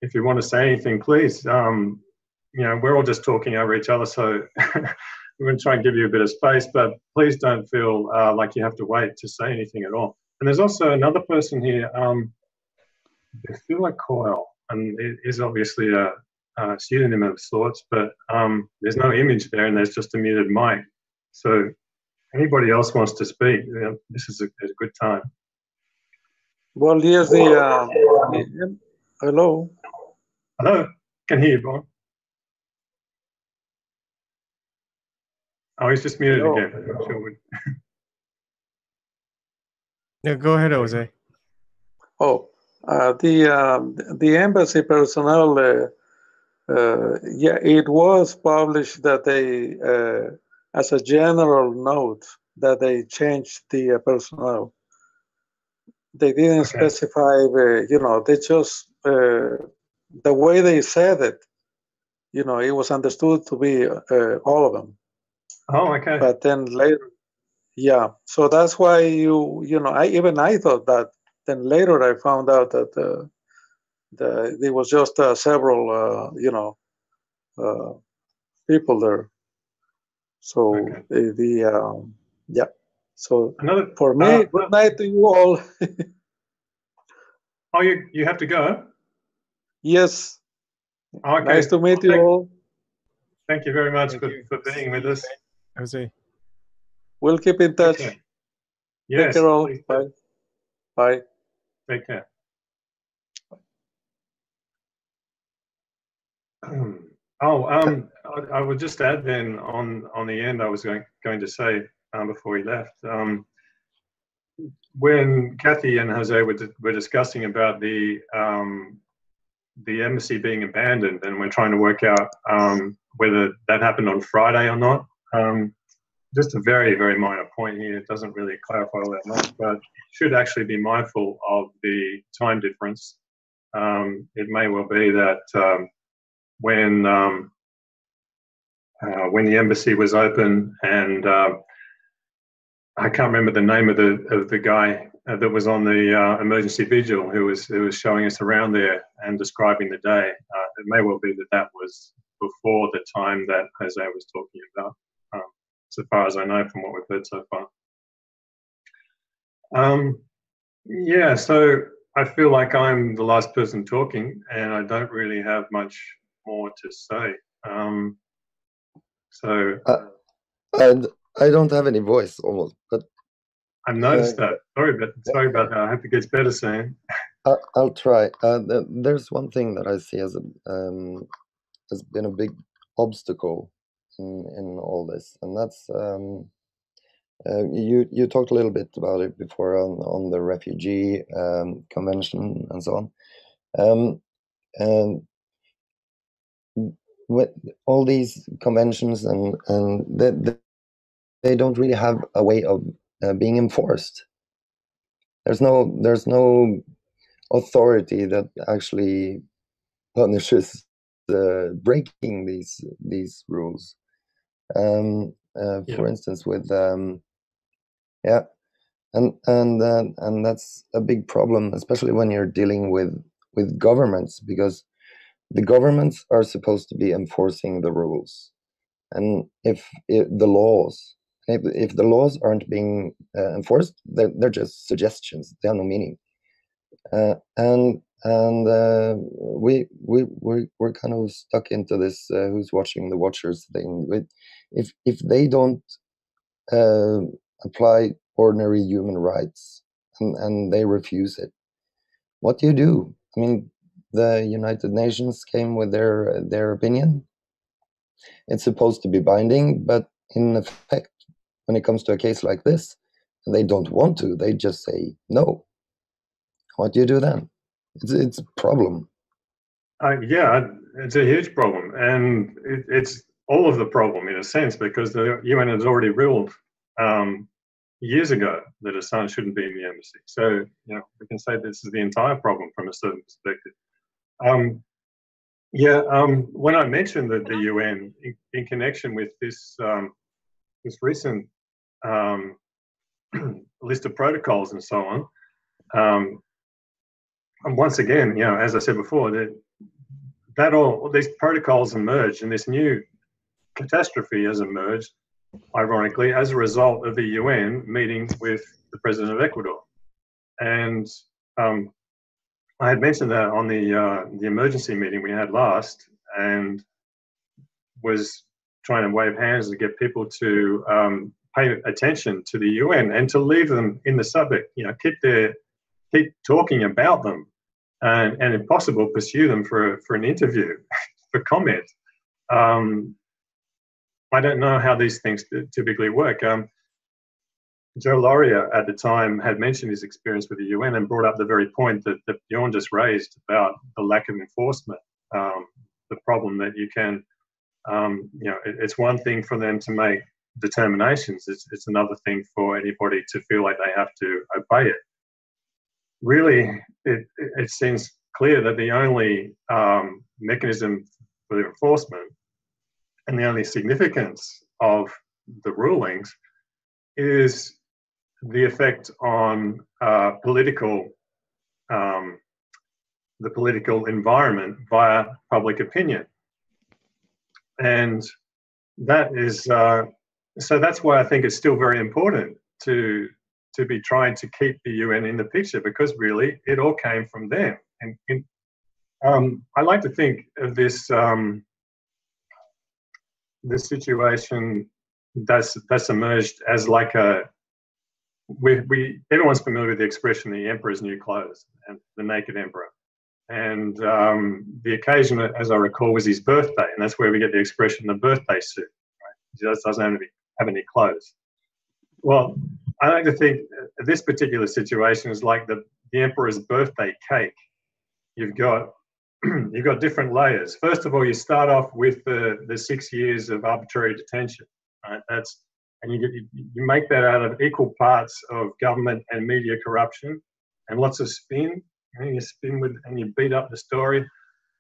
If you want to say anything, please. We're all just talking over each other, so we're going to try and give you a bit of space, but please don't feel like you have to wait to say anything at all. And there's also another person here, Phila Coyle, and it is obviously a pseudonym of sorts, but there's no image there and there's just a muted mic. So anybody else wants to speak, this is a good time. Well, yes, hello. Hello, can hear you, Bob. Oh, he's just muted again. I'm not sure Yeah, go ahead, Jose. Oh, the embassy personnel, it was published that they, as a general note, that they changed the personnel. They didn't specify, they just, the way they said it, it was understood to be all of them. Oh, okay. But then later, so that's why I thought that. Then later I found out that there was just several, people there. So So for me, good night to you all. Oh, you have to go? Yes. Okay. Nice to meet you all. Thank you very much for being with us. Jose. We'll keep in touch. Okay. Take Yes. care all. Bye. Bye. Take care. I would just add then on the end, I was going to say before he left, when Kathy and Jose were discussing about the embassy being abandoned, and we're trying to work out whether that happened on Friday or not. Just a very, very minor point here. It doesn't really clarify all that much, but should actually be mindful of the time difference. It may well be that when the embassy was open, and I can't remember the name of the guy that was on the emergency vigil who was showing us around there and describing the day. It may well be that was before the time that Jose was talking about, so far as I know from what we've heard so far. So I feel like I'm the last person talking, and I don't really have much more to say. I don't have any voice almost, but I noticed that. Sorry about that. I hope it gets better soon. I'll try. There's one thing that I see as has been a big obstacle in all this, and that's you talked a little bit about it before on the refugee convention and so on, and with all these conventions and they don't really have a way of being enforced. There's no authority that actually punishes breaking these rules. For instance, with yeah, and that's a big problem, especially when you're dealing with governments, because the governments are supposed to be enforcing the rules, and if the laws aren't being enforced, they're just suggestions. They have no meaning. We're kind of stuck into this who's watching the watchers thing. If they don't apply ordinary human rights and they refuse it, what do you do? I mean, the United Nations came with their opinion. It's supposed to be binding, but in effect, when it comes to a case like this, they don't want to. They just say no. What do you do then? It's a problem. Yeah, it's a huge problem, and it's all of the problem in a sense, because the UN has already ruled years ago that Assange shouldn't be in the embassy. So, we can say this is the entire problem from a certain perspective. When I mentioned that the UN, in connection with this this recent list of protocols and so on, and once again, as I said before, that all these protocols emerged, and this new catastrophe has emerged, ironically, as a result of the UN meeting with the president of Ecuador. And I had mentioned that on the emergency meeting we had last, and was trying to wave hands to get people to pay attention to the UN and to leave them in the subject. Keep talking about them, and if possible, pursue them for an interview, for comment. I don't know how these things typically work. Joe Lauria at the time had mentioned his experience with the UN and brought up the very point that Bjorn just raised about the lack of enforcement. The problem that you can, it's one thing for them to make determinations. It's another thing for anybody to feel like they have to obey it. Really, it seems clear that the only mechanism for the enforcement and the only significance of the rulings is the effect on the political environment via public opinion. And that is, so that's why I think it's still very important to be trying to keep the UN in the picture, because really it all came from them. And I like to think of this this situation that's emerged as like everyone's familiar with the expression "the emperor's new clothes" and the naked emperor. And the occasion, as I recall, was his birthday, and that's where we get the expression "the birthday suit." Right? He just doesn't have any clothes. Well, I like to think this particular situation is like the emperor's birthday cake. You've got different layers. First of all, you start off with the 6 years of arbitrary detention. Right? And you make that out of equal parts of government and media corruption, and lots of spin. You spin with, and you beat up the story,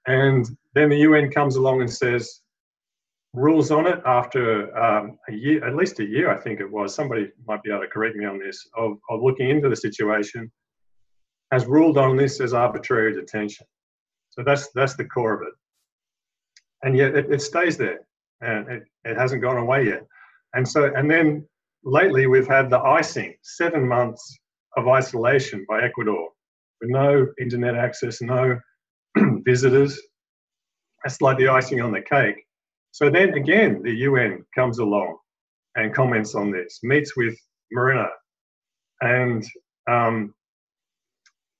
and then the UN comes along and says, rules on it after a year, at least a year, I think it was. Somebody might be able to correct me on this. Of looking into the situation, has ruled on this as arbitrary detention. So that's the core of it, and yet it stays there, and it hasn't gone away yet. And then lately we've had the icing, 7 months of isolation by Ecuador, with no internet access, no visitors. That's like the icing on the cake. So then again, the UN comes along and comments on this, meets with Marina, and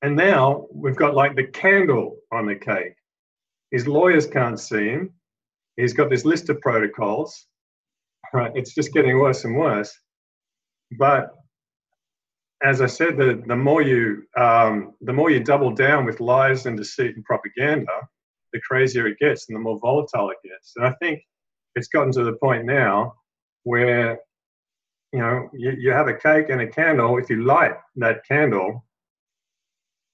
now we've got like the candle on the cake. His lawyers can't see him. He's got this list of protocols. Right, it's just getting worse and worse. But as I said, the more you double down with lies and deceit and propaganda, the crazier it gets and the more volatile it gets. And I think it's gotten to the point now where you have a cake and a candle. If you light that candle,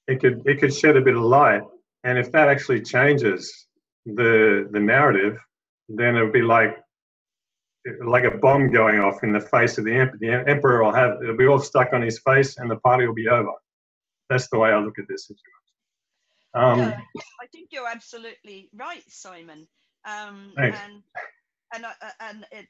it could shed a bit of light. And if that actually changes the narrative, then it would be like a bomb going off in the face of the emperor. The emperor it'll be all stuck on his face, and the party will be over. That's the way I look at this situation. Yeah, I think you're absolutely right, Simon. Thanks. And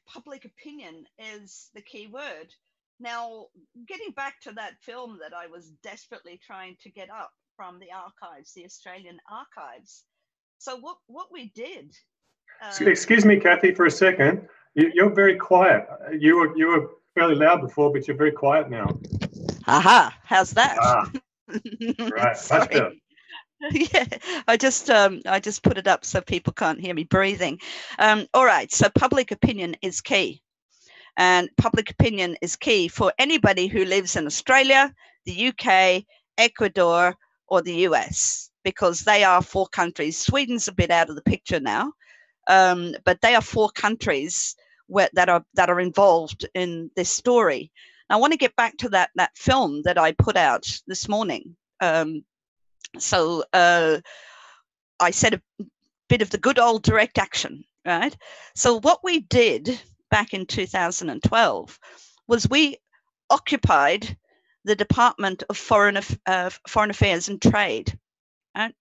public opinion is the key word. Now, getting back to that film that I was desperately trying to get up from the archives, the Australian archives. So what we did. Excuse me, Kathy, for a second. You're very quiet. You were fairly loud before, but you're very quiet now. Aha! How's that? Right. Sorry. That's good. Yeah, I just put it up so people can't hear me breathing. All right, so public opinion is key. And public opinion is key for anybody who lives in Australia, the UK, Ecuador, or the US, because they are 4 countries. Sweden's a bit out of the picture now, but they are 4 countries that are involved in this story. Now, I want to get back to that film that I put out this morning. So I said a bit of the good old direct action, right? So what we did back in 2012 was we occupied the Department of Foreign Affairs and Trade, right?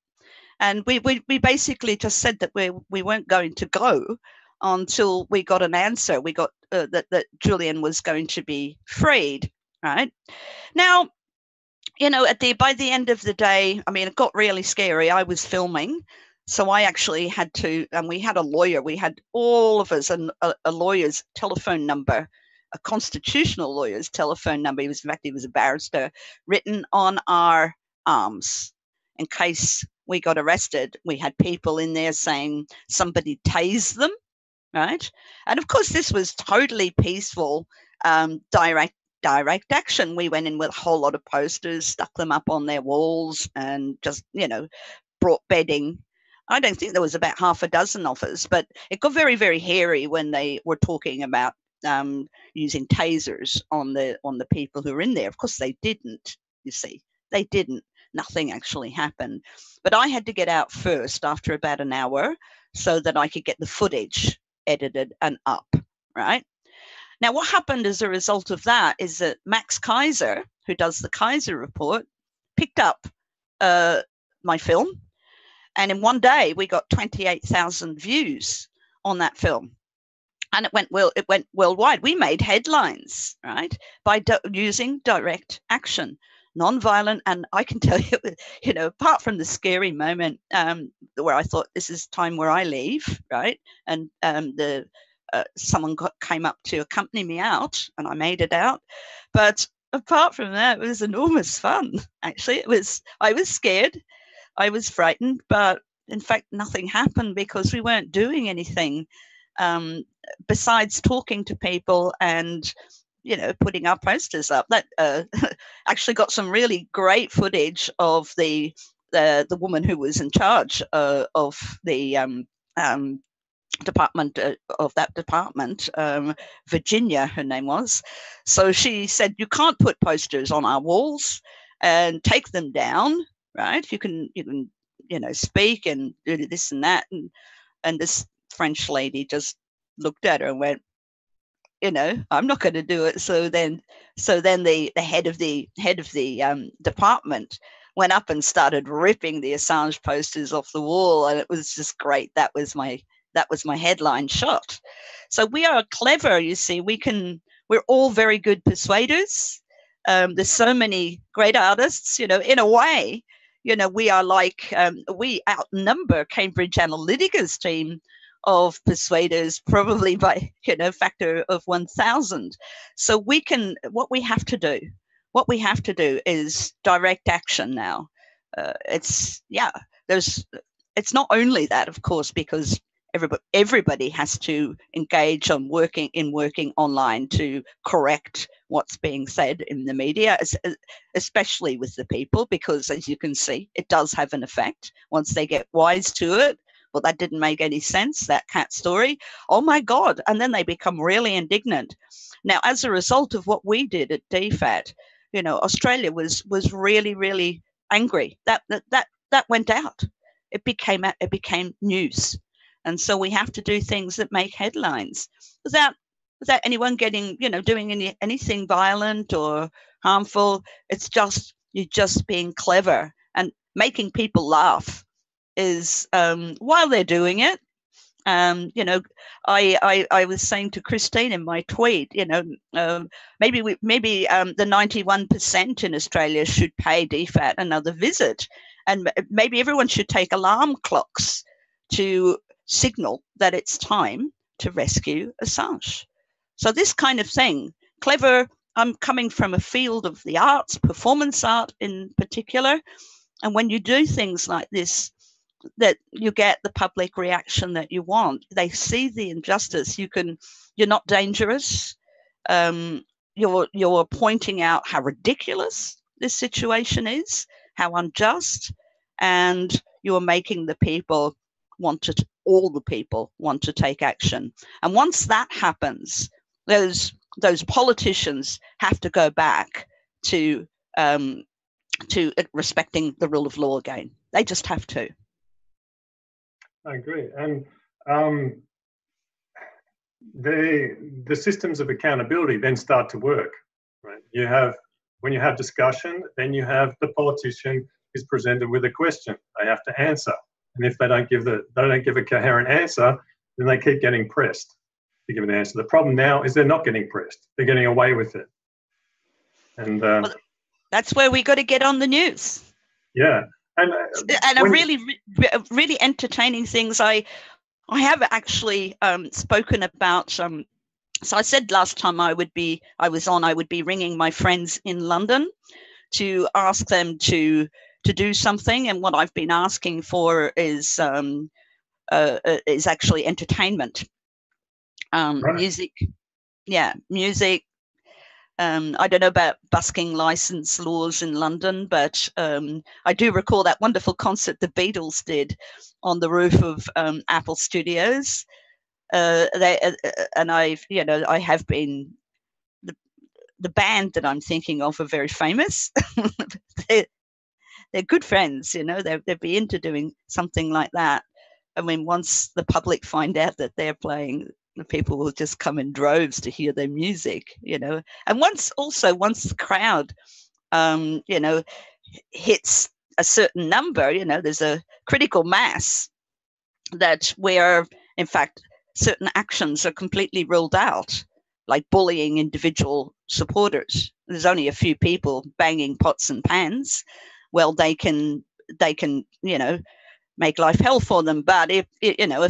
And we basically just said that we weren't going to go until we got an answer. We got that Julian was going to be freed, right? Now, you know, by the end of the day, I mean, it got really scary. I was filming, so I actually had to, and we had a lawyer. We had all of us a lawyer's telephone number, a constitutional lawyer's telephone number. He was a barrister, written on our arms in case we got arrested. We had people in there saying somebody tased them, right? And of course, this was totally peaceful, direct action. We went in with a whole lot of posters, stuck them up on their walls, and just, you know, brought bedding. I don't think there was about half a dozen of us, but it got very, very hairy when they were talking about using tasers on the people who were in there. Of course, they didn't. You see, they didn't. Nothing actually happened. But I had to get out first after about an hour so that I could get the footage edited and up, right? Now, what happened as a result of that is that Max Kaiser, who does the Kaiser report, picked up my film. And in one day, we got 28,000 views on that film. And it went worldwide. We made headlines, right, by using direct action, non-violent. And I can tell you, you know, apart from the scary moment where I thought this is time where I leave, right, and someone came up to accompany me out, and I made it out. But apart from that, it was enormous fun. Actually, I was scared, I was frightened, but in fact, nothing happened because we weren't doing anything besides talking to people and, you know, putting our posters up. That actually got some really great footage of the woman who was in charge of the department Virginia, her name was. So she said, you can't put posters on our walls, and take them down, right? You can you know, speak and do this and that. And this French lady just looked at her and went, you know, I'm not going to do it. So then the head of the department went up and started ripping the Assange posters off the wall, and it was just great. That was my headline shot. So we are clever, you see. We're all very good persuaders. There's so many great artists, you know. In a way, you know, we are like we outnumber Cambridge Analytica's team of persuaders probably by, you know, factor of 1,000. So what we have to do is direct action now. It's not only that, of course, because everybody has to engage on working online to correct what's being said in the media, especially with the people, because as you can see, it does have an effect once they get wise to it. Well, that didn't make any sense, that cat story. Oh my God. And then they become really indignant. Now, as a result of what we did at DFAT, you know, Australia was really, really angry. That went out. It became news. And so we have to do things that make headlines without anyone getting, doing anything violent or harmful. It's just, you're just being clever and making people laugh is while they're doing it. I was saying to Christine in my tweet, maybe the 91% in Australia should pay DFAT another visit, and maybe everyone should take alarm clocks to signal that it's time to rescue Assange. So this kind of thing, clever. I'm coming from a field of the arts, performance art in particular, and when you do things like this, that you get the public reaction that you want. They see the injustice. You're not dangerous. You're pointing out how ridiculous this situation is, how unjust, and you're making all the people want to take action. And once that happens, those politicians have to go back to respecting the rule of law again. They just have to. I agree. And the systems of accountability then start to work. Right? When you have discussion, then you have the politician is presented with a question they have to answer. And if they don't give a coherent answer, then they keep getting pressed to give an answer. The problem now is they're not getting pressed. They're getting away with it. And well, that's where we got to get on the news. Yeah. And really entertaining things. I have actually spoken about. So I said last time I would be ringing my friends in London to ask them to do something, and what I've been asking for is actually entertainment, right. Music. I don't know about busking license laws in London, but I do recall that wonderful concert the Beatles did on the roof of Apple Studios. I have been, the band that I'm thinking of are very famous. They're good friends, they'd be into doing something like that. I mean, once the public find out that they're playing, the people will just come in droves to hear their music, and once the crowd, hits a certain number, there's a critical mass where, in fact, certain actions are completely ruled out, like bullying individual supporters. There's only a few people banging pots and pans. Well, they can, make life hell for them. But if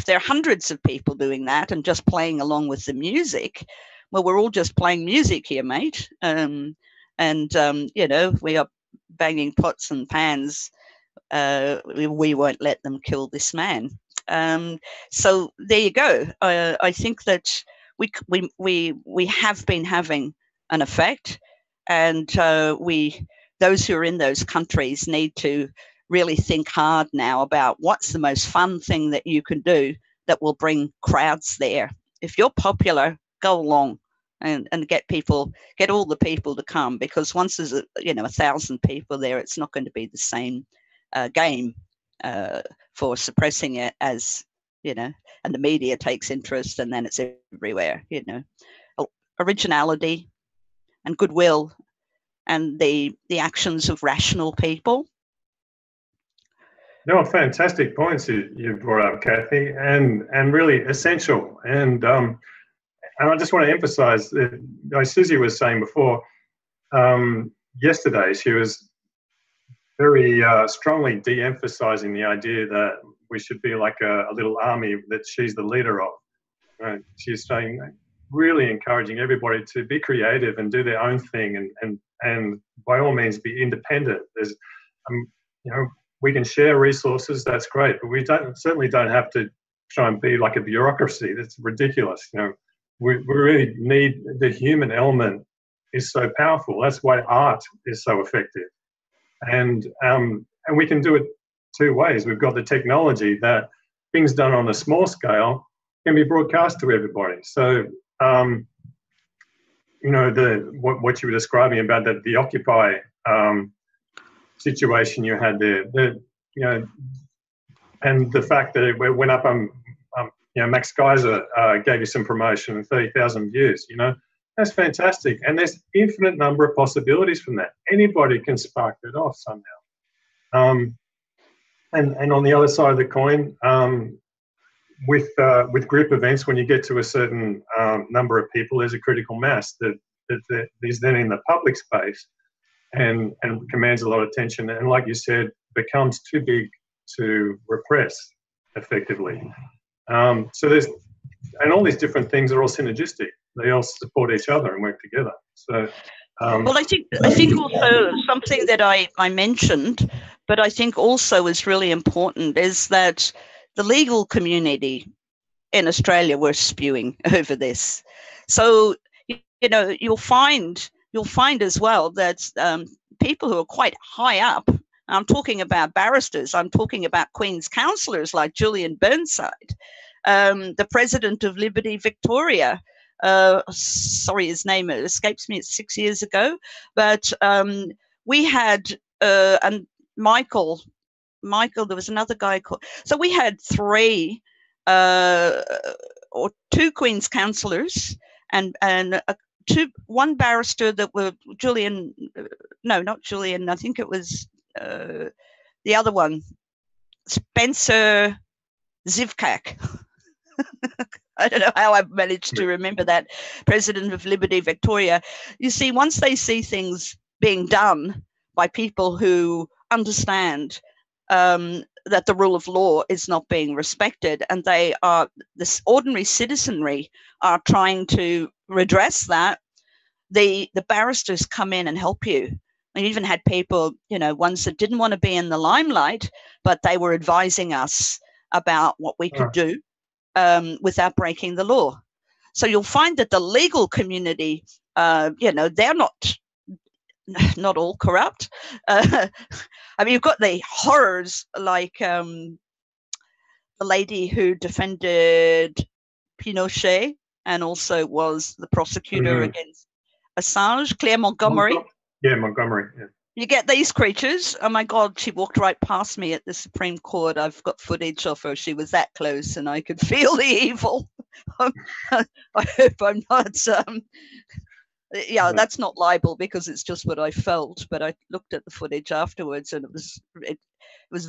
there are hundreds of people doing that and just playing along with the music, well, we're all just playing music here, mate. We are banging pots and pans. We won't let them kill this man. So there you go. I think that we have been having an effect, and those who are in those countries need to really think hard now about what's the most fun thing that you can do that will bring crowds there. If you're popular, go along and get all the people to come, because once there's 1,000 people there, it's not going to be the same game for suppressing it as, and the media takes interest and then it's everywhere, originality and goodwill and the actions of rational people. No, fantastic points you brought up, Kathy, and really essential. And I just want to emphasise that, like Susie was saying before, yesterday she was very strongly de-emphasising the idea that we should be like a little army that she's the leader of. Right? She's saying, really encouraging everybody to be creative and do their own thing, and by all means be independent. There's, we can share resources, that's great, but we certainly don't have to try and be like a bureaucracy. That's ridiculous. We really need, the human element is so powerful. That's why art is so effective. And we can do it two ways. We've got the technology that things done on a small scale can be broadcast to everybody. So, what you were describing about the Occupy situation you had there. And the fact that it went up, Max Geyser gave you some promotion and 30,000 views, that's fantastic. And there's infinite number of possibilities from that. Anybody can spark that off somehow. And on the other side of the coin, with group events, when you get to a certain number of people, there's a critical mass that is then in the public space and commands a lot of attention. And like you said, becomes too big to repress effectively. So and all these different things are all synergistic. They all support each other and work together. So, well, I think also something that I mentioned, but I think also is really important, is that the legal community in Australia were spewing over this. So, you'll find as well that people who are quite high up, I'm talking about barristers, I'm talking about Queen's counsellors like Julian Burnside, the president of Liberty Victoria, sorry, his name escapes me, it's 6 years ago, but we had, and Michael, there was another guy called, so we had three or two Queen's counsellors and one barrister that were Julian, no, not Julian, I think it was the other one, Spencer Zivkak. I don't know how I've managed to remember that, president of Liberty Victoria. You see, once they see things being done by people who understand that the rule of law is not being respected, and this ordinary citizenry are trying to redress that, the barristers come in and help you. I even had people, ones that didn't want to be in the limelight, but they were advising us about what we could do without breaking the law. So you'll find that the legal community, they're not all corrupt. I mean, you've got the horrors like the lady who defended Pinochet and also was the prosecutor against Assange, Claire Montgomery. Yeah, Montgomery. Yeah. You get these creatures. Oh my God, she walked right past me at the Supreme Court. I've got footage of her. She was that close and I could feel the evil. I hope I'm not, that's not libel because it's just what I felt. But I looked at the footage afterwards and it was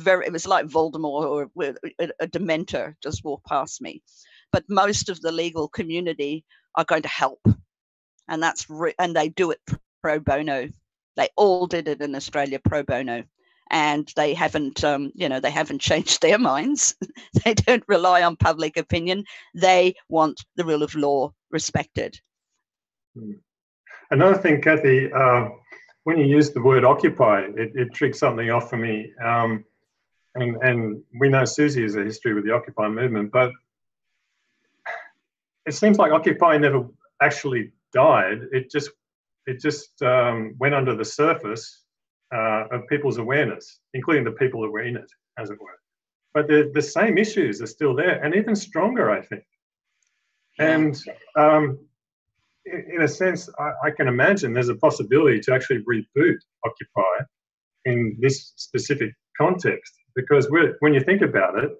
like Voldemort or a Dementor just walked past me. But most of the legal community are going to help. And and they do it pro bono. They all did it in Australia pro bono, and they haven't, they haven't changed their minds. They don't rely on public opinion. They want the rule of law respected. Another thing, Kathy, when you use the word occupy, it triggers something off for me. And we know Susie has a history with the Occupy movement, but it seems like Occupy never actually died. It just went under the surface of people's awareness, including the people that were in it, as it were. But the same issues are still there, and even stronger, I think. And in a sense, I can imagine there's a possibility to actually reboot Occupy in this specific context, because when you think about it,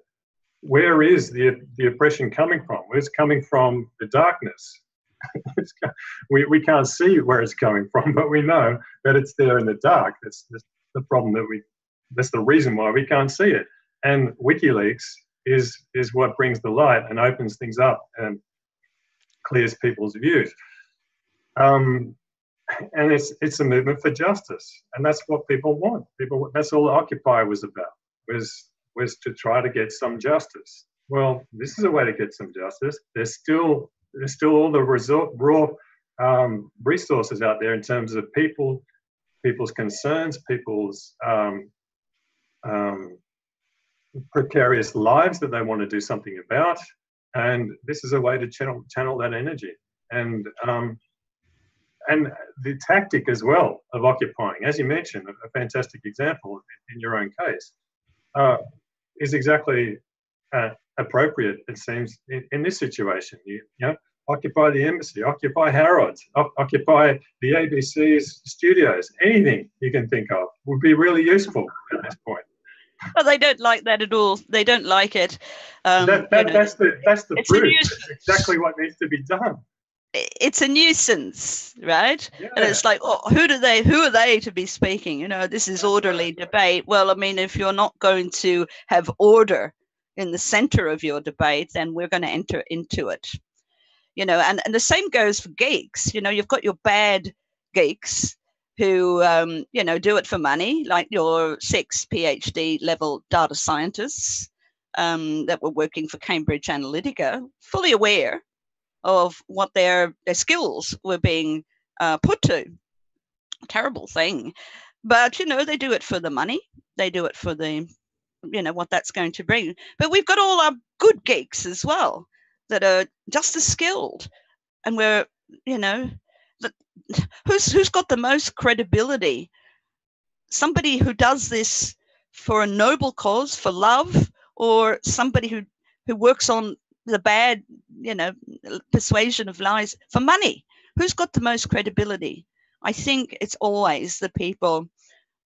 where is the oppression coming from? Well, it's coming from the darkness. We can't see where it's coming from, but we know that it's there in the dark. That's the problem that's the reason why we can't see it. And WikiLeaks is what brings the light and opens things up and clears people's views. And it's a movement for justice, and that's what people want. That's all Occupy was about, was to try to get some justice. Well, this is a way to get some justice. There's still all the raw resources out there in terms of people's concerns, people's precarious lives that they want to do something about, and this is a way to channel that energy. And the tactic as well of occupying, as you mentioned, a fantastic example in your own case, is exactly appropriate, it seems, in this situation. occupy the embassy, occupy Harrods, occupy the ABC's studios. Anything you can think of would be really useful at this point. Well, they don't like that at all. They don't like it. That's the proof. That's exactly what needs to be done. It's a nuisance, right? Yeah. And it's like, oh, who are they to be speaking? You know, this is orderly debate. Well, I mean, if you're not going to have order in the center of your debate, then we're going to enter into it. You know, and the same goes for geeks. You know, you've got your bad geeks who, you know, do it for money, like your 6 PhD level data scientists that were working for Cambridge Analytica, fully aware of what their skills were being put to. Terrible thing. But, you know, they do it for the money. They do it for the, you know, what that's going to bring. But we've got all our good geeks as well that are just as skilled. And we're, you know, who's got the most credibility? Somebody who does this for a noble cause, for love, or somebody who works on the bad, you know, persuasion of lies for money? Who's got the most credibility? I think it's always the people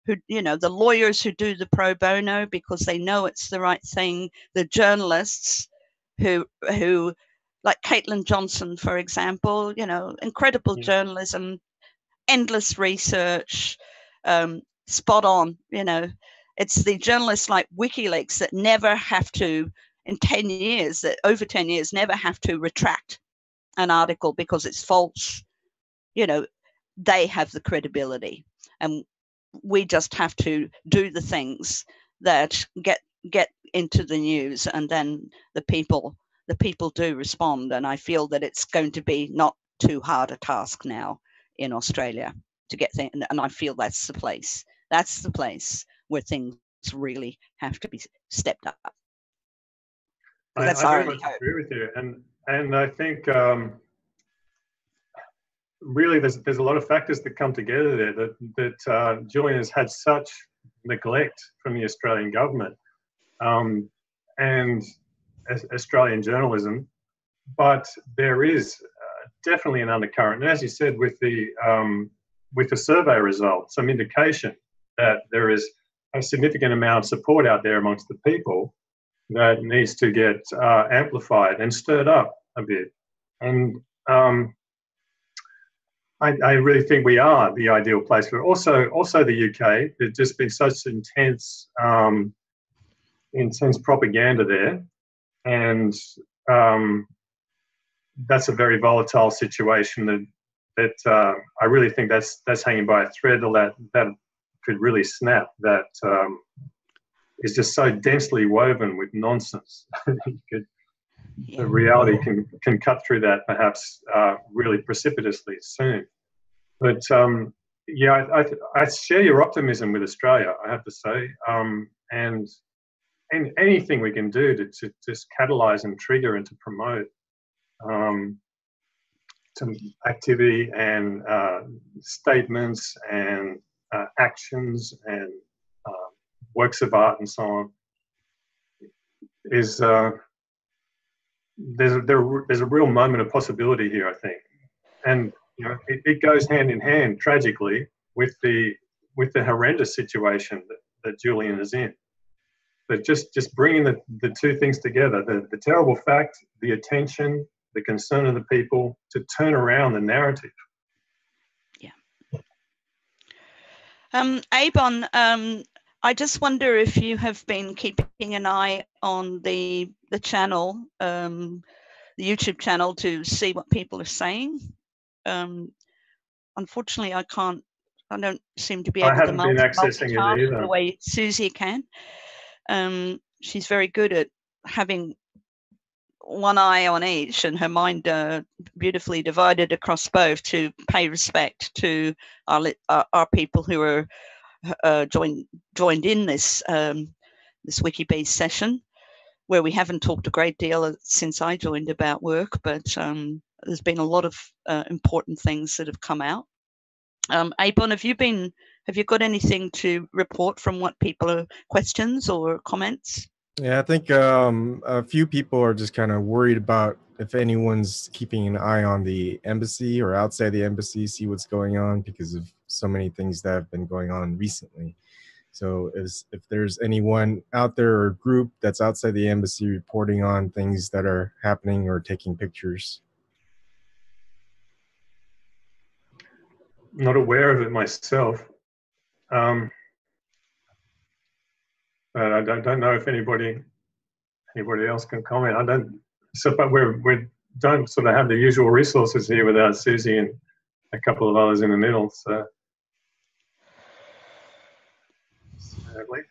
who, you know, the lawyers who do the pro bono because they know it's the right thing, the journalists who like Caitlin Johnson, for example, you know, incredible journalism, endless research, spot on, you know. It's the journalists like WikiLeaks that never have to, in 10 years, that over 10 years, never have to retract an article because it's false. You know, they have the credibility. And we just have to do the things that get into the news, and then the people do respond. And I feel that it's going to be not too hard a task now in Australia to get things, and I feel that's the place. That's the place where things really have to be stepped up. I very much agree with you, and I think really there's a lot of factors that come together there that Julian has had such neglect from the Australian government and Australian journalism, but there is definitely an undercurrent, and as you said, with the survey results, some indication that there is a significant amount of support out there amongst the people that needs to get amplified and stirred up a bit. And I really think we are the ideal place for it. Also the UK. There's just been such intense propaganda there, and that's a very volatile situation that I really think that's hanging by a thread, or that could really snap. That is just so densely woven with nonsense. The reality can cut through that perhaps really precipitously soon. But yeah, I share your optimism with Australia, I have to say, and anything we can do to just catalyse and trigger and to promote some activity and statements and actions and works of art and so on is there's a real moment of possibility here, I think, and you know it goes hand in hand tragically with the horrendous situation that Julian is in. But just bringing the two things together, the terrible fact, the attention, the concern of the people, to turn around the narrative. Yeah. Abon, I just wonder if you have been keeping an eye on the channel, the YouTube channel, to see what people are saying. Unfortunately, I don't seem to be able to multitask the way Susie can. She's very good at having one eye on each, and her mind beautifully divided across both to pay respect to our people who are joined in this this WikiBees session, where we haven't talked a great deal since I joined about work, but there's been a lot of important things that have come out. Abon, have you got anything to report from what people are questions or comments? Yeah, I think a few people are just kind of worried about if anyone's keeping an eye on the embassy or outside the embassy, see what's going on because of so many things that have been going on recently. So if there's anyone out there or group that's outside the embassy reporting on things that are happening or taking pictures. Not aware of it myself. But I don't know if anybody else can comment. I don't. So, but we don't sort of have the usual resources here without Susie and a couple of others in the middle. So, sadly.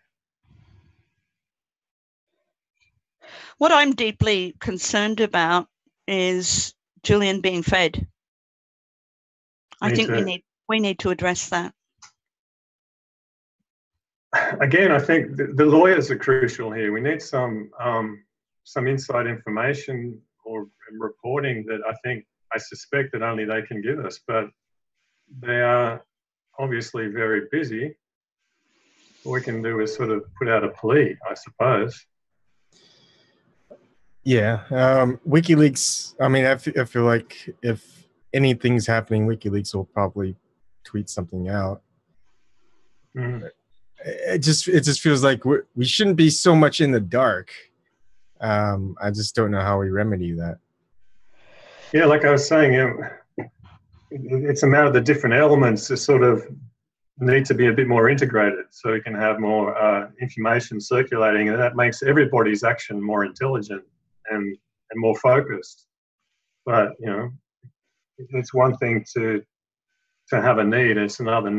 What I'm deeply concerned about is Julian being fed. I think we need to address that. Again, I think the lawyers are crucial here. We need some inside information or reporting that I suspect that only they can give us, but they are obviously very busy. All we can do is sort of put out a plea, I suppose. Yeah, WikiLeaks. I mean, I feel like if anything's happening, WikiLeaks will probably tweet something out. Mm. It just feels like we shouldn't be so much in the dark. I just don't know how we remedy that. Yeah, like I was saying, it's a matter of the different elements that sort of need to be a bit more integrated, so we can have more information circulating, and that makes everybody's action more intelligent and more focused. But it's one thing to have a need, it's another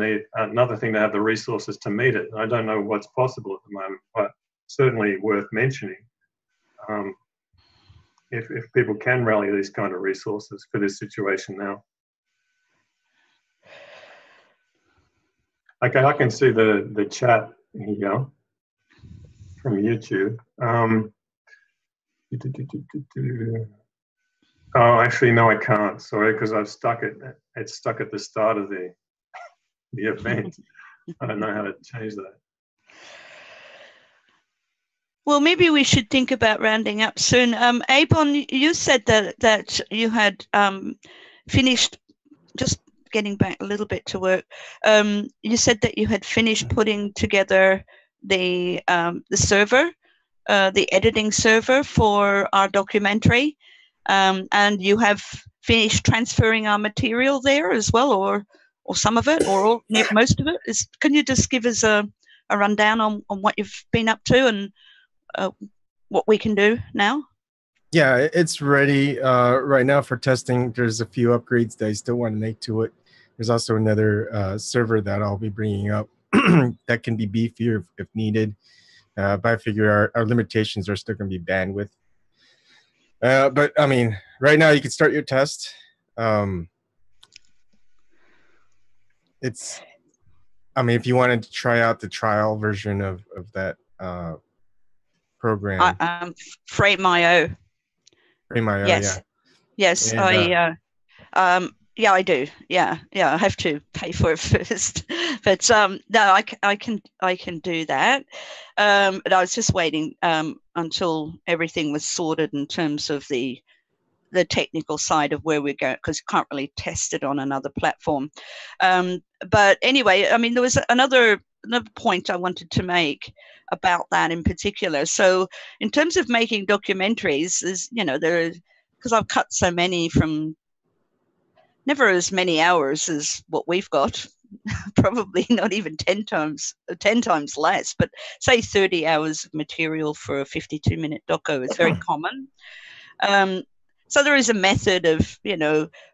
thing to have the resources to meet it. I don't know what's possible at the moment, but certainly worth mentioning. If people can rally these kind of resources for this situation now. Okay, I can see the chat here from YouTube. Oh, actually, no, I can't. Sorry, because I've stuck it. It's stuck at the start of the event. I don't know how to change that. Well, maybe we should think about rounding up soon. Abon, you said that you had finished, just getting back a little bit to work. You said that you had finished putting together the server, the editing server for our documentary, and you have finished transferring our material there as well, or some of it, or most of it. Can you just give us a rundown on what you've been up to and what we can do now? Yeah, it's ready right now for testing. There's a few upgrades that I still want to make to it. There's also another server that I'll be bringing up that can be beefier if needed. But I figure our limitations are still going to be bandwidth. But I mean, right now you can start your test. I mean, if you wanted to try out the trial version of that program. Frame.io. Frame.io, yes. Yeah. Yes, And, yeah, I do. Yeah, I have to pay for it first, but no, I can do that. But I was just waiting until everything was sorted in terms of the technical side of where we're going, because you can't really test it on another platform. But anyway, I mean, there was another point I wanted to make about that in particular. So in terms of making documentaries, is because I've cut so many from never as many hours as what we've got, probably not even 10 times less, but say 30 hours of material for a 52-minute doco is very common. So there is a method of,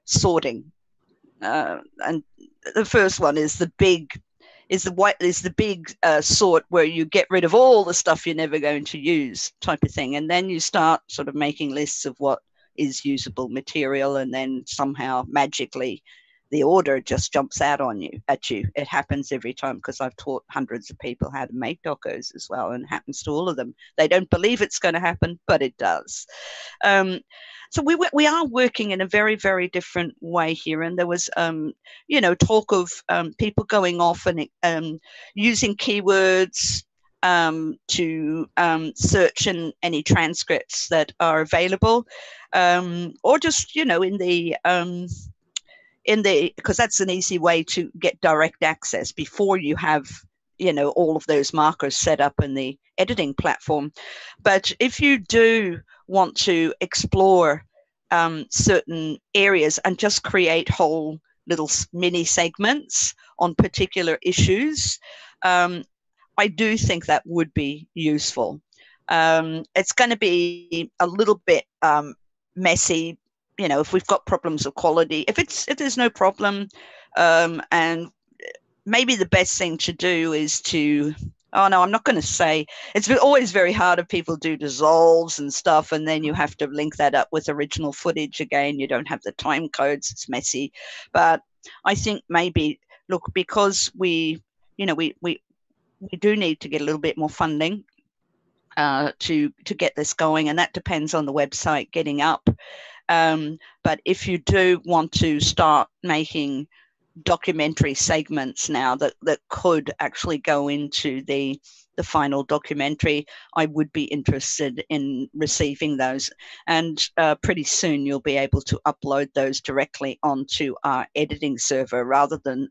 sorting. And the first one is the big sort where you get rid of all the stuff you're never going to use type of thing. And then you start sort of making lists of what is usable material, and then somehow magically the order just jumps out at you. It happens every time, because I've taught hundreds of people how to make docos as well, and it happens to all of them. They don't believe it's going to happen, but it does. So we are working in a very, very different way here. And there was, talk of people going off and using keywords, to search in any transcripts that are available, or just, you know, in the because that's an easy way to get direct access before you have, you know, all of those markers set up in the editing platform. But if you do want to explore certain areas and just create whole little mini segments on particular issues, I do think that would be useful. It's going to be a little bit messy, you know, if we've got problems of quality. If there's no problem, and maybe the best thing to do is to, oh no, I'm not going to say, it's always very hard if people do dissolves and stuff, and then you have to link that up with original footage again. You don't have the time codes, it's messy. But I think maybe, look, because we do need to get a little bit more funding to get this going, and that depends on the website getting up. But if you do want to start making documentary segments now that could actually go into the final documentary, I would be interested in receiving those. And pretty soon you'll be able to upload those directly onto our editing server rather than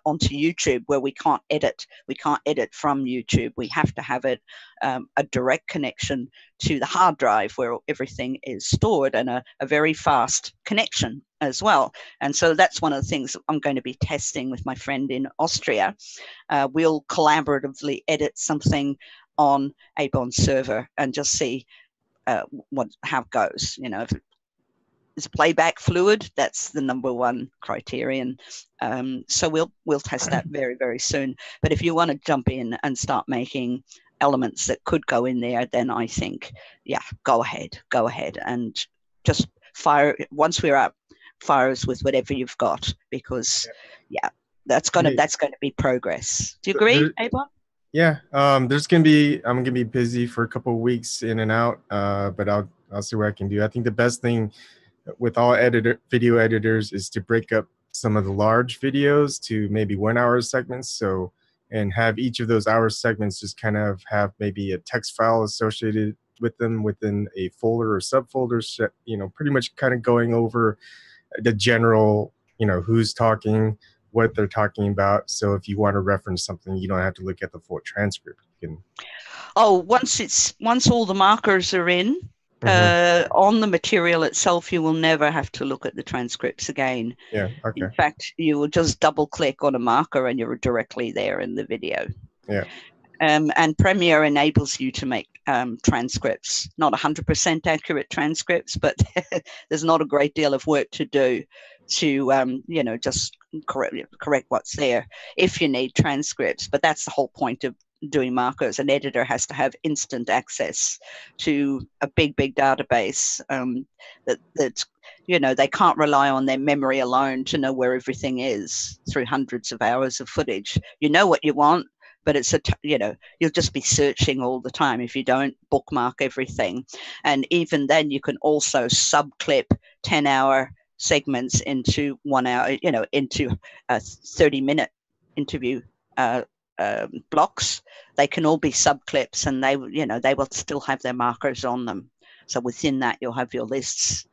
onto YouTube, where we can't edit. We can't edit from YouTube. We have to have it a direct connection to the hard drive where everything is stored, and a very fast connection as well. And so that's one of the things I'm going to be testing with my friend in Austria. We'll collaboratively edit something on a bond server and just see how it goes. You know, if is playback fluid, that's the #1 criterion. So we'll test that very, very soon. But if you want to jump in and start making elements that could go in there, then I think, yeah, go ahead and just fire. Once we're up, fire us with whatever you've got, because yeah, that's gonna be progress. Do you agree, Abon? Yeah, I'm gonna be busy for a couple of weeks in and out, but I'll see what I can do. I think the best thing with all video editors is to break up some of the large videos to maybe 1 hour segments. And have each of those hour segments just kind of have maybe a text file associated with them within a folder or subfolder, you know, pretty much kind of going over the general, you know, who's talking, what they're talking about. So if you want to reference something, you don't have to look at the full transcript. You can. Oh, once all the markers are in, on the material itself, you will never have to look at the transcripts again. Yeah, okay. In fact, you will just double click on a marker and you're directly there in the video. Yeah. And Premiere enables you to make transcripts, not 100% accurate transcripts, but there's not a great deal of work to do to, you know, just correct what's there if you need transcripts. But that's the whole point of doing markers. An editor has to have instant access to a big database that you know, they can't rely on their memory alone to know where everything is through hundreds of hours of footage. You know what you want, but it's you know, you'll just be searching all the time if you don't bookmark everything. And even then, you can also subclip 10-hour segments into 1 hour, you know, into 30-minute interview blocks. They can all be subclips, and they will still have their markers on them. So within that, you'll have your lists.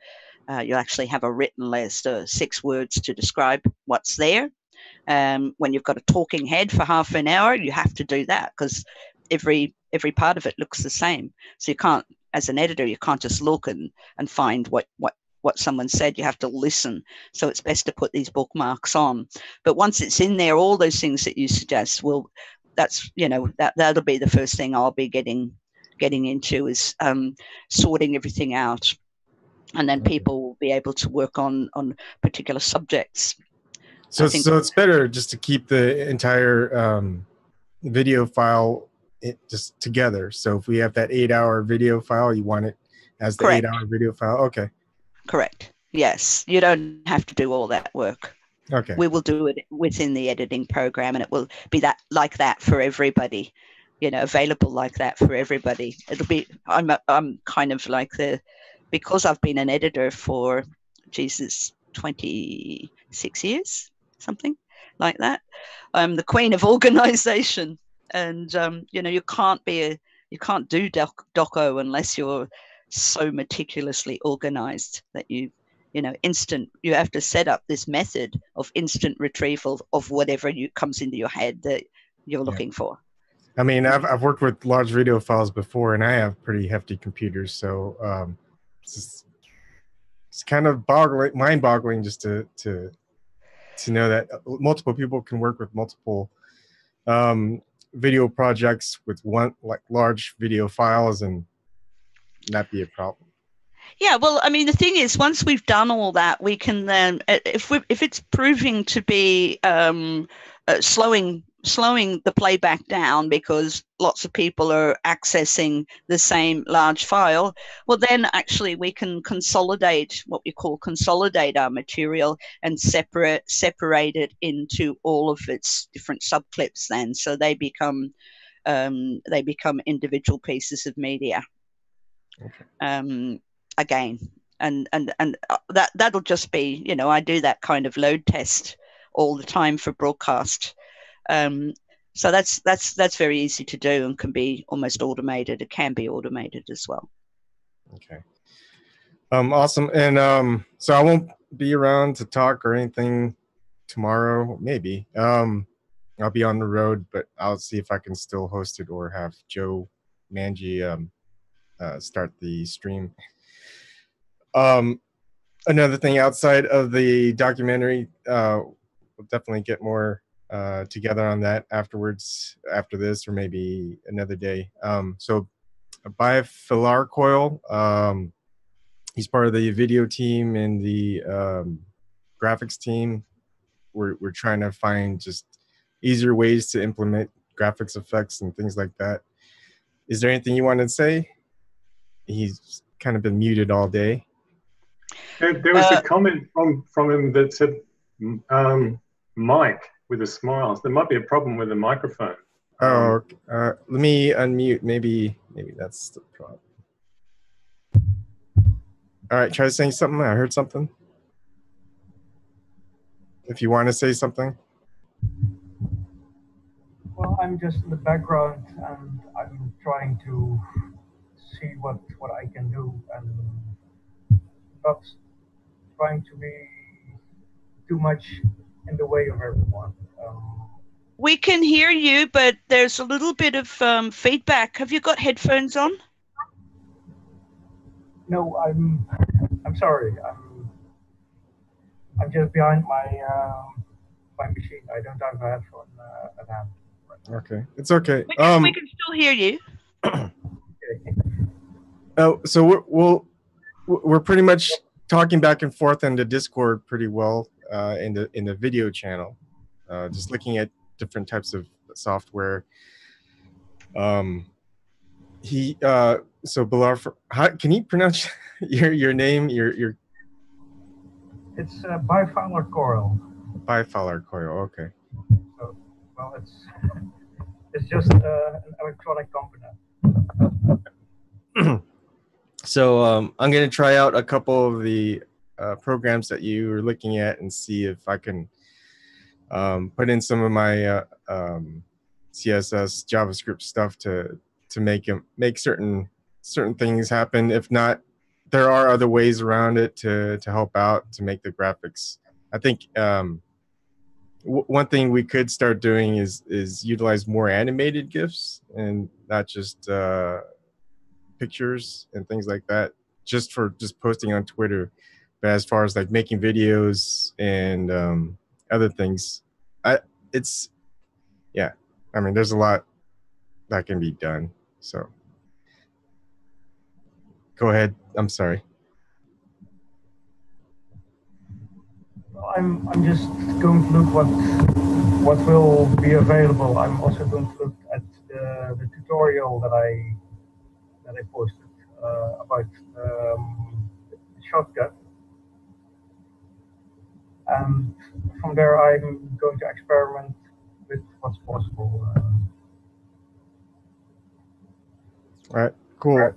You'll actually have a written list, 6 words to describe what's there. When you've got a talking head for half an hour, you have to do that because every part of it looks the same. So you can't, as an editor, you can't just look and find what someone said. You have to listen. So it's best to put these bookmarks on. But once it's in there, all those things that you suggest that'll be the first thing I'll be getting into is sorting everything out. And then people will be able to work on particular subjects. So it's better just to keep the entire video file just together. So if we have that 8-hour video file, you want it as the Correct. 8-hour video file? Okay. Correct. Yes. You don't have to do all that work. Okay. We will do it within the editing program, and it will be like that for everybody, you know, available like that for everybody. It'll be, I'm kind of like because I've been an editor for, 26 years, something like that. I'm the queen of organization. And you know, you can't do doco unless you're so meticulously organized that you have to set up this method of instant retrieval of whatever comes into your head that you're looking for. I mean, I've worked with large video files before, and I have pretty hefty computers, so it's kind of mind-boggling just to know that multiple people can work with multiple video projects with one large video files and not be a problem. Yeah, well, I mean, the thing is, once we've done all that, we can then, if it's proving to be slowing the playback down because lots of people are accessing the same large file, well, then actually we can consolidate our material and separate it into all of its different subclips then, so they become individual pieces of media. Okay. Again, and that'll just be, you know, I do that kind of load test all the time for broadcast. So that's very easy to do and can be almost automated. It can be automated as well. Okay. Awesome. And so I won't be around to talk or anything tomorrow. Maybe. I'll be on the road, but I'll see if I can still host it or have Joe Manji start the stream. Another thing outside of the documentary, we'll definitely get more together on that afterwards, after this, or maybe another day. So by Filarcoil, he's part of the video team and the graphics team. We're trying to find just easier ways to implement graphics effects and things like that. Is there anything you want to say? He's kind of been muted all day. There was a comment from him that said, Mike with a smile. There might be a problem with the microphone. Oh, let me unmute. Maybe that's the problem. All right, try saying something. I heard something. If you want to say something. Well, I'm just in the background and I'm trying to see what I can do and not trying to be too much in the way of everyone. We can hear you, but there's a little bit of feedback. Have you got headphones on? No, I'm sorry. I'm just behind my machine. I don't have a headphone at hand. Okay, it's okay. We can still hear you. Oh, so we're pretty much talking back and forth in the Discord pretty well in the video channel, just looking at different types of software. So Bilar, can you pronounce your name? Your It's Bifilarcoil. Bifilarcoil, okay. So, well, it's just an electronic component. So I'm going to try out a couple of the programs that you were looking at and see if I can put in some of my CSS JavaScript stuff to make certain things happen. If not, there are other ways around it to help out to make the graphics. I think one thing we could start doing is utilize more animated GIFs and not just pictures and things like that, just posting on Twitter. But as far as like making videos and other things, I mean, there's a lot that can be done. So go ahead. I'm sorry. Well, I'm just going to look what will be available. I'm also going to look at the tutorial that I posted about shortcut, and from there I'm going to experiment with what's possible. All right, cool.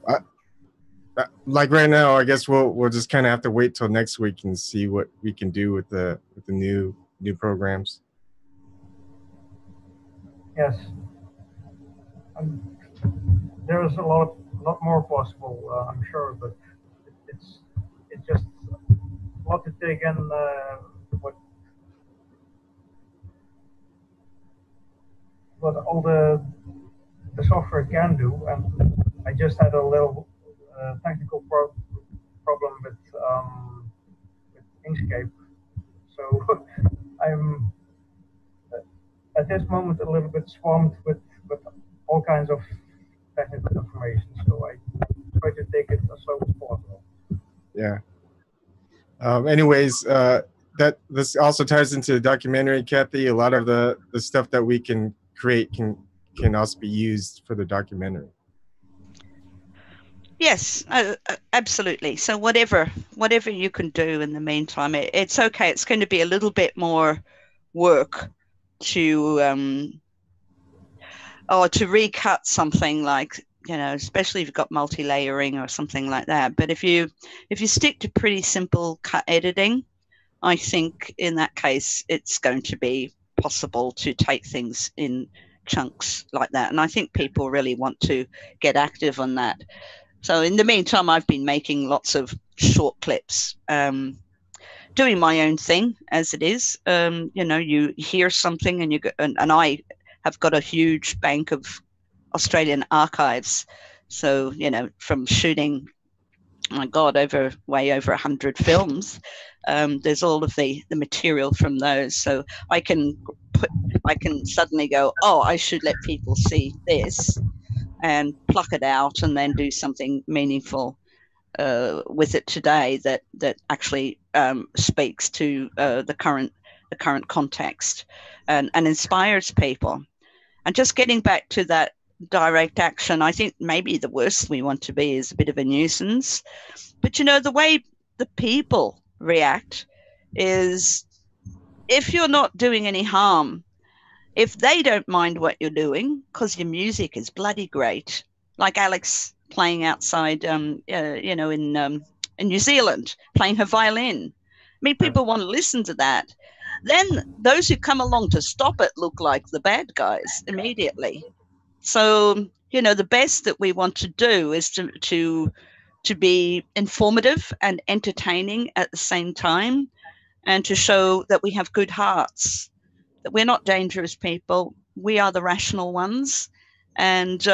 Like right now, I guess we'll just kind of have to wait till next week and see what we can do with the new programs. Yes. there's a lot more possible, I'm sure, but it's just a lot to take in what all the software can do. And I just had a little technical problem with Inkscape, so I'm at this moment a little bit swamped with all kinds of technical information, so I try to take it as slow as possible. Yeah. Anyways, this also ties into the documentary, Kathy. A lot of the stuff that we can create can also be used for the documentary. Yes, absolutely. So whatever you can do in the meantime, it's okay. It's going to be a little bit more work to recut something like, especially if you've got multi-layering or something like that. But if you stick to pretty simple cut editing, I think in that case it's going to be possible to take things in chunks like that. And I think people really want to get active on that. So in the meantime, I've been making lots of short clips, doing my own thing as it is. You hear something and you go, and I have got a huge bank of Australian archives. So, from shooting, my God, way over 100 films, there's all of the material from those. So I can suddenly go, oh, I should let people see this, and pluck it out and then do something meaningful with it today that actually speaks to the current context and inspires people. And just getting back to that direct action, I think maybe the worst we want to be is a bit of a nuisance. But the way the people react is, if you're not doing any harm, if they don't mind what you're doing because your music is bloody great, like Alex playing outside, in New Zealand, playing her violin. I mean, people want to listen to that. Then those who come along to stop it look like the bad guys immediately. So, the best that we want to do is to be informative and entertaining at the same time, and to show that we have good hearts, that we're not dangerous people. We are the rational ones. And,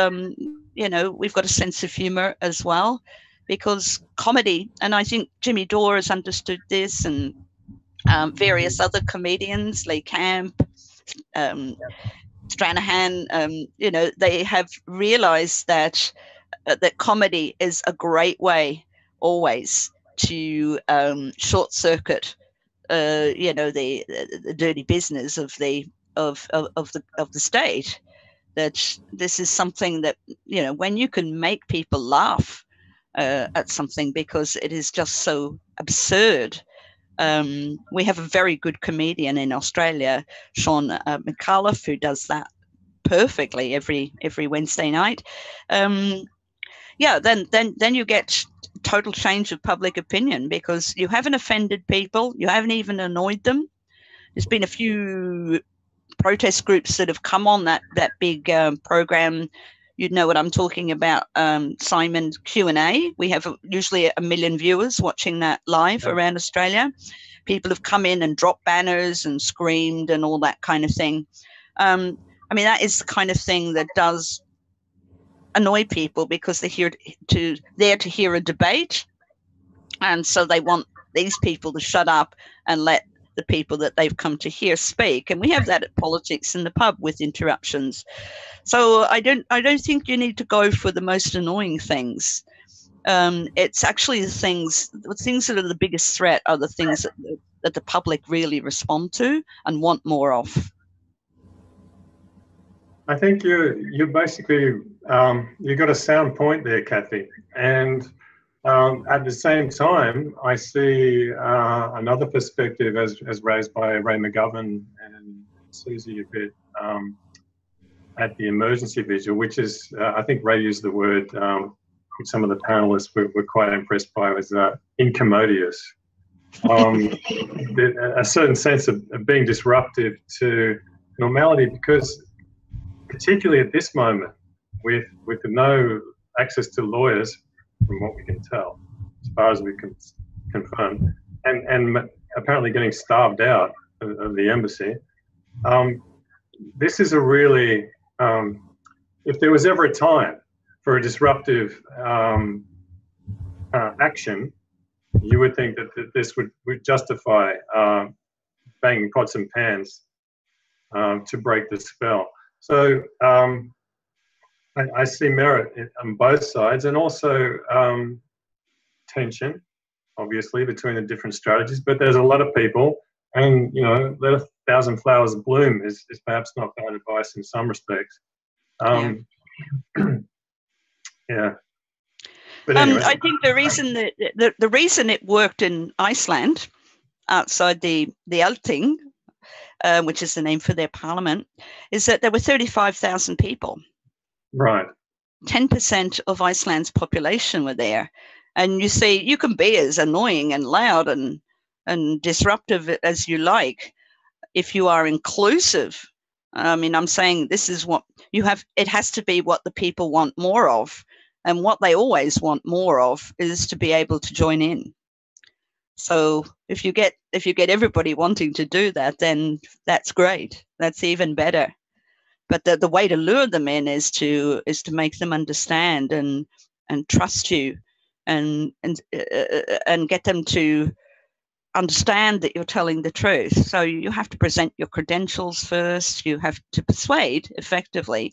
we've got a sense of humor as well, because comedy, and I think Jimmy Dore has understood this, and various other comedians, Lee Camp, Stranahan, they have realized that comedy is a great way always to short circuit the dirty business of the state. That this is something that, when you can make people laugh at something because it is just so absurd. We have a very good comedian in Australia, Sean McAuliffe, who does that perfectly every Wednesday night. Then you get total change of public opinion, because you haven't offended people, you haven't even annoyed them. There's been a few protest groups that have come on that big program. You'd know what I'm talking about, Simon Q&A. We have usually 1 million viewers watching that live around Australia. People have come in and dropped banners and screamed and all that kind of thing. That is the kind of thing that does annoy people, because they're there to hear a debate, and so they want these people to shut up and let the people that they've come to hear speak. And we have that at Politics in the Pub with interruptions. So I don't think you need to go for the most annoying things. It's actually the things that are the biggest threat are the things that the public really respond to and want more of. I think you basically you got a sound point there, Kathy, and at the same time, I see another perspective as raised by Ray McGovern and Susie a bit at the emergency vigil, which is, I think Ray used the word, which some of the panelists were quite impressed by, was incommodious. A certain sense of being disruptive to normality, because particularly at this moment, with no access to lawyers, from what we can tell, as far as we can confirm, and apparently getting starved out of the embassy. This is a really, if there was ever a time for a disruptive action, you would think that this would justify banging pots and pans to break the spell. So I see merit on both sides, and also tension, obviously, between the different strategies. But there's a lot of people, and let a thousand flowers bloom is perhaps not bad advice in some respects. Yeah. But anyway. I think the reason that the reason it worked in Iceland, outside the Althing, which is the name for their parliament, is that there were 35,000 people. Right. 10% of Iceland's population were there. And you see, you can be as annoying and loud and disruptive as you like if you are inclusive. I mean, I'm saying this is what you have. It has to be what the people want more of. And what they always want more of is to be able to join in. So if you get everybody wanting to do that, then that's great. That's even better. But the way to lure them in is to make them understand and trust you, and get them to understand that you're telling the truth. So you have to present your credentials first. You have to persuade effectively.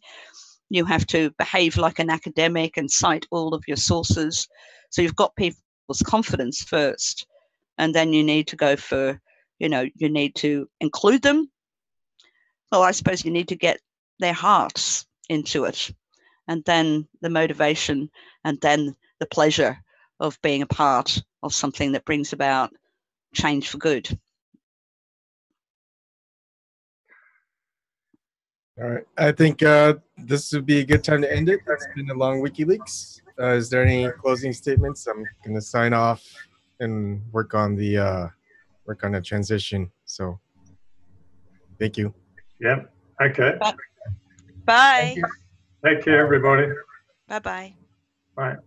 You have to behave like an academic and cite all of your sources. So you've got people's confidence first. And then you need to go for, you need to include them. Well, I suppose you need to get their hearts into it. And then the motivation, and then the pleasure of being a part of something that brings about change for good. All right. I think this would be a good time to end it. It's been a long WikiLeaks. Is there any closing statements? I'm going to sign off and work on the transition. So, thank you. Yeah. Okay. Bye. Take care, everybody. Bye-bye. Bye.